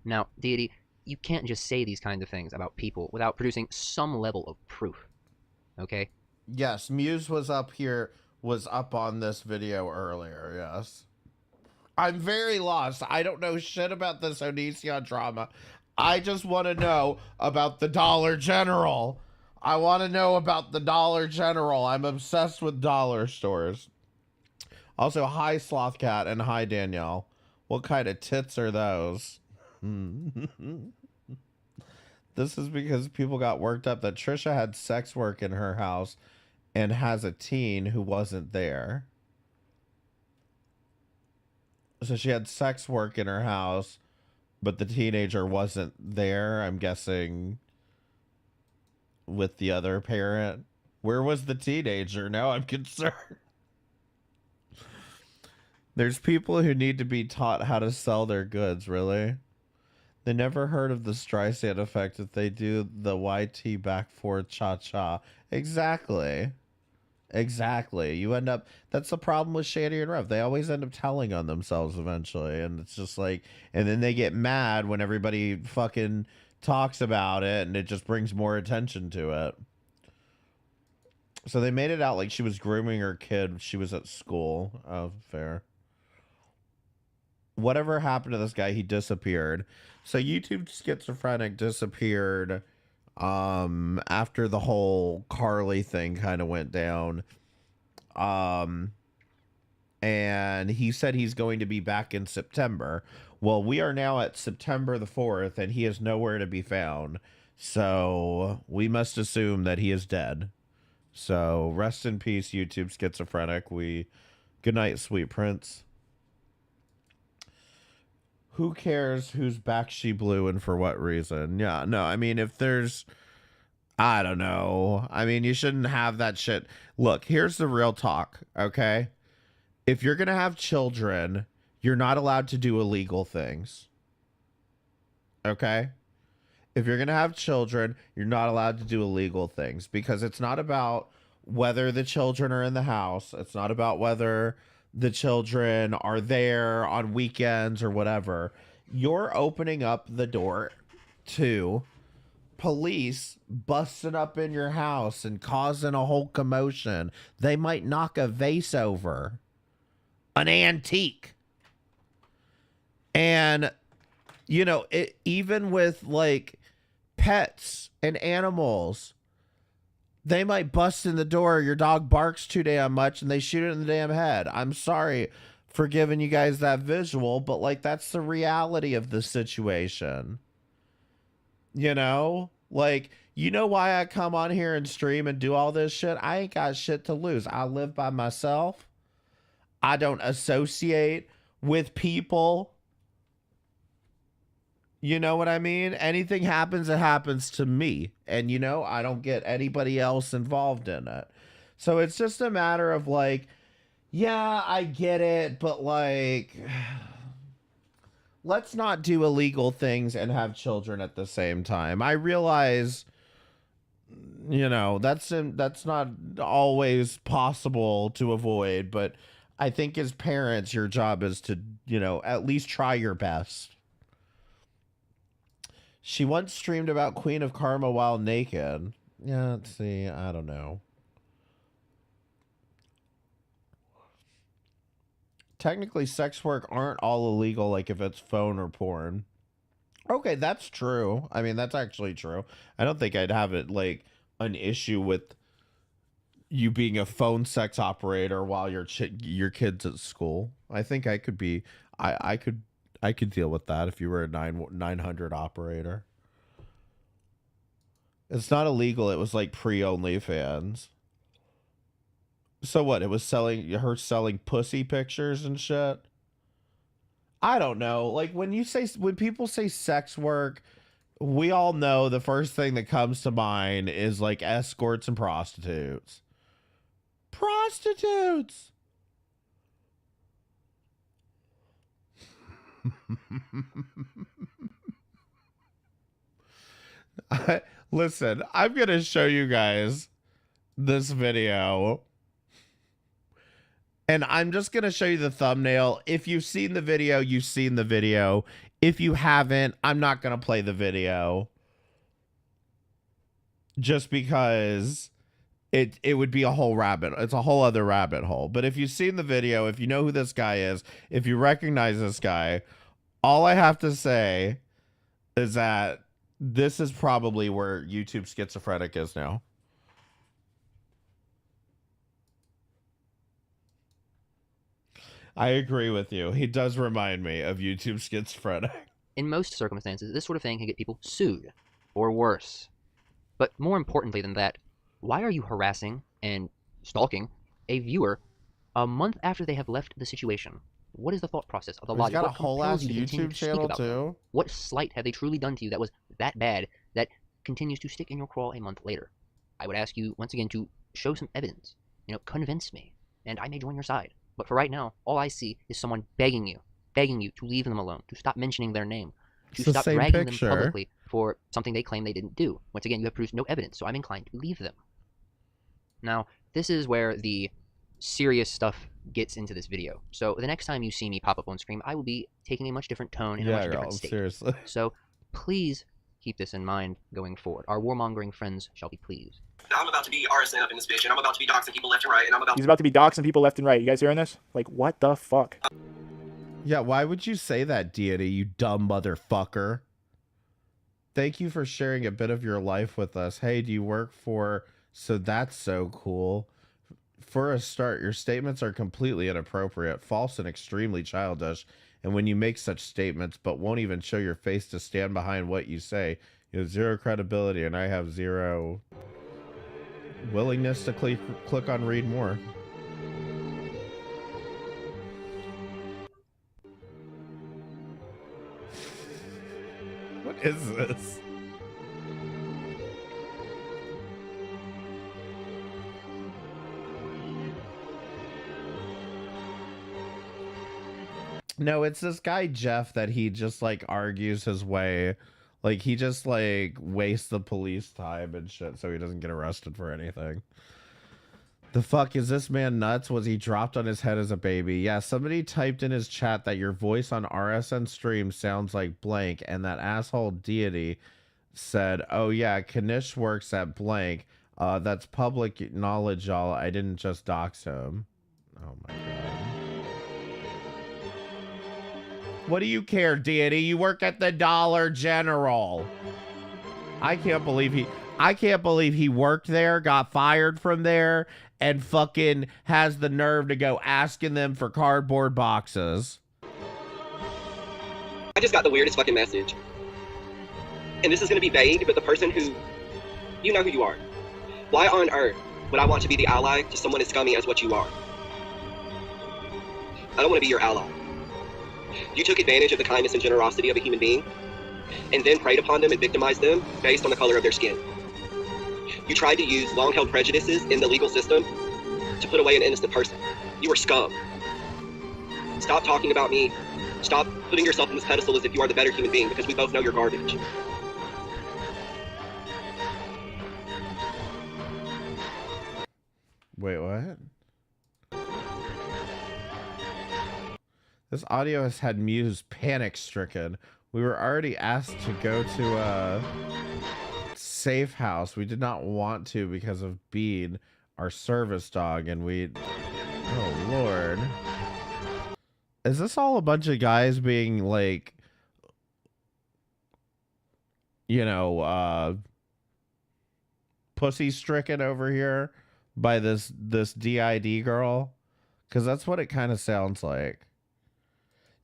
Now, Deity, you can't just say these kinds of things about people without producing some level of proof. Okay? Yes, Muse was up on this video earlier, yes. I'm very lost. I don't know shit about this Onision drama. I just want to know about the Dollar General. I want to know about the Dollar General. I'm obsessed with dollar stores. Also, hi Slothcat and hi Danielle. What kind of tits are those? This is because people got worked up that Trisha had sex work in her house and has a teen who wasn't there. So she had sex work in her house, but the teenager wasn't there, I'm guessing, with the other parent. Where was the teenager? Now I'm concerned. There's people who need to be taught how to sell their goods, really? They never heard of the Streisand effect if they do the YT back forth cha-cha. Exactly. Exactly. You end up, that's the problem with Shady and Rev. They always end up telling on themselves eventually. And it's just like, and then they get mad when everybody fucking talks about it and it just brings more attention to it. So they made it out like she was grooming her kid. She was at school. Oh, fair. Whatever happened to this guy, he disappeared. So YouTube Schizophrenic disappeared after the whole Carly thing kind of went down. And he said he's going to be back in September. Well, we are now at September the 4th and he is nowhere to be found. So we must assume that he is dead. So rest in peace, YouTube Schizophrenic. Good night, sweet prince. Who cares whose back she blew and for what reason? Yeah, no, I mean, if there's, I don't know. I mean, you shouldn't have that shit. Look, here's the real talk, okay? If you're going to have children, you're not allowed to do illegal things. Okay? If you're going to have children, you're not allowed to do illegal things because it's not about whether the children are in the house. It's not about whether the children are there on weekends or whatever. You're opening up the door to police busting up in your house and causing a whole commotion. They might knock a vase over, an antique. And, you know, even with like pets and animals, they might bust in the door. Your dog barks too damn much and they shoot it in the damn head. I'm sorry for giving you guys that visual, but like that's the reality of the situation. You know, like, you know why I come on here and stream and do all this shit? I ain't got shit to lose. I live by myself. I don't associate with people. You know what I mean? Anything happens, it happens to me. And, you know, I don't get anybody else involved in it. So it's just a matter of like, yeah, I get it, but like, let's not do illegal things and have children at the same time. I realize, you know, that's not always possible to avoid, but I think as parents, your job is to, you know, at least try your best. She once streamed about Queen of Karma while naked. Yeah, let's see. I don't know. Technically, sex work aren't all illegal, like if it's phone or porn. Okay, that's true. I mean, that's actually true. I don't think I'd have it, like, an issue with you being a phone sex operator while your kid's at school. I think I could be... I could deal with that if you were a 900 operator. It's not illegal. It was like pre-OnlyFans. So what? It was selling pussy pictures and shit. I don't know. Like when people say sex work, we all know the first thing that comes to mind is like escorts and prostitutes. Prostitutes. Listen, I'm going to show you guys this video. And I'm just going to show you the thumbnail. If you've seen the video, you've seen the video. If you haven't, I'm not going to play the video. Just because it would be a whole it's a whole other rabbit hole. But if you've seen the video, if you know who this guy is, if you recognize this guy, all I have to say is that this is probably where YouTube Schizophrenic is now. I agree with you. He does remind me of YouTube Schizophrenic. In most circumstances, this sort of thing can get people sued, or worse. But more importantly than that, why are you harassing and stalking a viewer a month after they have left the situation? What is the thought process of the logic? He's got a What whole compels ass you to continue YouTube to speak channel about them? too. What slight have they truly done to you that was that bad that continues to stick in your craw a month later? I would ask you once again to show some evidence. Convince me, and I may join your side. But for right now, all I see is someone begging you to leave them alone, to stop mentioning their name, to stop dragging them publicly for something they claim they didn't do. Once again, you have produced no evidence, so I'm inclined to leave them. Now, this is where the serious stuff gets into this video. So the next time you see me pop up on screen, I will be taking a much different tone in a much different state. Seriously. So please keep this in mind going forward. Our warmongering friends shall be pleased. I'm about to be RSN up in this bitch, and I'm about to be doxing people left and right, and I'm about He's about to be doxing people left and right. You guys hearing this? Like, what the fuck? Yeah, why would you say that, Deity, you dumb motherfucker? Thank you for sharing a bit of your life with us. Hey, do you work for... So that's so cool. For a start, your statements are completely inappropriate, false, and extremely childish. And when you make such statements but won't even show your face to stand behind what you say, you have zero credibility, and I have zero willingness to click on read more. What is this? No, it's this guy Jeff that he just like argues his way. Like he just like wastes the police time and shit so he doesn't get arrested for anything. The fuck, is this man nuts? Was he dropped on his head as a baby? Yeah, somebody typed in his chat that your voice on RSN stream sounds like blank, and that asshole Deity said, oh yeah, Kanish works at blank. That's public knowledge, y'all. I didn't just dox him. Oh my god. What do you care, Deity? You work at the Dollar General. I can't believe he worked there, got fired from there, and fucking has the nerve to go asking them for cardboard boxes. I just got the weirdest fucking message. And this is gonna be vague, but the person who... You know who you are. Why on earth would I want to be the ally to someone as scummy as what you are? I don't want to be your ally. You took advantage of the kindness and generosity of a human being, and then preyed upon them and victimized them based on the color of their skin. You tried to use long-held prejudices in the legal system to put away an innocent person. You are scum. Stop talking about me. Stop putting yourself on this pedestal as if you are the better human being, because we both know you're garbage. Wait, what? This audio has had Muse panic-stricken. We were already asked to go to a safe house. We did not want to because of Bean, our service dog, and we... Oh, Lord. Is this all a bunch of guys being, like... You know, pussy-stricken over here by this DID girl? Because that's what it kind of sounds like.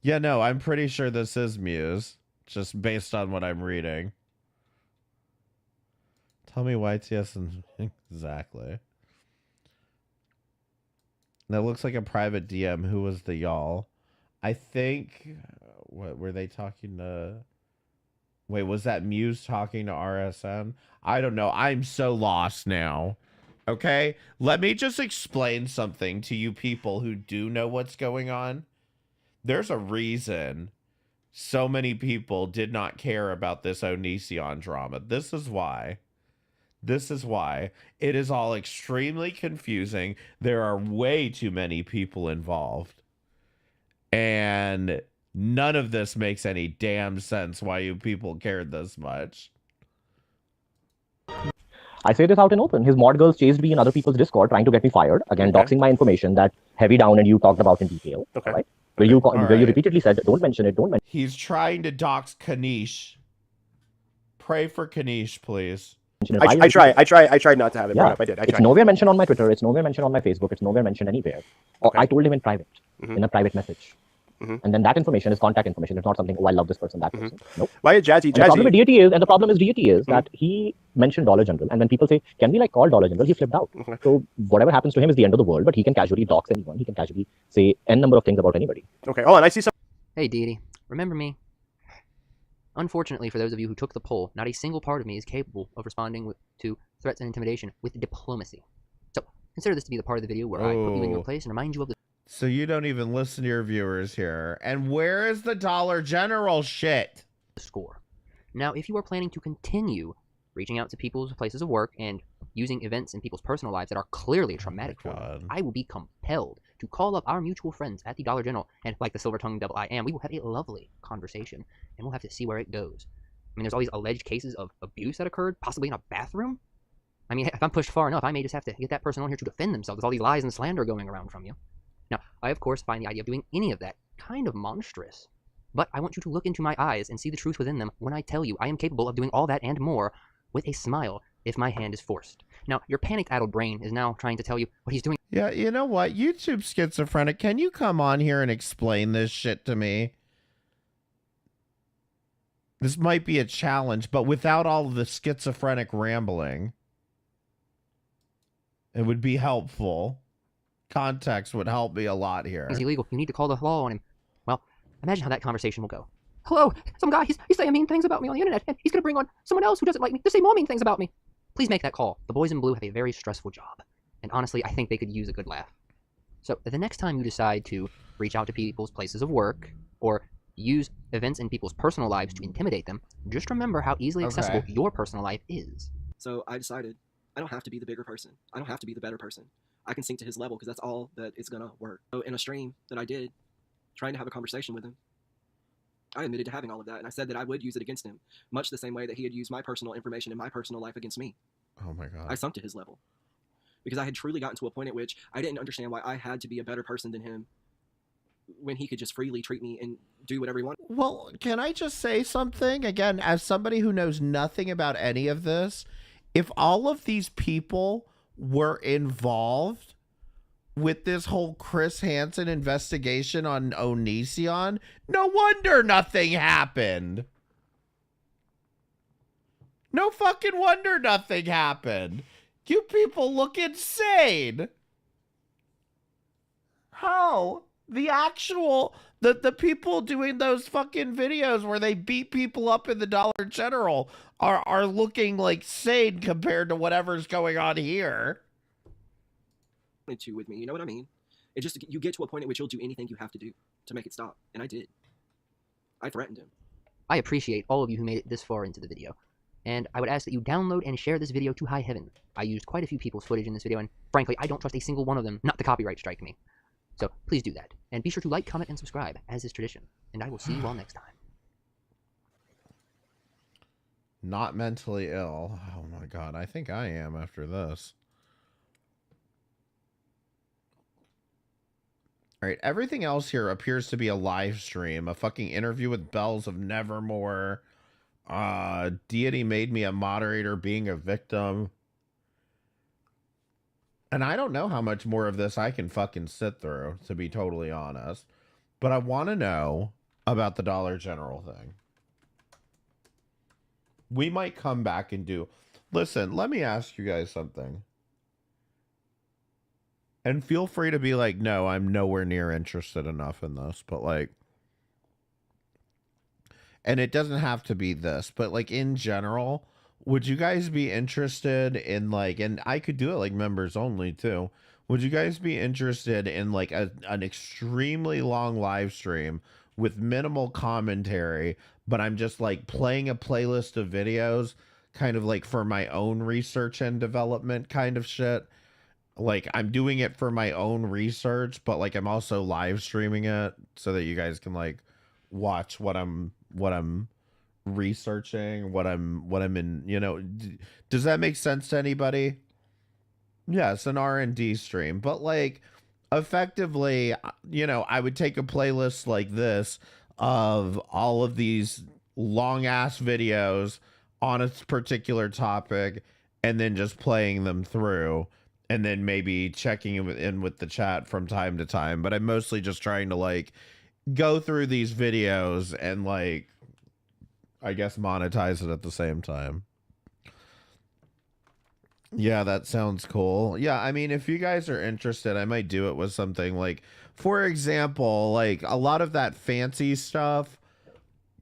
Yeah, no, I'm pretty sure this is Muse, just based on what I'm reading. Tell me YTS and exactly. That looks like a private DM. Who was the y'all? I think. What were they talking to? Wait, was that Muse talking to RSN? I don't know. I'm so lost now. Okay, let me just explain something to you people who do know what's going on. There's a reason so many people did not care about this Onision drama. This is why. This is why. It is all extremely confusing. There are way too many people involved. And none of this makes any damn sense why you people cared this much. I say this out in open. His mod girls chased me in other people's Discord trying to get me fired. Again, Okay. doxing my information that Heavy Down and you talked about in detail. Okay. Right? Where you repeatedly said, don't mention it, don't mention it. He's trying to dox Kanish. Pray for Kanish, please. I tried not to have it brought up. I did. It's nowhere mentioned on my Twitter. It's nowhere mentioned on my Facebook. It's nowhere mentioned anywhere. Or I told him in private, in a private message. And then that information is contact information. It's not something, oh, I love this person, that person. Nope. Why Jazzy? And the problem with Deity is, that he mentioned Dollar General. And when people say, can we call Dollar General? He flipped out. So whatever happens to him is the end of the world, but he can casually dox anyone. He can casually say n number of things about anybody. Okay. Oh, and I see some. Hey, Deity. Remember me? Unfortunately, for those of you who took the poll, not a single part of me is capable of responding to threats and intimidation with diplomacy. So, consider this to be the part of the video where I put you in your place and remind you of the... So you don't even listen to your viewers here. And where is the Dollar General shit? Score. Now, if you are planning to continue reaching out to people's places of work and using events in people's personal lives that are clearly traumatic for them, I will be compelled to call up our mutual friends at the Dollar General, and like the silver-tongued devil I am, we will have a lovely conversation, and we'll have to see where it goes. I mean, there's all these alleged cases of abuse that occurred, possibly in a bathroom. I mean, if I'm pushed far enough, I may just have to get that person on here to defend themselves with all these lies and slander going around from you. Now, I of course find the idea of doing any of that kind of monstrous, but I want you to look into my eyes and see the truth within them when I tell you I am capable of doing all that and more with a smile if my hand is forced. Now, your panicked-addled brain is now trying to tell you what he's doing. Yeah, you know what? YouTube Schizophrenic, can you come on here and explain this shit to me? This might be a challenge, but without all of the schizophrenic rambling, it would be helpful. Context would help me a lot here. He's illegal. You need to call the law on him. Well, imagine how that conversation will go. Hello, some guy, he's saying mean things about me on the internet, and he's going to bring on someone else who doesn't like me to say more mean things about me. Please make that call. The boys in blue have a very stressful job, and honestly, I think they could use a good laugh. So, the next time you decide to reach out to people's places of work, or use events in people's personal lives to intimidate them, just remember how easily accessible your personal life is. So I decided I don't have to be the bigger person. I don't have to be the better person. I can sink to his level because that's all that is going to work. So in a stream that I did, trying to have a conversation with him, I admitted to having all of that, and I said that I would use it against him, much the same way that he had used my personal information in my personal life against me. Oh my God. I sunk to his level because I had truly gotten to a point at which I didn't understand why I had to be a better person than him when he could just freely treat me and do whatever he wanted. Well, can I just say something? Again, as somebody who knows nothing about any of this, if all of these people were involved with this whole Chris Hansen investigation on Onision, no wonder nothing happened. No fucking wonder nothing happened. You people look insane. How? The actual, the people doing those fucking videos where they beat people up in the Dollar General are looking like sane compared to whatever's going on here. To with me, you know what I mean? It just, you get to a point at which you'll do anything you have to do to make it stop, and I did. I threatened him. I appreciate all of you who made it this far into the video, and I would ask that you download and share this video to high heaven. I used quite a few people's footage in this video, and frankly, I don't trust a single one of them not to copyright strike me. So please do that, and be sure to like, comment, and subscribe, as is tradition, and I will see you all next time. Not mentally ill. Oh my God, I think I am after this. All right, everything else here appears to be a live stream, a fucking interview with Bells of Nevermore. Deity made me a moderator being a victim. And I don't know how much more of this I can fucking sit through, to be totally honest. But I want to know about the Dollar General thing. We might come back and do... Listen, let me ask you guys something. And feel free to be like, no, I'm nowhere near interested enough in this. But like, and it doesn't have to be this, but like in general, would you guys be interested in like, and I could do it like members only too. Would you guys be interested in like an extremely long live stream with minimal commentary, but I'm just like playing a playlist of videos kind of like for my own research and development kind of shit? Like I'm doing it for my own research, but like I'm also live streaming it so that you guys can like watch what I'm researching, what I'm in, you know. Does that make sense to anybody? Yeah, it's an R&D stream, but like effectively, you know, I would take a playlist like this of all of these long ass videos on a particular topic and then just playing them through and then maybe checking in with the chat from time to time. But I'm mostly just trying to like go through these videos and like, I guess, monetize it at the same time. Yeah, that sounds cool. Yeah, I mean, if you guys are interested, I might do it with something like, for example, like a lot of that fancy stuff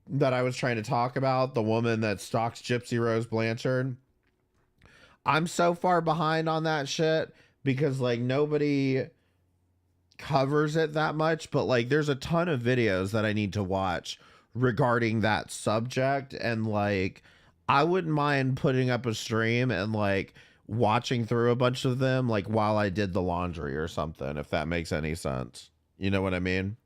that I was trying to talk about, the woman that stalks Gypsy Rose Blanchard. I'm so far behind on that shit because like nobody covers it that much, but like there's a ton of videos that I need to watch regarding that subject, and like I wouldn't mind putting up a stream and like watching through a bunch of them like while I did the laundry or something, if that makes any sense. You know what I mean?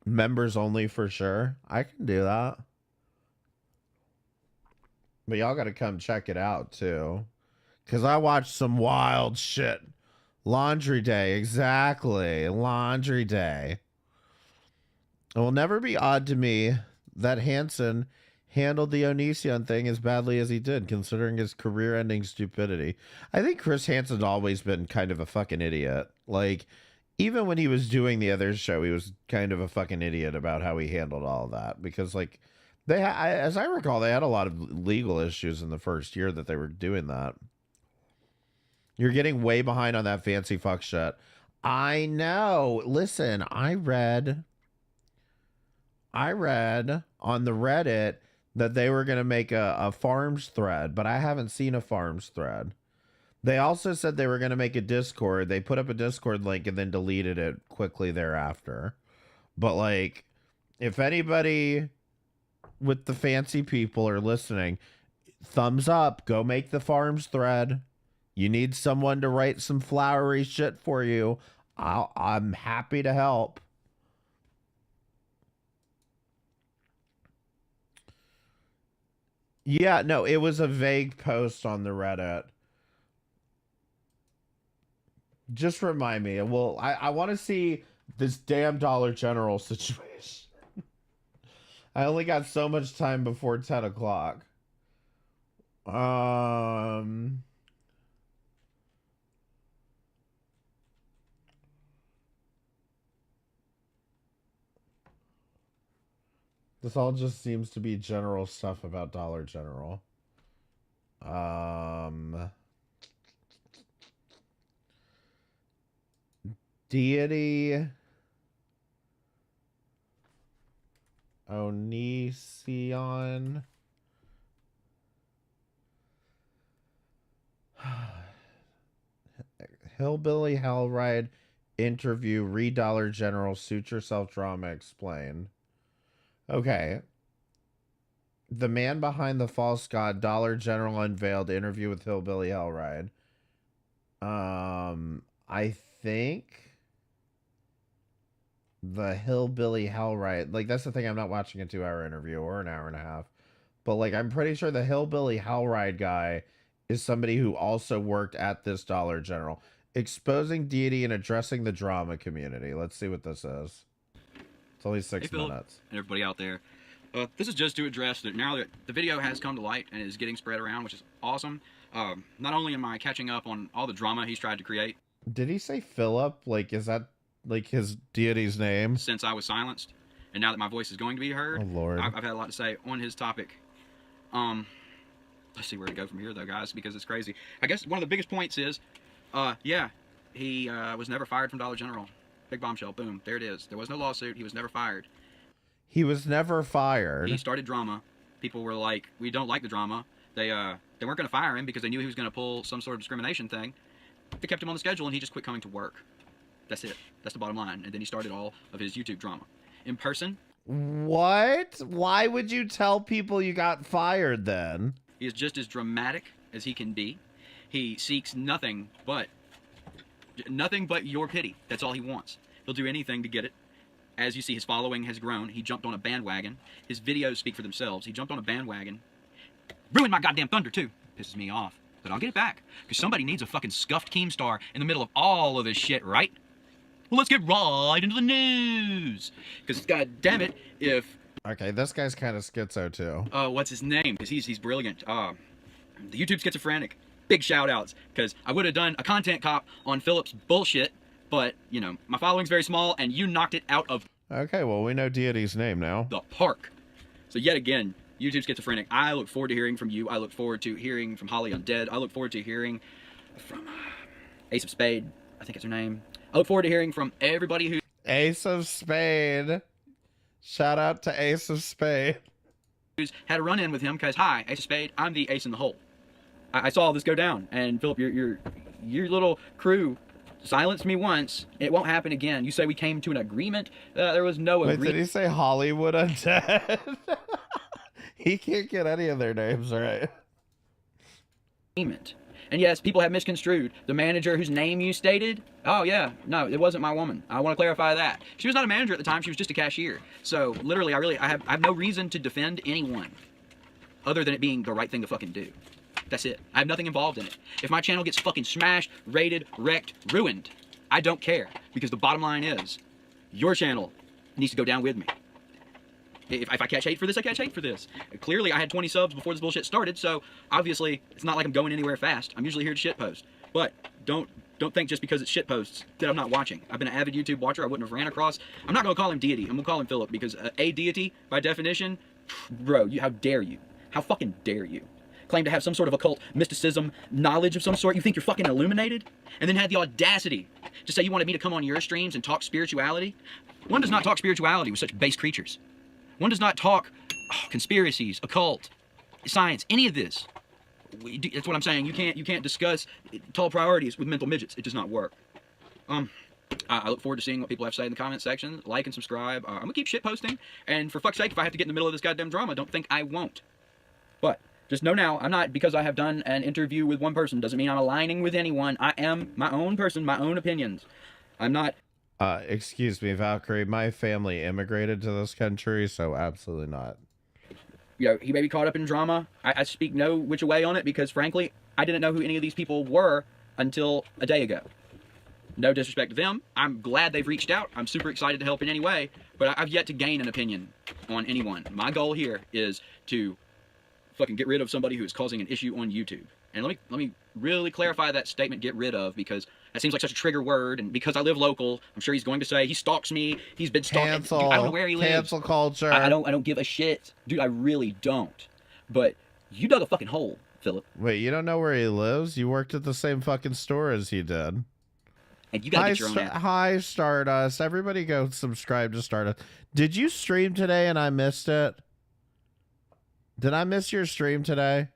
Members only for sure. I can do that. But y'all gotta come check it out too. Cause I watched some wild shit. Laundry day, exactly. Laundry day. It will never be odd to me that Hansen handled the Onision thing as badly as he did, considering his career-ending stupidity. I think Chris Hansen's always been kind of a fucking idiot. Like, even when he was doing the other show, he was kind of a fucking idiot about how he handled all of that. Because, like, as I recall, they had a lot of legal issues in the first year that they were doing that. You're getting way behind on that fancy fuck shit. I know. Listen, I read on the Reddit that they were going to make a farms thread, but I haven't seen a farms thread. They also said they were going to make a Discord. They put up a Discord link and then deleted it quickly thereafter. But like, if anybody with the fancy people are listening, thumbs up, go make the farms thread. You need someone to write some flowery shit for you. I'm happy to help. Yeah, no, it was a vague post on the Reddit. Just remind me. Well, I want to see this damn Dollar General situation. I only got so much time before 10 o'clock. This all just seems to be general stuff about Dollar General. Deity. Onision. Hillbilly Hellride interview. Read Dollar General. Suit yourself drama. Explain. Okay. The man behind the false god, Dollar General unveiled interview with Hillbilly Hellride. I think the Hillbilly Hellride, like that's the thing, I'm not watching a 2-hour interview or an hour and a half. But like I'm pretty sure the Hillbilly Hellride guy is somebody who also worked at this Dollar General. Exposing Deity and addressing the drama community. Let's see what this is. It's only 6 minutes. And everybody out there. This is just to address that now that the video has come to light and is getting spread around, which is awesome. Not only am I catching up on all the drama he's tried to create. Did he say Philip? Like, is that like his deity's name? Since I was silenced, and now that my voice is going to be heard, oh Lord, I've had a lot to say on his topic. Let's see where to go from here, though, guys, because it's crazy. I guess one of the biggest points is Yeah, he was never fired from Dollar General. Big bombshell. Boom. There it is. There was no lawsuit. He was never fired. He was never fired. He started drama. People were like, we don't like the drama. They weren't going to fire him because they knew he was going to pull some sort of discrimination thing. They kept him on the schedule, and he just quit coming to work. That's it. That's the bottom line. And then he started all of his YouTube drama. In person. What? Why would you tell people you got fired then? He is just as dramatic as he can be. He seeks nothing but your pity. That's all he wants. He'll do anything to get it. As you see, his following has grown. He jumped on a bandwagon. His videos speak for themselves. He jumped on a bandwagon. Ruined my goddamn thunder, too. Pisses me off. But I'll get it back. Because somebody needs a fucking scuffed Keemstar in the middle of all of this shit, right? Well, let's get right into the news. Because, god damn it, if... Okay, this guy's kind of schizo, too. What's his name? Because he's brilliant. The YouTube schizophrenic. Big shout-outs. Because I would have done a content cop on Philip's bullshit, but, you know, my following's very small, and you knocked it out of... Okay, well, we know Deity's name now. ...the park. So, yet again, YouTube schizophrenic, I look forward to hearing from you. I look forward to hearing from Holly Undead. I look forward to hearing from Ace of Spade. I think it's her name. I look forward to hearing from everybody who... Ace of Spade. Shout out to Ace of Spade. ...who's had a run-in with him, because, hi, Ace of Spade, I'm the ace in the hole. I saw this go down, and Philip, your little crew silenced me once. It won't happen again. You say we came to an agreement? There was no agreement. Wait, did he say Hollywood Undead? He can't get any of their names right. And yes, people have misconstrued. The manager whose name you stated, oh yeah, no, it wasn't my woman. I want to clarify that. She was not a manager at the time, she was just a cashier. So literally, I have no reason to defend anyone other than it being the right thing to fucking do. That's it. I have nothing involved in it. If my channel gets fucking smashed, raided, wrecked, ruined, I don't care. Because the bottom line is, your channel needs to go down with me. If I catch hate for this, I catch hate for this. Clearly, I had 20 subs before this bullshit started, so obviously, it's not like I'm going anywhere fast. I'm usually here to shitpost. But don't think just because it's shitposts that I'm not watching. I've been an avid YouTube watcher. I wouldn't have ran across. I'm not going to call him Deity. I'm going to call him Philip because a deity, by definition, bro, how dare you? How fucking dare you? Claim to have some sort of occult mysticism, knowledge of some sort. You think you're fucking illuminated? And then had the audacity to say you wanted me to come on your streams and talk spirituality? One does not talk spirituality with such base creatures. One does not talk conspiracies, occult, science, any of this. That's what I'm saying. You can't discuss tall priorities with mental midgets. It does not work. I look forward to seeing what people have to say in the comment section. Like and subscribe. I'm gonna keep shit posting. And for fuck's sake, if I have to get in the middle of this goddamn drama, don't think I won't. But just know now, I'm not, because I have done an interview with one person, doesn't mean I'm aligning with anyone. I am my own person, my own opinions. I'm not... Excuse me, Valkyrie, my family immigrated to this country, so absolutely not. You know, he may be caught up in drama. I speak no which way on it, because frankly, I didn't know who any of these people were until a day ago. No disrespect to them. I'm glad they've reached out. I'm super excited to help in any way, but I've yet to gain an opinion on anyone. My goal here is to fucking get rid of somebody who is causing an issue on YouTube. And let me really clarify that statement, get rid of, because that seems like such a trigger word, and because I live local, I'm sure he's going to say he stalks me, he's been stalking. Cancel. Dude, I don't know where he lives. Cancel culture. I don't give a shit. Dude, I really don't. But you dug a fucking hole, Philip. Wait, you don't know where he lives? You worked at the same fucking store as he did. And you gotta get your own app. Hi, Stardust. Everybody go subscribe to Stardust. Did you stream today and I missed it? Did I miss your stream today?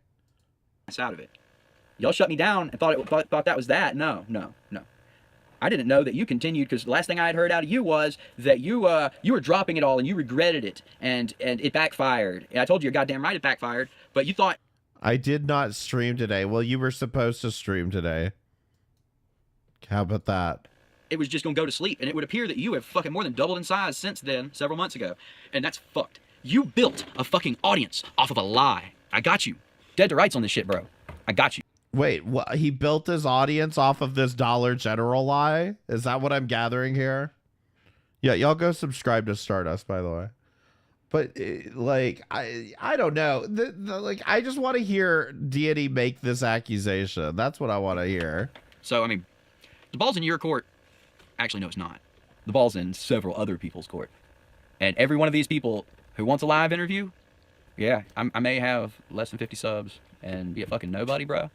That's out of it. Y'all shut me down and thought that was that. No. I didn't know that you continued, because the last thing I had heard out of you was that you were dropping it all and you regretted it and it backfired. And I told you you're goddamn right it backfired, but you thought... I did not stream today. Well, you were supposed to stream today. How about that? It was just gonna go to sleep, and it would appear that you have fucking more than doubled in size since then, several months ago. And that's fucked. You built a fucking audience off of a lie. I got you. Dead to rights on this shit, bro. I got you. Wait, what? He built his audience off of this Dollar General lie? Is that what I'm gathering here? Yeah, y'all go subscribe to Stardust, by the way. But like, I don't know. Like, I just want to hear Deity make this accusation. That's what I want to hear. So, I mean, the ball's in your court. Actually, no, it's not. The ball's in several other people's court. And every one of these people who wants a live interview, yeah, I may have less than 50 subs and be a fucking nobody, bro.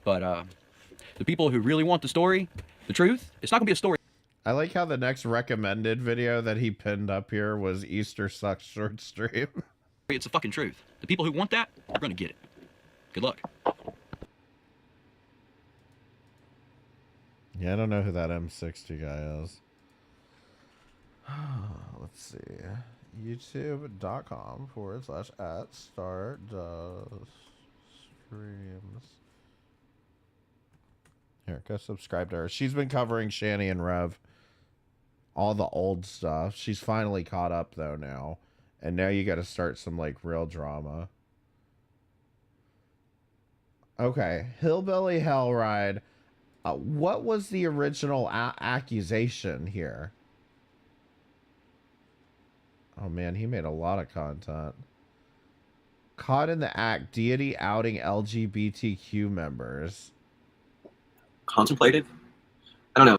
But The people who really want the story, the truth, it's not gonna be a story. I like how the next recommended video that he pinned up here was Easter Sucks short stream. It's the fucking truth. The people who want that are gonna get it. Good luck. Yeah, I don't know who that M60 guy is. Let's see. YouTube.com/@start streams. Here, go subscribe to her. She's been covering Shani and Rev. All the old stuff. She's finally caught up though now. And now you gotta start some like real drama. Okay. Hillbilly Hell Ride. What was the original accusation here? Oh man, he made a lot of content. Caught in the act, Deity outing LGBTQ members. Contemplative? I don't know.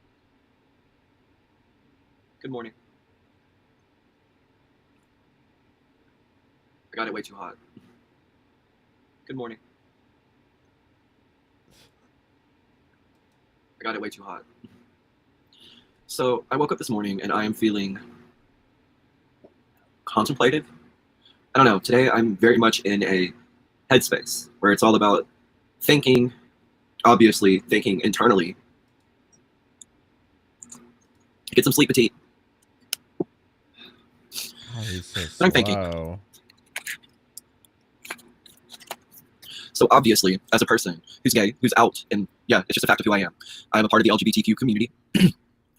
Good morning. I got it way too hot. Good morning. I got it way too hot. So I woke up this morning and I am feeling contemplative. I don't know. Today I'm very much in a headspace where it's all about thinking, obviously thinking internally. Get some sleep, petite. Oh, he's so I'm thinking. So obviously, as a person who's gay, who's out, and yeah, it's just a fact of who I am. I'm a part of the LGBTQ community.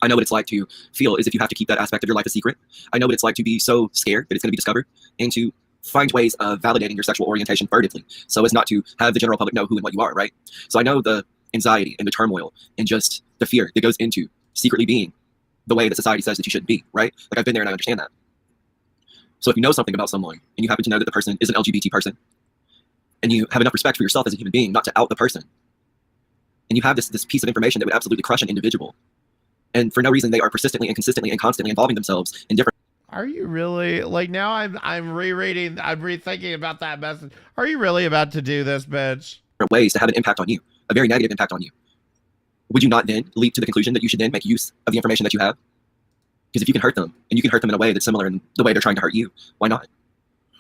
I know what it's like to feel as if you have to keep that aspect of your life a secret. I know what it's like to be so scared that it's going to be discovered and to find ways of validating your sexual orientation furtively so as not to have the general public know who and what you are, right? So I know the anxiety and the turmoil and just the fear that goes into secretly being the way that society says that you shouldn't be, right? Like I've been there and I understand that. So if you know something about someone and you happen to know that the person is an LGBT person and you have enough respect for yourself as a human being not to out the person, and you have this piece of information that would absolutely crush an individual, and for no reason they are persistently and consistently and constantly involving themselves in different... Are you really like now? I'm rereading. I'm rethinking about that message. Are you really about to do this, bitch? Ways to have an impact on you, a very negative impact on you. Would you not then leap to the conclusion that you should then make use of the information that you have? Because if you can hurt them, and you can hurt them in a way that's similar in the way they're trying to hurt you, why not?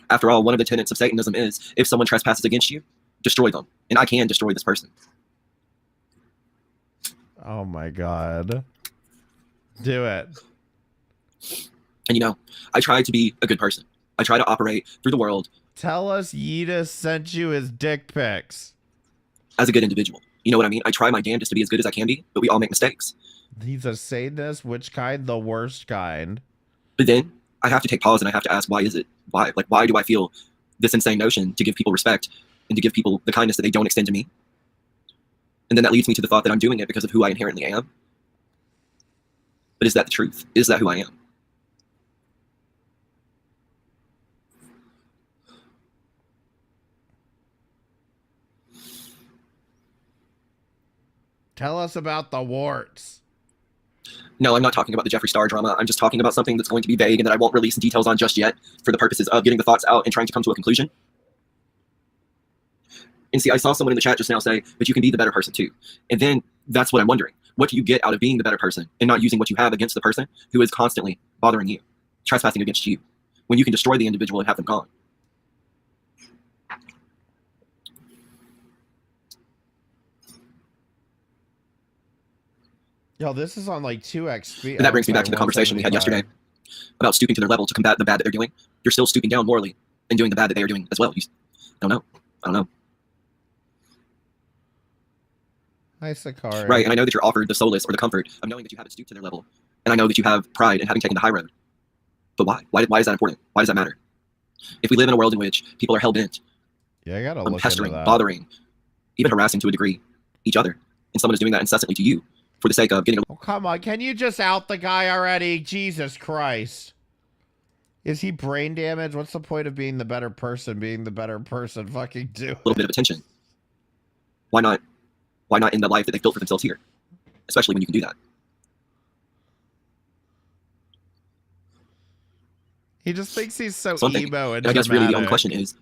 After all, one of the tenets of Satanism is if someone trespasses against you, destroy them, and I can destroy this person. Oh my god. Do it. And you know, I try to be a good person. I try to operate through the world. Tell us Yeta sent you his dick pics. As a good individual. You know what I mean? I try my damnedest to be as good as I can be, but we all make mistakes. He's a Satanist. Which kind? The worst kind. But then I have to take pause and I have to ask, why is it? Why? Like, why do I feel this insane notion to give people respect and to give people the kindness that they don't extend to me? And then that leads me to the thought that I'm doing it because of who I inherently am. But is that the truth? Is that who I am? Tell us about the warts. No, I'm not talking about the Jeffree Star drama. I'm just talking about something that's going to be vague and that I won't release details on just yet for the purposes of getting the thoughts out and trying to come to a conclusion. And see, I saw someone in the chat just now say, but you can be the better person too. And then that's what I'm wondering. What do you get out of being the better person and not using what you have against the person who is constantly bothering you, trespassing against you, when you can destroy the individual and have them gone? Yo, this is on like 2x speed. And that brings me back to the conversation we had yesterday about stooping to their level to combat the bad that they're doing. You're still stooping down morally and doing the bad that they are doing as well. You don't know. I don't know. Hi, Sakari. Right, and I know that you're offered the solace or the comfort of knowing that you haven't stooped to their level. And I know that you have pride in having taken the high road. But why? Why is that important? Why does that matter? If we live in a world in which people are hell-bent yeah, I gotta on look pestering, into that. bothering, even harassing to a degree each other, and someone is doing that incessantly to you for the sake of getting a... Oh, come on. Can you just out the guy already? Jesus Christ. Is he brain damaged? What's the point of being the better person? Being the better person, fucking do it. little bit of attention. Why not? Why not in the life that they've built for themselves here? Especially when you can do that. He just thinks he's so Something. emo and I guess really the only dramatic. question is,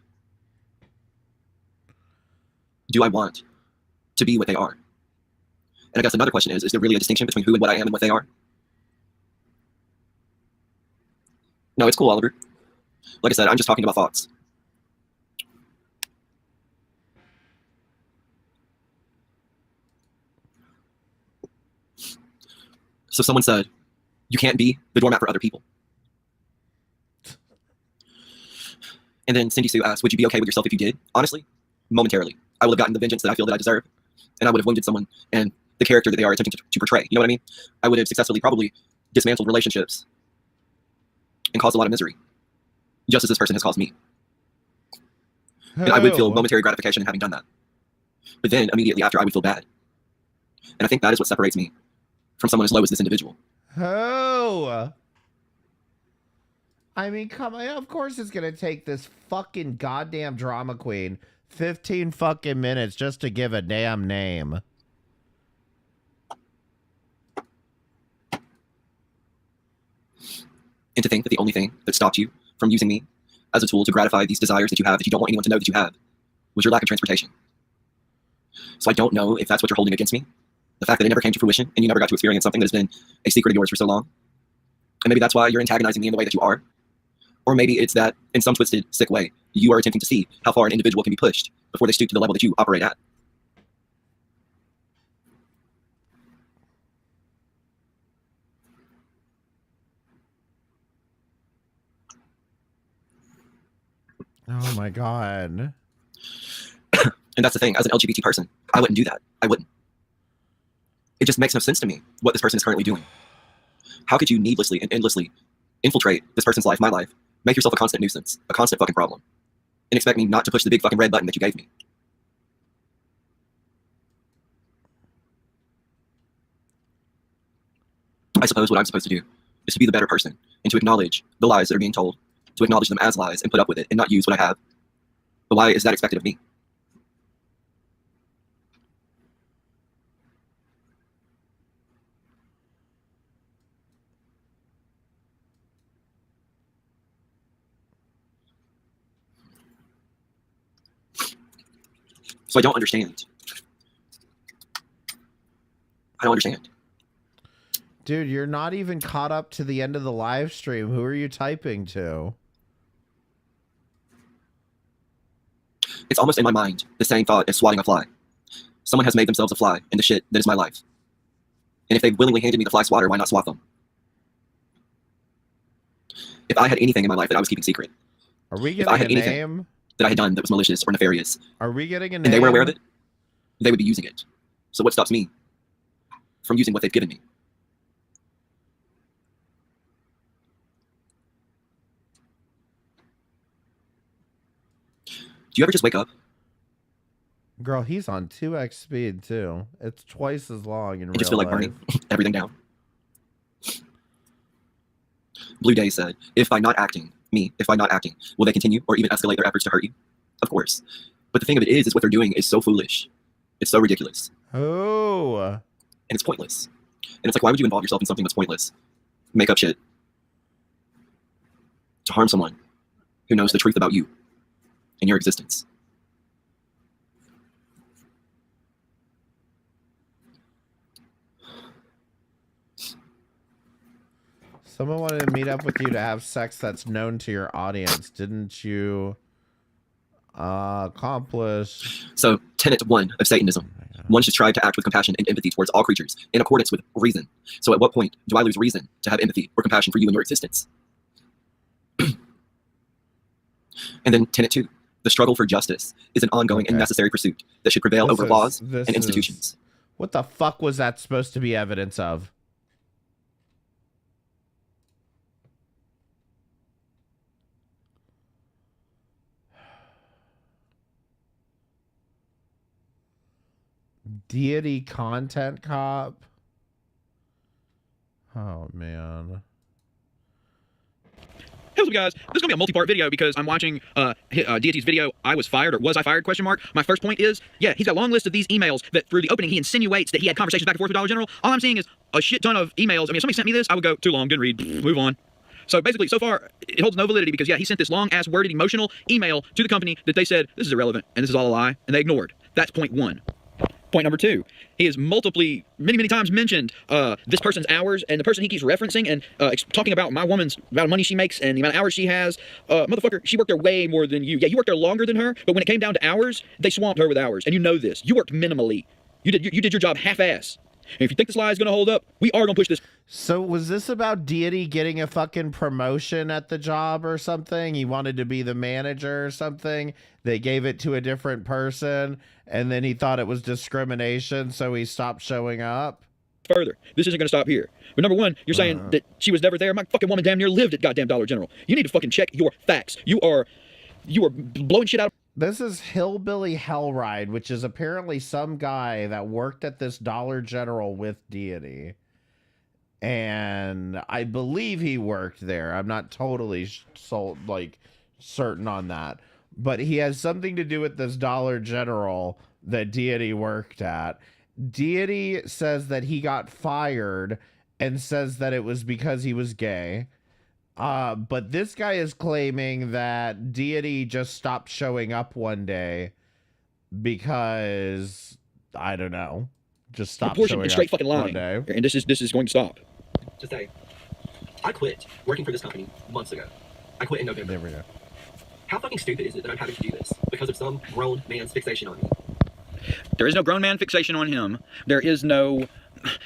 do I want to be what they are? And I guess another question is there really a distinction between who and what I am and what they are? No, it's cool, Oliver. Like I said, I'm just talking about thoughts. So someone said, you can't be the doormat for other people. And then Cindy Sue asked, would you be okay with yourself if you did? Honestly, momentarily. I would have gotten the vengeance that I feel that I deserve, and I would have wounded someone and the character that they are attempting to portray. You know what I mean? I would have successfully probably dismantled relationships and caused a lot of misery, just as this person has caused me. And I would feel momentary gratification in having done that. But then immediately after, I would feel bad. And I think that is what separates me from someone as low as this individual. Oh. I mean, come on. Of course it's going to take this fucking goddamn drama queen 15 fucking minutes just to give a damn name. And to think that the only thing that stopped you from using me as a tool to gratify these desires that you have, that you don't want anyone to know that you have, was your lack of transportation. So I don't know if that's what you're holding against me. The fact that it never came to fruition and you never got to experience something that has been a secret of yours for so long. And maybe that's why you're antagonizing me in the way that you are. Or maybe it's that, in some twisted, sick way, you are attempting to see how far an individual can be pushed before they stoop to the level that you operate at. Oh my God. And that's the thing, as an LGBT person, I wouldn't do that. I wouldn't. It just makes no sense to me what this person is currently doing. How could you needlessly and endlessly infiltrate this person's life, my life, make yourself a constant nuisance, a constant fucking problem, and expect me not to push the big fucking red button that you gave me? I suppose what I'm supposed to do is to be the better person and to acknowledge the lies that are being told, to acknowledge them as lies and put up with it and not use what I have. But why is that expected of me? So I don't understand. I don't understand. Dude, you're not even caught up to the end of the live stream. Who are you typing to? It's almost in my mind the same thought as swatting a fly. Someone has made themselves a fly in the shit that is my life. And if they've willingly handed me the fly swatter, why not swat them? If I had anything in my life that I was keeping secret, are we if I had getting a anything name that I had done that was malicious or nefarious, Are we getting a name? and they weren't aware of it, they would be using it. So what stops me from using what they've given me? Do you ever just wake up Girl, he's on 2x speed too. It's twice as long in and real just feel like life. burning everything down? Blue Day said, if by not acting, will they continue or even escalate their efforts to hurt you? Of course. But the thing of it is what they're doing is so foolish. It's so ridiculous. Oh. And it's pointless. And it's like, why would you involve yourself in something that's pointless? Make up shit to harm someone who knows the truth about you and your existence. Someone wanted to meet up with you to have sex that's known to your audience. Didn't you accomplish? So, tenet 1 of Satanism. One should strive to act with compassion and empathy towards all creatures in accordance with reason. So at what point do I lose reason to have empathy or compassion for you and your existence? And then tenet 2. The struggle for justice is an ongoing and necessary pursuit that should prevail over laws and institutions. What the fuck was that supposed to be evidence of? Deity content cop. Oh man. Hey, what's up, guys? This is gonna be a multi-part video because I'm watching Deity's video. I was fired, or was I fired? Question mark. My first point is, yeah, he's got a long list of these emails that through the opening he insinuates that he had conversations back and forth with Dollar General. All I'm seeing is a shit ton of emails. I mean, if somebody sent me this, I would go too long, didn't read, move on. So basically, so far, it holds no validity because yeah, he sent this long-ass worded emotional email to the company that they said this is irrelevant and this is all a lie, and they ignored. That's point 1. Point number 2, he has many times mentioned this person's hours, and the person he keeps referencing and talking about my woman's amount of money she makes and the amount of hours she has. Motherfucker, she worked there way more than you. Yeah, you worked there longer than her, but when it came down to hours, they swamped her with hours, and you know this. You worked minimally. You did your job half-ass. And if you think this lie is going to hold up, we are going to push this. So was this about Deity getting a fucking promotion at the job or something? He wanted to be the manager or something. They gave it to a different person, and then he thought it was discrimination, so he stopped showing up. Further, this isn't going to stop here. But number 1, you're saying that she was never there. My fucking woman damn near lived at goddamn Dollar General. You need to fucking check your facts. You are blowing shit out. This is Hillbilly Hellride, which is apparently some guy that worked at this Dollar General with Deity. And I believe he worked there. I'm not totally certain on that. But he has something to do with this Dollar General that Deity worked at. Deity says that he got fired and says that it was because he was gay. But this guy is claiming that Deity just stopped showing up one day because, I don't know, just stopped showing up straight fucking lying. one day. And this is going to stop. To say, I quit working for this company months ago. I quit in November. There we go. How fucking stupid is it that I'm having to do this because of some grown man's fixation on me? There is no grown man fixation on him. There is no...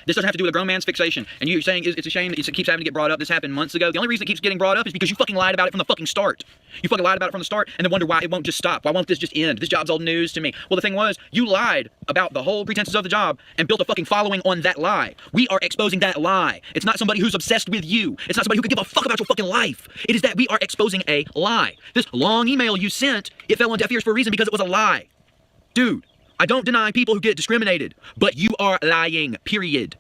This doesn't have to do with a grown man's fixation. And you're saying it's a shame that it keeps having to get brought up. This happened months ago. The only reason it keeps getting brought up is because you fucking lied about it from the fucking start. You fucking lied about it from the start and then wonder why it won't just stop. Why won't this just end? This job's old news to me. Well, the thing was, you lied about the whole pretenses of the job and built a fucking following on that lie. We are exposing that lie. It's not somebody who's obsessed with you. It's not somebody who could give a fuck about your fucking life. It is that we are exposing a lie. This long email you sent, it fell on deaf ears for a reason because it was a lie. Dude, I don't deny people who get discriminated, but you are lying, period.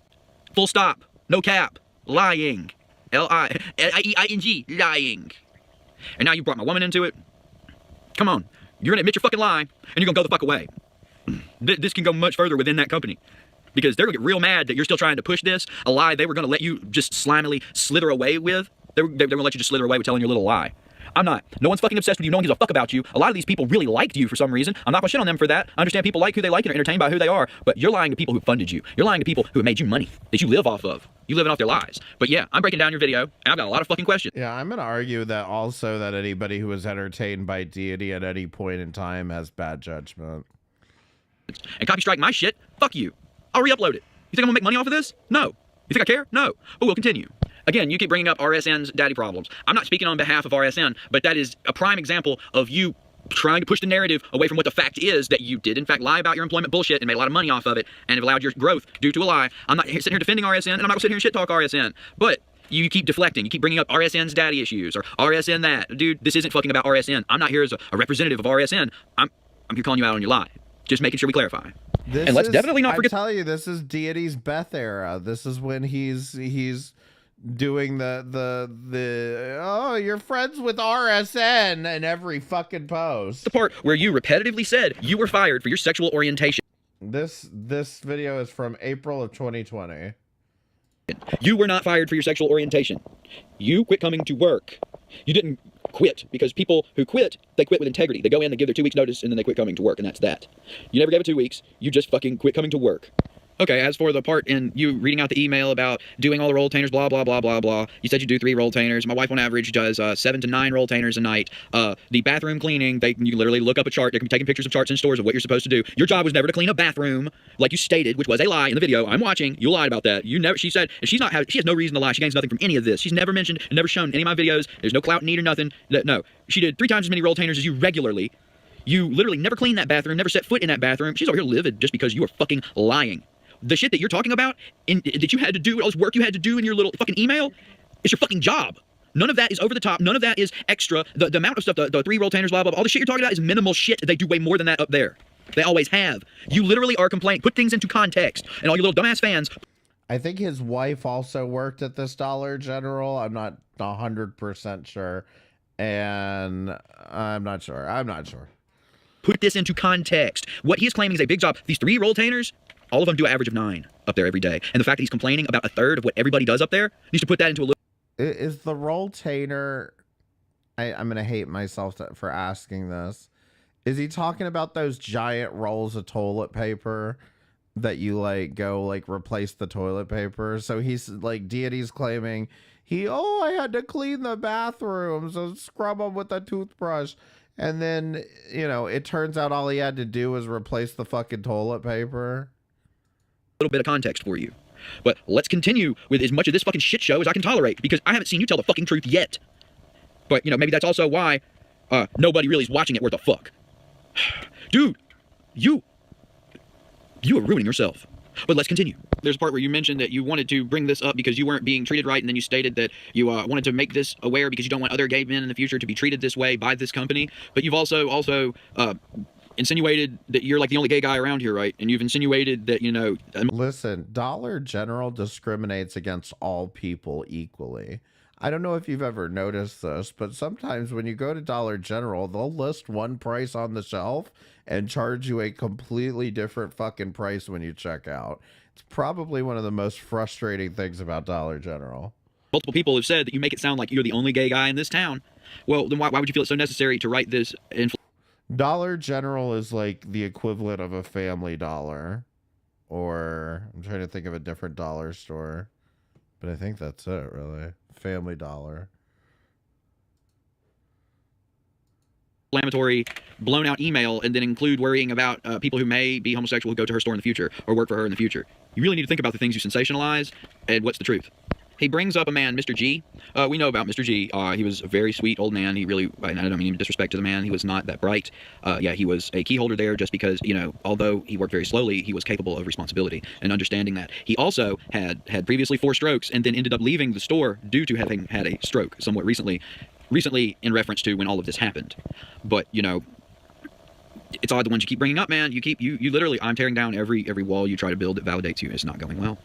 Full stop. No cap. Lying. L-I-E-I-N-G. Lying. And now you brought my woman into it. Come on. You're going to admit your fucking lie, and you're going to go the fuck away. This can go much further within that company. Because they're going to get real mad that you're still trying to push this, a lie they were going to let you just slimily slither away with. They're going to let you just slither away with telling your little lie. I'm not. No one's fucking obsessed with you. No one gives a fuck about you. A lot of these people really liked you for some reason. I'm not going to shit on them for that. I understand people like who they like and are entertained by who they are. But you're lying to people who funded you. You're lying to people who have made you money that you live off of. You living off their lies. But yeah, I'm breaking down your video, and I've got a lot of fucking questions. Yeah, I'm going to argue that also that anybody who was entertained by Deity at any point in time has bad judgment. And copy strike my shit? Fuck you. I'll re-upload it. You think I'm going to make money off of this? No. You think I care? No. But we'll continue. Again, you keep bringing up RSN's daddy problems. I'm not speaking on behalf of RSN, but that is a prime example of you trying to push the narrative away from what the fact is, that you did in fact lie about your employment bullshit and made a lot of money off of it and have allowed your growth due to a lie. I'm not sitting here defending RSN, and I'm not going to sit here and shit talk RSN, but you keep deflecting. You keep bringing up RSN's daddy issues or RSN that. Dude, this isn't fucking about RSN. I'm not here as a representative of RSN. I'm here calling you out on your lie. Just making sure we clarify. And let's definitely not forget. I tell you, this is Deity's Beth era. This is when he's doing the oh, you're friends with RSN in every fucking post. The part where you repetitively said you were fired for your sexual orientation. This video is from April of 2020. You were not fired for your sexual orientation. You quit coming to work. You didn't quit, because people who quit, they quit with integrity. They go in, they give their 2 weeks notice, and then they quit coming to work, and that's that. You never gave it 2 weeks. You just fucking quit coming to work. Okay, as for the part in you reading out the email about doing all the roll tainers, blah, blah, blah, blah, blah. You said you do 3 roll tainers. My wife on average does 7 to 9 roll tainers a night. The bathroom cleaning, you literally look up a chart. They can be taking pictures of charts in stores of what you're supposed to do. Your job was never to clean a bathroom, like you stated, which was a lie in the video. I'm watching. You lied about that. She said, and she has no reason to lie. She gains nothing from any of this. She's never mentioned and never shown any of my videos. There's no clout need or nothing. No. She did 3 times as many roll tainers as you regularly. You literally never cleaned that bathroom, never set foot in that bathroom. She's over here livid just because you are fucking lying. The shit that you're talking about, that you had to do, all this work you had to do in your little fucking email, is your fucking job. None of that is over the top. None of that is extra. The amount of stuff, the 3 roll tainers, blah, blah, blah, all the shit you're talking about is minimal shit. They do way more than that up there. They always have. You literally are complaining. Put things into context. And all you little dumbass fans. I think his wife also worked at this Dollar General. I'm not 100% sure. And I'm not sure. Put this into context. What he is claiming is a big job. These 3 roll tainers, all of them do an average of 9 up there every day. And the fact that he's complaining about a third of what everybody does up there needs to put that into a little. Is the roll tainer, I'm going to hate myself for asking this. Is he talking about those giant rolls of toilet paper that you like go like replace the toilet paper. So he's like, Deity's claiming I had to clean the bathroom, so scrub them with a toothbrush. And then, you know, it turns out all he had to do was replace the fucking toilet paper. A little bit of context for you. But let's continue with as much of this fucking shit show as I can tolerate, because I haven't seen you tell the fucking truth yet. But, you know, maybe that's also why nobody really is watching it worth a fuck. Dude, you are ruining yourself. But let's continue. There's a part where you mentioned that you wanted to bring this up because you weren't being treated right, and then you stated that you wanted to make this aware because you don't want other gay men in the future to be treated this way by this company. But you've also insinuated that you're like the only gay guy around here, right? And you've insinuated that, you know... Listen, Dollar General discriminates against all people equally. I don't know if you've ever noticed this, but sometimes when you go to Dollar General, they'll list one price on the shelf and charge you a completely different fucking price when you check out. It's probably one of the most frustrating things about Dollar General. Multiple people have said that you make it sound like you're the only gay guy in this town. Well, then why would you feel it so necessary to write this? Dollar General is like the equivalent of a Family Dollar. Or I'm trying to think of a different dollar store. But I think that's it, really. Family Dollar. Inflammatory, blown out email, and then include worrying about people who may be homosexual who go to her store in the future or work for her in the future. You really need to think about the things you sensationalize and what's the truth. He brings up a man, Mr. G. We know about Mr. G. He was a very sweet old man. He really, I don't mean disrespect to the man. He was not that bright. Yeah, he was a key holder there just because, you know, although he worked very slowly, he was capable of responsibility and understanding that. He also had previously 4 strokes and then ended up leaving the store due to having had a stroke somewhat recently in reference to when all of this happened. But, you know, it's odd the ones you keep bringing up, man. You literally, I'm tearing down every wall you try to build that validates you. It's not going well.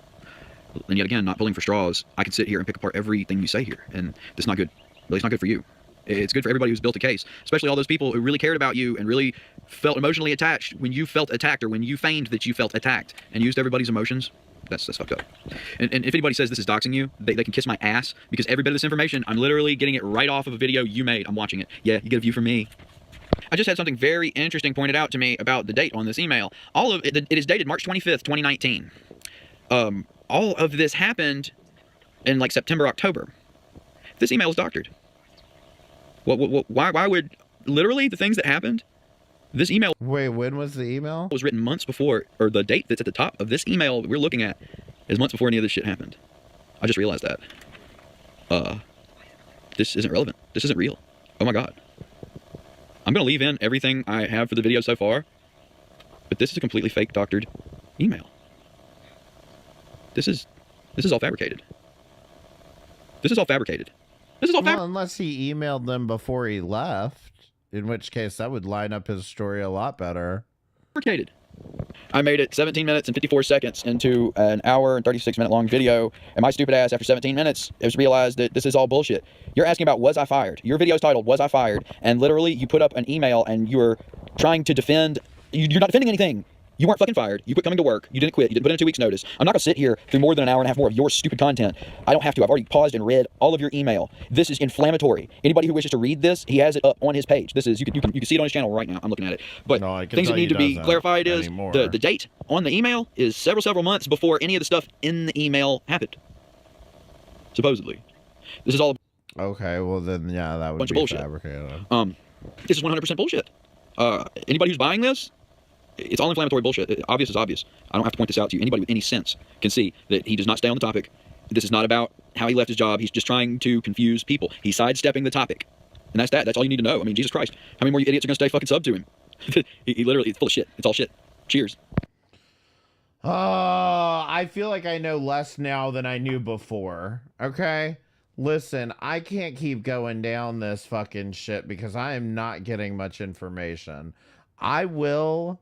And yet again, not pulling for straws. I can sit here and pick apart everything you say here, and it's not good. Really, it's not good for you. It's good for everybody who's built a case, especially all those people who really cared about you and really felt emotionally attached when you felt attacked or when you feigned that you felt attacked and used everybody's emotions. That's fucked up. And if anybody says this is doxing you, they can kiss my ass, because every bit of this information, I'm literally getting it right off of a video you made. I'm watching it. Yeah, you get a view from me. I just had something very interesting pointed out to me about the date on this email. All of it is dated March 25th, 2019. All of this happened in like September, October. This email is doctored. Why would literally the things that happened? This email. Wait, when was the email? Was written months before, or the date that's at the top of this email we're looking at is months before any of this shit happened. I just realized that. This isn't relevant. This isn't real. Oh my god. I'm gonna leave in everything I have for the video so far, but this is a completely fake doctored email. This is all fabricated. This is all fabricated. This is all well, unless he emailed them before he left, in which case that would line up his story a lot better. Fabricated. I made it 17 minutes and 54 seconds into an hour and 36-minute long video, and my stupid ass, after 17 minutes, has realized that this is all bullshit. You're asking about, was I fired? Your video is titled, Was I Fired? And literally, you put up an email and you're trying to defend. You're not defending anything. You weren't fucking fired. You quit coming to work. You didn't quit. You didn't put in a 2 weeks notice. I'm not going to sit here through more than an hour and a half more of your stupid content. I don't have to. I've already paused and read all of your email. This is inflammatory. Anybody who wishes to read this, he has it up on his page. This is, you can see it on his channel right now. I'm looking at it. But no, things that need to be clarified is the date on the email is several months before any of the stuff in the email happened. Supposedly. This is all okay, well then, yeah, that would bunch be of bullshit. Fabricated. This is 100% bullshit. Anybody who's buying this, it's all inflammatory bullshit. Obvious is obvious. I don't have to point this out to you. Anybody with any sense can see that he does not stay on the topic. This is not about how he left his job. He's just trying to confuse people. He's sidestepping the topic. And that's that. That's all you need to know. I mean, Jesus Christ. How many more idiots are going to stay fucking sub to him? he literally, it's full of shit. It's all shit. Cheers. I feel like I know less now than I knew before. Okay? Listen, I can't keep going down this fucking shit because I am not getting much information. I will...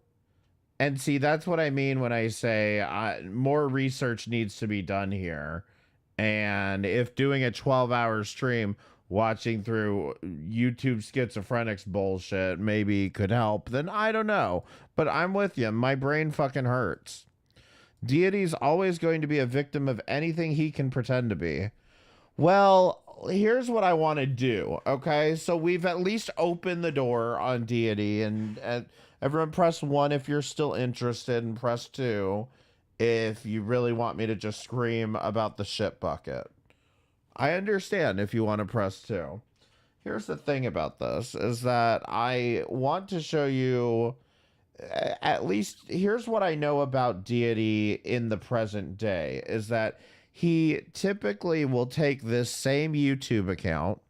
And see, that's what I mean when I say more research needs to be done here. And if doing a 12-hour stream, watching through YouTube schizophrenics bullshit maybe could help, then I don't know. But I'm with you. My brain fucking hurts. Deity's always going to be a victim of anything he can pretend to be. Well, here's what I want to do. Okay, so we've at least opened the door on Deity, and everyone press 1 if you're still interested, and press 2 if you really want me to just scream about the shit bucket. I understand if you want to press 2. Here's the thing about this, is that I want to show you, at least, here's what I know about Deity in the present day, is that he typically will take this same YouTube account,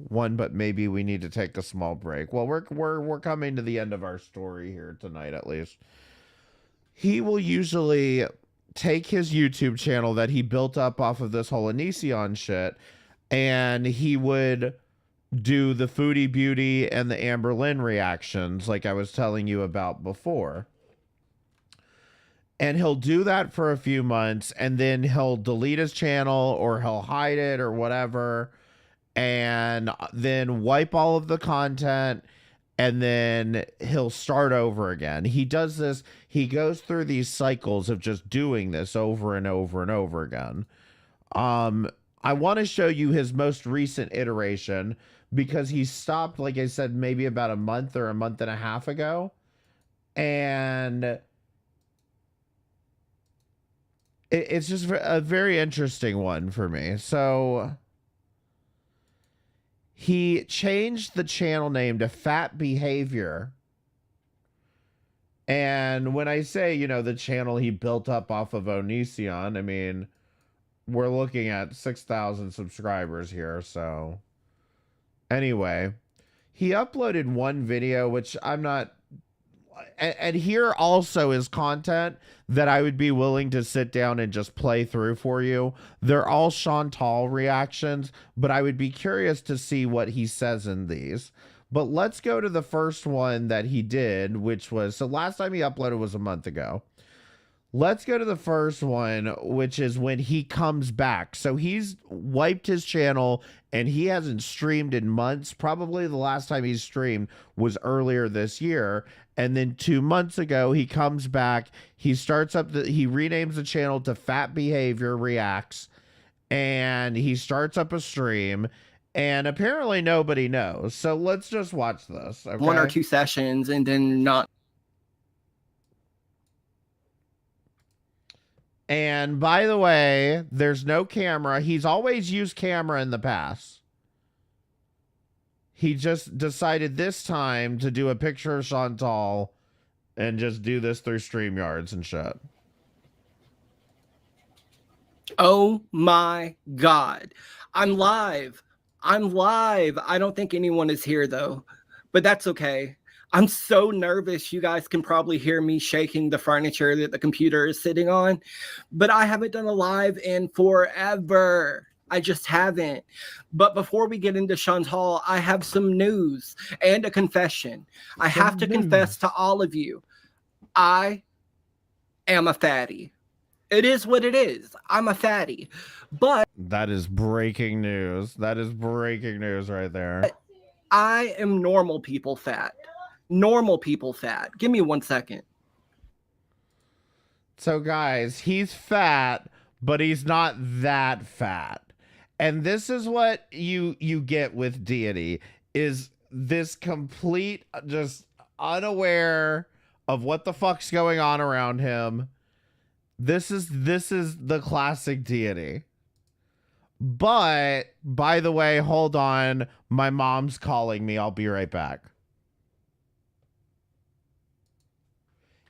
but maybe we need to take a small break. Well, we're coming to the end of our story here tonight, at least. He will usually take his YouTube channel that he built up off of this whole Onision shit, and he would do the Foodie Beauty and the Amber Lynn reactions like I was telling you about before. And he'll do that for a few months, and then he'll delete his channel, or he'll hide it, or whatever, and then wipe all of the content, and then he'll start over again. He does this, he goes through these cycles of just doing this over and over and over again. I want to show you his most recent iteration, because he stopped, like I said, maybe about a month or a month and a half ago. And it's just a very interesting one for me. So he changed the channel name to Fat Behavior. And when I say, you know, the channel he built up off of Onision, I mean, we're looking at 6,000 subscribers here. So anyway, he uploaded one video, which I'm not, and here also is content that I would be willing to sit down and just play through for you. They're all Chantal reactions, but I would be curious to see what he says in these. But let's go to the first one that he did, which was, so last time he uploaded was a month ago. Let's go to the first one, which is when he comes back. So he's wiped his channel and he hasn't streamed in months. Probably the last time he streamed was earlier this year. And then 2 months ago, he comes back. He starts up he renames the channel to Fat Behavior Reacts, and he starts up a stream, and apparently nobody knows. So let's just watch this. Okay? 1 or 2 sessions and then not. And by the way, there's no camera. He's always used camera in the past. He just decided this time to do a picture of Chantal and just do this through StreamYards and shit. Oh my God. I'm live. I'm live. I don't think anyone is here though, but that's okay. I'm so nervous. You guys can probably hear me shaking the furniture that the computer is sitting on, but I haven't done a live in forever. I just haven't. But before we get into Chantal, I have some news and a confession. I have to confess to all of you, I am a fatty. It is what it is. I'm a fatty. But that is breaking news. That is breaking news right there. I am normal people fat. Normal people fat. Give me 1 second. So guys, he's fat, but he's not that fat. And this is what you get with Deity, is this complete, just unaware of what the fuck's going on around him. This is the classic Deity. But, by the way, hold on. My mom's calling me. I'll be right back.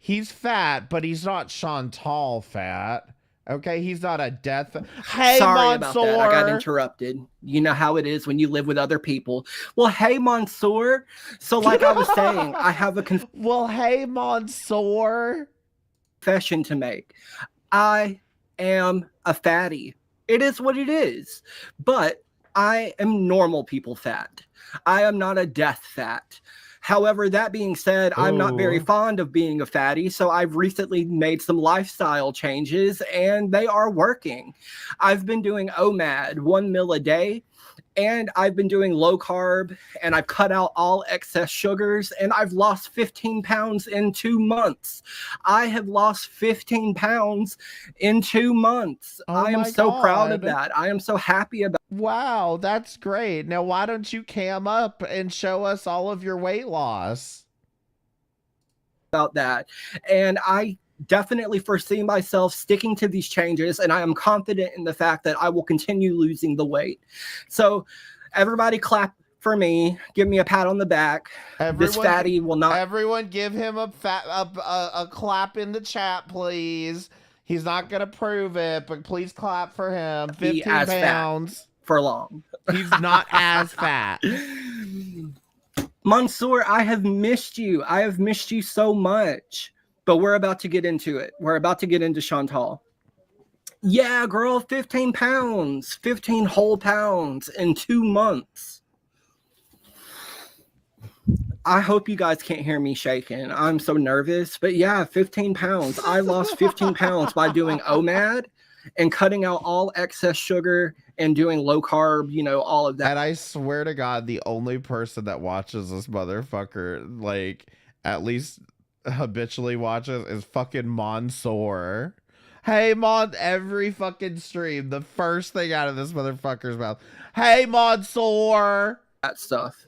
He's fat, but he's not Chantal fat. Okay, he's not a death. Hey, sorry Mansoor. about that. I got interrupted. You know how it is when you live with other people. Well, hey, Mansoor. So, like I was saying, I have a well, hey, Mansoor. Confession to make. I am a fatty. It is what it is. But I am normal people fat. I am not a death fat. However, that being said, I'm not very fond of being a fatty, so I've recently made some lifestyle changes, and they are working. I've been doing OMAD, 1 meal a day, And I've been doing low carb, and I've cut out all excess sugars, and I've lost 15 pounds in 2 months. I have lost 15 pounds in 2 months. I am so proud of that. I am so happy about. Wow, that's great. Now, why don't you cam up and show us all of your weight loss? About that. And I definitely foresee myself sticking to these changes, and I am confident in the fact that I will continue losing the weight. So everybody clap for me. Give me a pat on the back. This fatty will not. Everyone give him a clap in the chat, please. He's not going to prove it, but please clap for him. 15 pounds. For long. He's not as fat. Mansoor, I have missed you. I have missed you so much. But we're about to get into it. We're about to get into Chantal. Yeah, girl, 15 pounds. 15 whole pounds in 2 months. I hope you guys can't hear me shaking. I'm so nervous. But yeah, 15 pounds. I lost 15 pounds by doing OMAD and cutting out all excess sugar and doing low carb, you know, all of that. And I swear to God, the only person that watches this motherfucker, like, at least habitually watches, is fucking Mansoor. Hey, every fucking stream, the first thing out of this motherfucker's mouth. Hey, Mansoor. That stuff.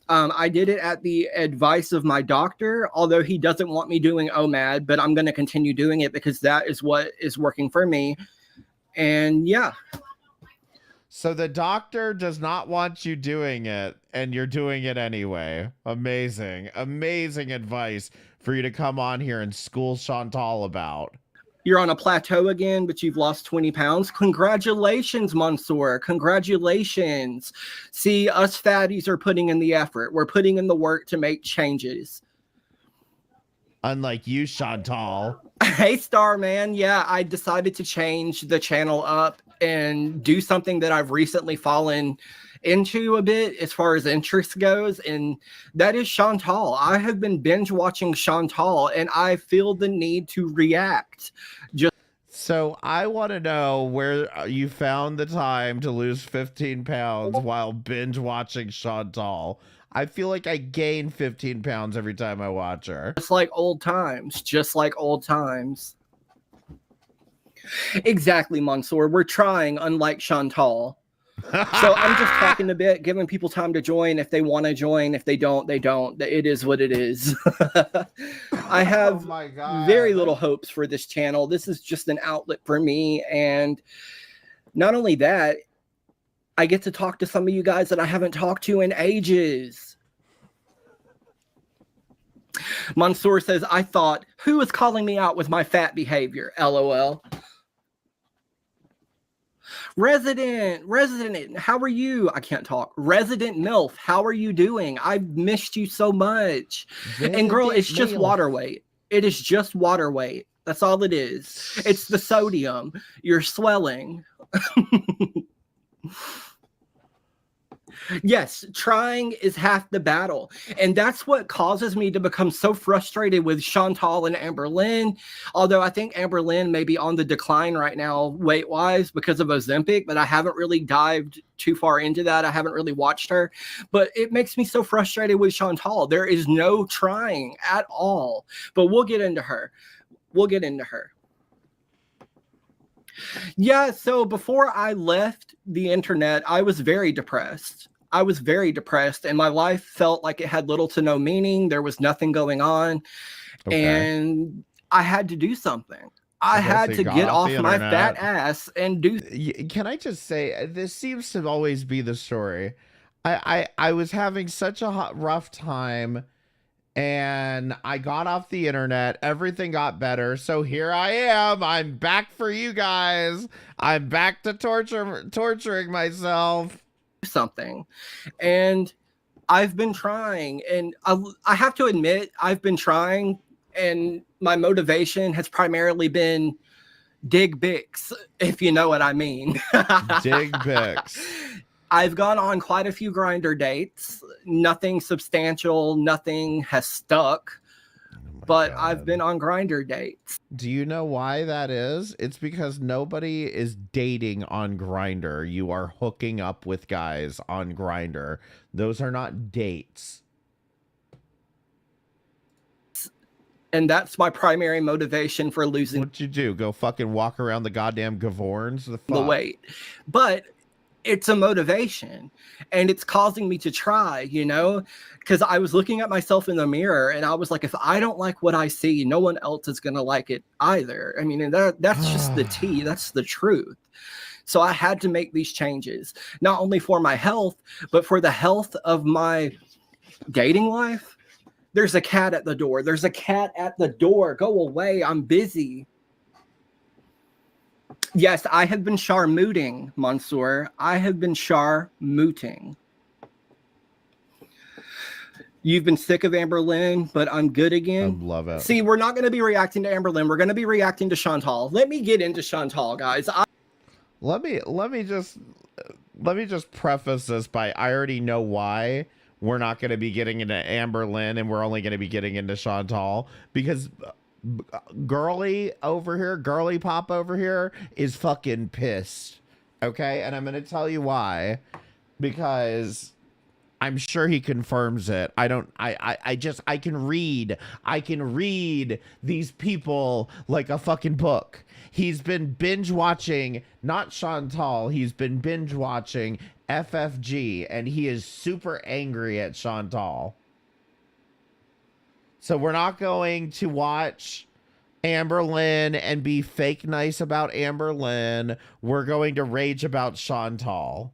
I did it at the advice of my doctor, although he doesn't want me doing OMAD, but I'm going to continue doing it because that is what is working for me. And yeah. So the doctor does not want you doing it, and you're doing it anyway. Amazing. Amazing advice for you to come on here and school Chantal about. You're on a plateau again, but you've lost 20 pounds. Congratulations, Mansoor. Congratulations. See, us fatties are putting in the effort. We're putting in the work to make changes. Unlike you, Chantal. Hey, Starman. Yeah, I decided to change the channel up and do something that I've recently fallen into a bit as far as interest goes, and that is Chantal. I have been binge watching Chantal, and I feel the need to react. So I want to know where you found the time to lose 15 pounds while binge watching Chantal. I feel like I gain 15 pounds every time I watch her. Just like old times. Just like old times. Exactly, Mansoor. We're trying, unlike Chantal. So I'm just talking a bit, giving people time to join. If they want to join, if they don't, they don't. It is what it is. I have very little hopes for this channel. This is just an outlet for me. And not only that, I get to talk to some of you guys that I haven't talked to in ages. Mansoor says, I thought, who is calling me out with my fat behavior? LOL. Resident, how are you? I can't talk. Resident MILF, how are you doing? I've missed you so much. And girl, it's just water weight. It is just water weight. That's all it is. It's the sodium. You're swelling. Yes, trying is half the battle. And that's what causes me to become so frustrated with Chantal and Amberlynn. Although I think Amberlynn may be on the decline right now weight-wise because of Ozempic, but I haven't really dived too far into that. I haven't really watched her. But it makes me so frustrated with Chantal. There is no trying at all. But we'll get into her. Yeah, so before I left the internet, I was very depressed. And my life felt like it had little to no meaning. There was nothing going on. Okay. And I had to do something. I had to get off my fat ass and do. Can I just say, this seems to always be the story. I was having such a rough time, and I got off the internet. Everything got better. So here I am. I'm back for you guys. I'm back to torturing myself. Something. And I've been trying, and I have to admit, I've been trying, and my motivation has primarily been dig Bix, if you know what I mean. Dig Bix. I've gone on quite a few grinder dates. Nothing substantial. Nothing has stuck. but I've been on Grindr dates. Do you know why that is? It's because nobody is dating on Grindr. You are hooking up with guys on Grindr. Those are not dates. And that's my primary motivation for losing What'd you do? Go fucking walk around the goddamn Gavorns? the weight. But it's a motivation, and it's causing me to try, you know, because I was looking at myself in the mirror and I was like, if I don't like what I see, no one else is going to like it either. I mean, and that's just the tea. That's the truth. So I had to make these changes, not only for my health, but for the health of my dating life. There's a cat at the door. There's a cat at the door. Go away. I'm busy. Yes, I have been charmooting, Mansoor. I have been charmooting. You've been sick of Amber Lynn, but I'm good again. I love it. See, we're not going to be reacting to Amber Lynn. We're going to be reacting to Chantal. Let me get into Chantal, guys. Let me just preface this by I already know why we're not going to be getting into Amber Lynn and we're only going to be getting into Chantal, because girly pop over here is fucking pissed. Okay, and I'm going to tell you why, because I'm sure he confirms it. I can read these people like a fucking book. He's been binge watching, not Chantal, he's been binge watching FFG, and he is super angry at Chantal. So we're not going to watch Amber Lynn and be fake nice about Amber Lynn. We're going to rage about Chantal.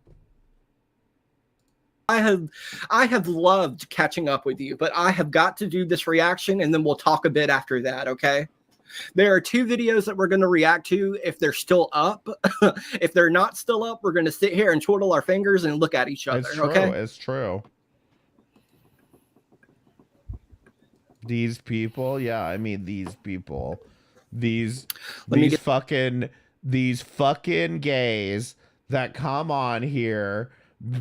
I have loved catching up with you, but I have got to do this reaction, and then we'll talk a bit after that, okay? There are 2 videos that we're going to react to if they're still up. If they're not still up, we're going to sit here and twiddle our fingers and look at each other, It's true, okay? It's true. These people, yeah, I mean these people. These fucking gays that come on here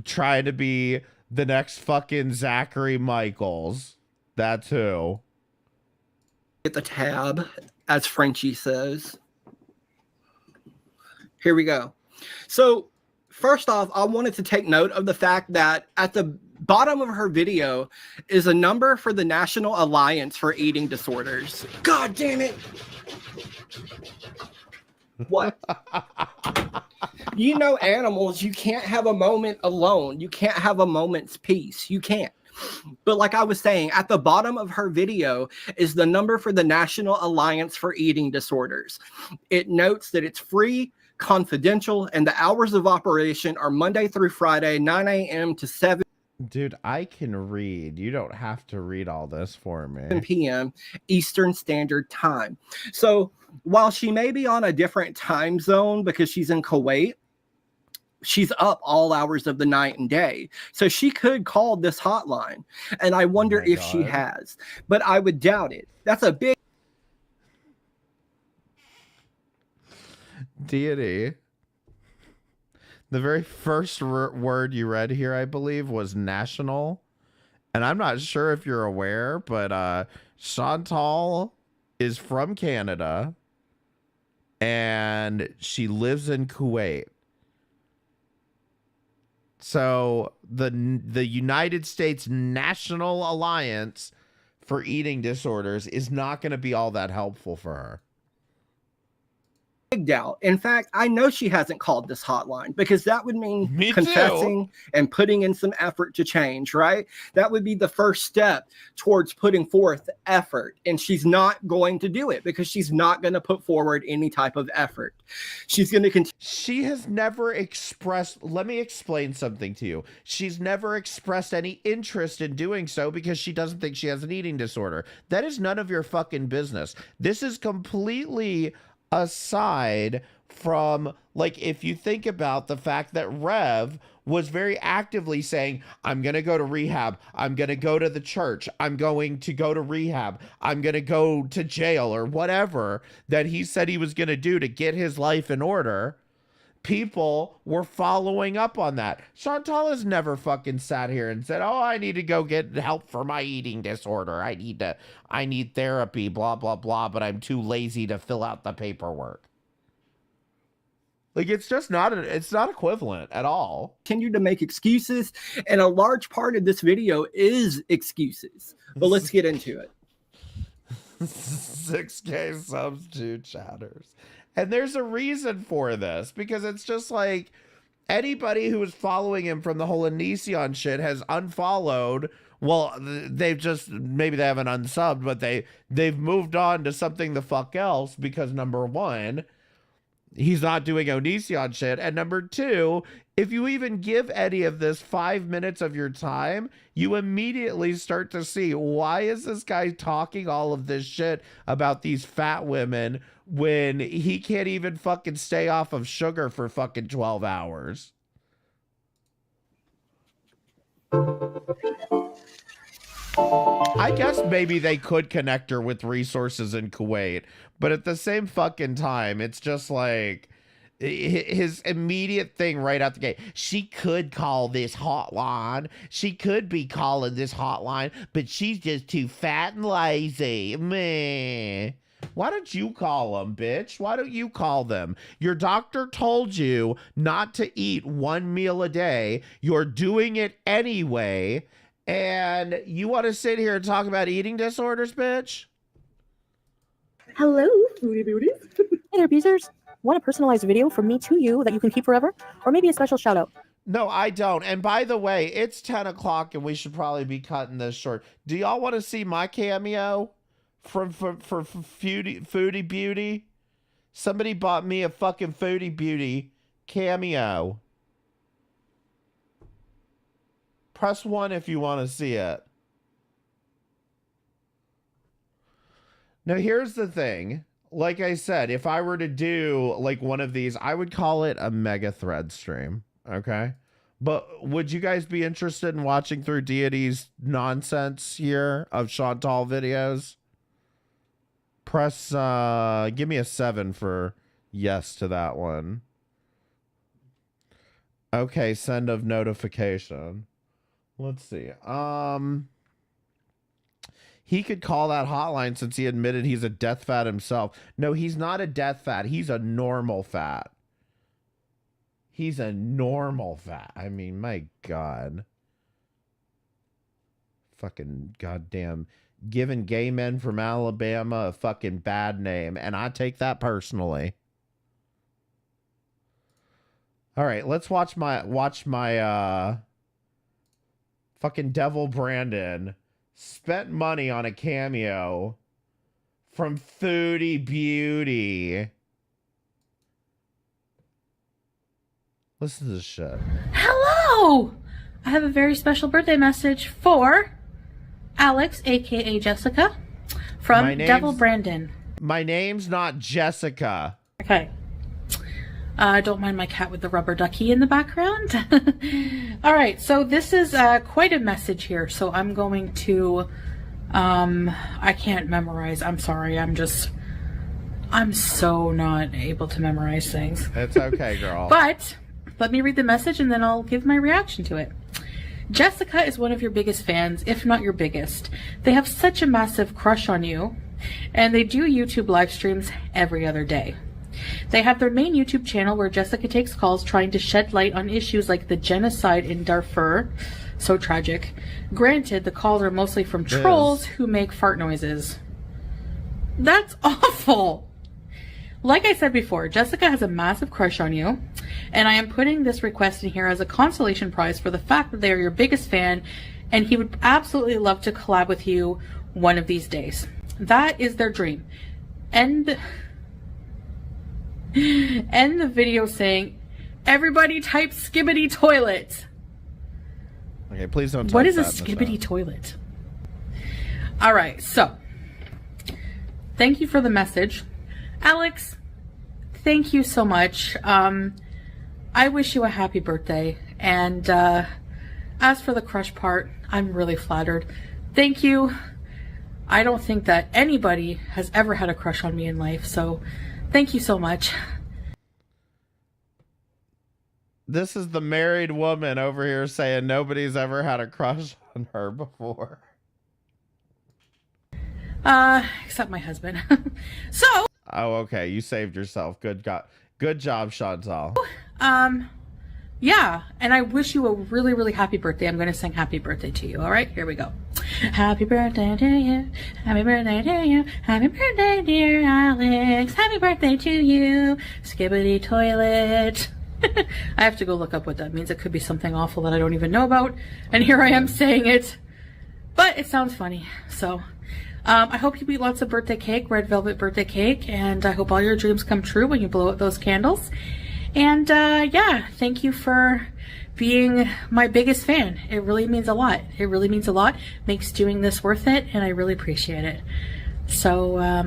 try to be the next fucking Zachary Michaels. That's who. Get the tab, as Frenchie says. Here we go. So, first off, I wanted to take note of the fact that at the bottom of her video is a number for the National Alliance for Eating Disorders. God damn it! What? You know, animals, you can't have a moment alone. You can't have a moment's peace. You can't. But like I was saying, at the bottom of her video is the number for the National Alliance for Eating Disorders. It notes that it's free, confidential, and the hours of operation are Monday through Friday, 9 a.m. to 7 Dude, I can read. You don't have to read all this for me. p.m. Eastern Standard Time. So while she may be on a different time zone because she's in Kuwait, she's up all hours of the night and day. So she could call this hotline. And I wonder if she has. But I would doubt it. That's a big Deity. The very first word you read here, I believe, was national. And I'm not sure if you're aware, but Chantal is from Canada. And she lives in Kuwait. So the United States National Alliance for Eating Disorders is not going to be all that helpful for her. doubt. In fact, I know she hasn't called this hotline because that would mean Me confessing too. and putting in some effort to change, right? That would be the first step towards putting forth effort. And she's not going to do it because she's not going to put forward any type of effort. She's going to continue. She has never expressed, let me explain something to you. She's never expressed any interest in doing so because she doesn't think she has an eating disorder. That is none of your fucking business. This is completely aside from, like, if you think about the fact that Rev was very actively saying, I'm going to go to rehab. I'm going to go to the church. I'm going to go to rehab. I'm going to go to jail or whatever that he said he was going to do to get his life in order. people were following up on that. Chantal has never fucking sat here and said, oh, I need to go get help for my eating disorder. I need therapy, blah, blah, blah, but I'm too lazy to fill out the paperwork. Like, it's just not, it's not equivalent at all. Continue to make excuses, and a large part of this video is excuses. But let's get into it. 6K subs to chatters. And there's a reason for this, because it's just like anybody who was following him from the whole Onision shit has unfollowed. Well, they've just, maybe they haven't unsubbed, but they've moved on to something the fuck else, because number one, he's not doing Onision shit. And number two, if you even give any of this 5 minutes of your time, you immediately start to see, why is this guy talking all of this shit about these fat women when he can't even fucking stay off of sugar for fucking 12 hours? I guess maybe they could connect her with resources in Kuwait, but at the same fucking time, it's just like his immediate thing right out the gate. She could call this hotline. She could be calling this hotline, but she's just too fat and lazy. Meh. Why don't you call them, bitch? Why don't you call them? Your doctor told you not to eat one meal a day. You're doing it anyway. And you want to sit here and talk about eating disorders, bitch? Hello, foodie beauties. Hey there, Beezers. Want a personalized video from me to you that you can keep forever? Or maybe a special shout out? No, I don't. And by the way, it's 10 o'clock and we should probably be cutting this short. Do y'all want to see my cameo for Foodie Beauty? Somebody bought me a fucking Foodie Beauty cameo. Press 1 if you want to see it. Now, here's the thing. Like I said, if I were to do like one of these, I would call it a mega thread stream. Okay. But would you guys be interested in watching through Deity's nonsense here of Chantal videos? Press, give me a 7 for yes to that one. Okay, send of notification. Let's see. He could call that hotline since he admitted he's a death fat himself. No, he's not a death fat. He's a normal fat. He's a normal fat. I mean, my God. Fucking goddamn. Giving gay men from Alabama a fucking bad name. And I take that personally. All right, let's watch my fucking Devil Brandon spent money on a cameo from Foodie Beauty. Listen to this shit. Hello! I have a very special birthday message for Alex, aka Jessica, from Devil Brandon. My name's not Jessica. Okay. Don't mind my cat with the rubber ducky in the background. All right, so this is quite a message here. So I'm going to, I can't memorize. I'm sorry. I'm so not able to memorize things. It's okay, girl. But let me read the message and then I'll give my reaction to it. Jessica is one of your biggest fans, if not your biggest. They have such a massive crush on you, and they do YouTube live streams every other day. They have their main YouTube channel where Jessica takes calls trying to shed light on issues like the genocide in Darfur. So tragic. Granted, the calls are mostly from trolls who make fart noises. That's awful! Like I said before, Jessica has a massive crush on you, and I am putting this request in here as a consolation prize for the fact that they are your biggest fan, and he would absolutely love to collab with you one of these days. That is their dream. End the video saying, everybody type skibbity toilet. Okay, please don't type What is a that in the skibbity chat. toilet? All right, so thank you for the message. Alex, thank you so much. I wish you a happy birthday. And as for the crush part, I'm really flattered. Thank you. I don't think that anybody has ever had a crush on me in life, so thank you so much. This is the married woman over here saying nobody's ever had a crush on her before. Except my husband. So. Oh, okay. You saved yourself. Good job, Chantal. Yeah, and I wish you a really, really happy birthday. I'm going to sing happy birthday to you. All right, here we go. Happy birthday to you. Happy birthday to you. Happy birthday, dear Alex. Happy birthday to you. Skibbity toilet. I have to go look up what that means. It could be something awful that I don't even know about. And here I am saying it. But it sounds funny. So, I hope you eat lots of birthday cake, red velvet birthday cake. And I hope all your dreams come true when you blow out those candles. And yeah, thank you for being my biggest fan. It really means a lot. It really means a lot. Makes doing this worth it, and I really appreciate it. So I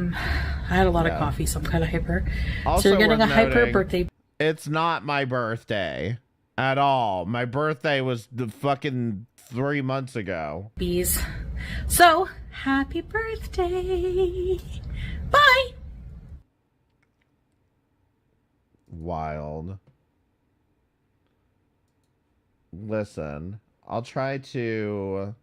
had a lot of coffee, so I'm kind of hyper. Also, so you're getting a worth hyper noting, birthday. It's not my birthday at all. My birthday was the fucking 3 months ago. Bees. So happy birthday. Bye. Wild. Listen, I'll try to,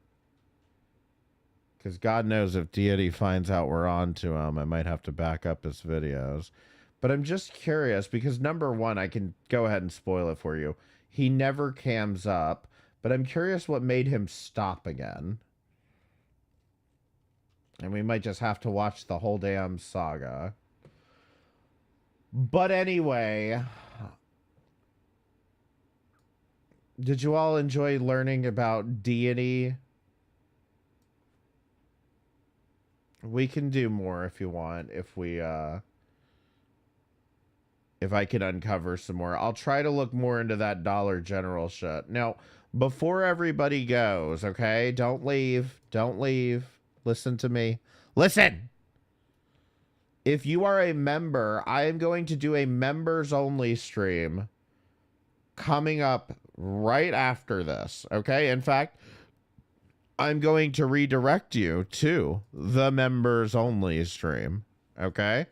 because God knows if Deity finds out we're on to him, I might have to back up his videos. But I'm just curious because number one, I can go ahead and spoil it for you. He never cams up, but I'm curious what made him stop again. And we might just have to watch the whole damn saga. But anyway, did you all enjoy learning about Deity? We can do more if you want, if I can uncover some more. I'll try to look more into that Dollar General shit. Now, before everybody goes, okay? Don't leave. Don't leave. Listen to me. Listen! If you are a member, I am going to do a members only stream coming up right after this, okay? In fact, I'm going to redirect you to the members only stream, okay?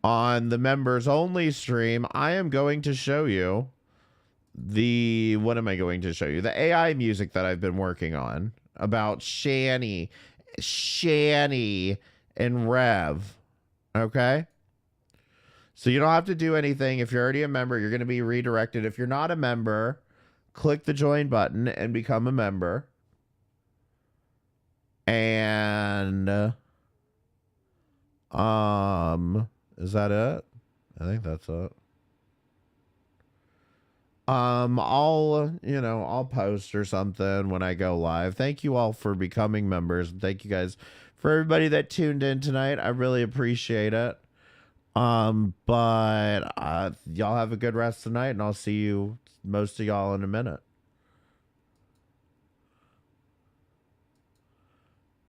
On the members only stream, I am going to show you what am I going to show you? The AI music that I've been working on about Shani, and Rev. Okay, so you don't have to do anything. If you're already a member, you're going to be redirected. If you're not a member, click the join button and become a member. And is that it? I think that's it. I'll post or something when I go live. Thank you all for becoming members. Thank you guys for everybody that tuned in tonight. I really appreciate it. But y'all have a good rest tonight, and I'll see you, most of y'all, in a minute.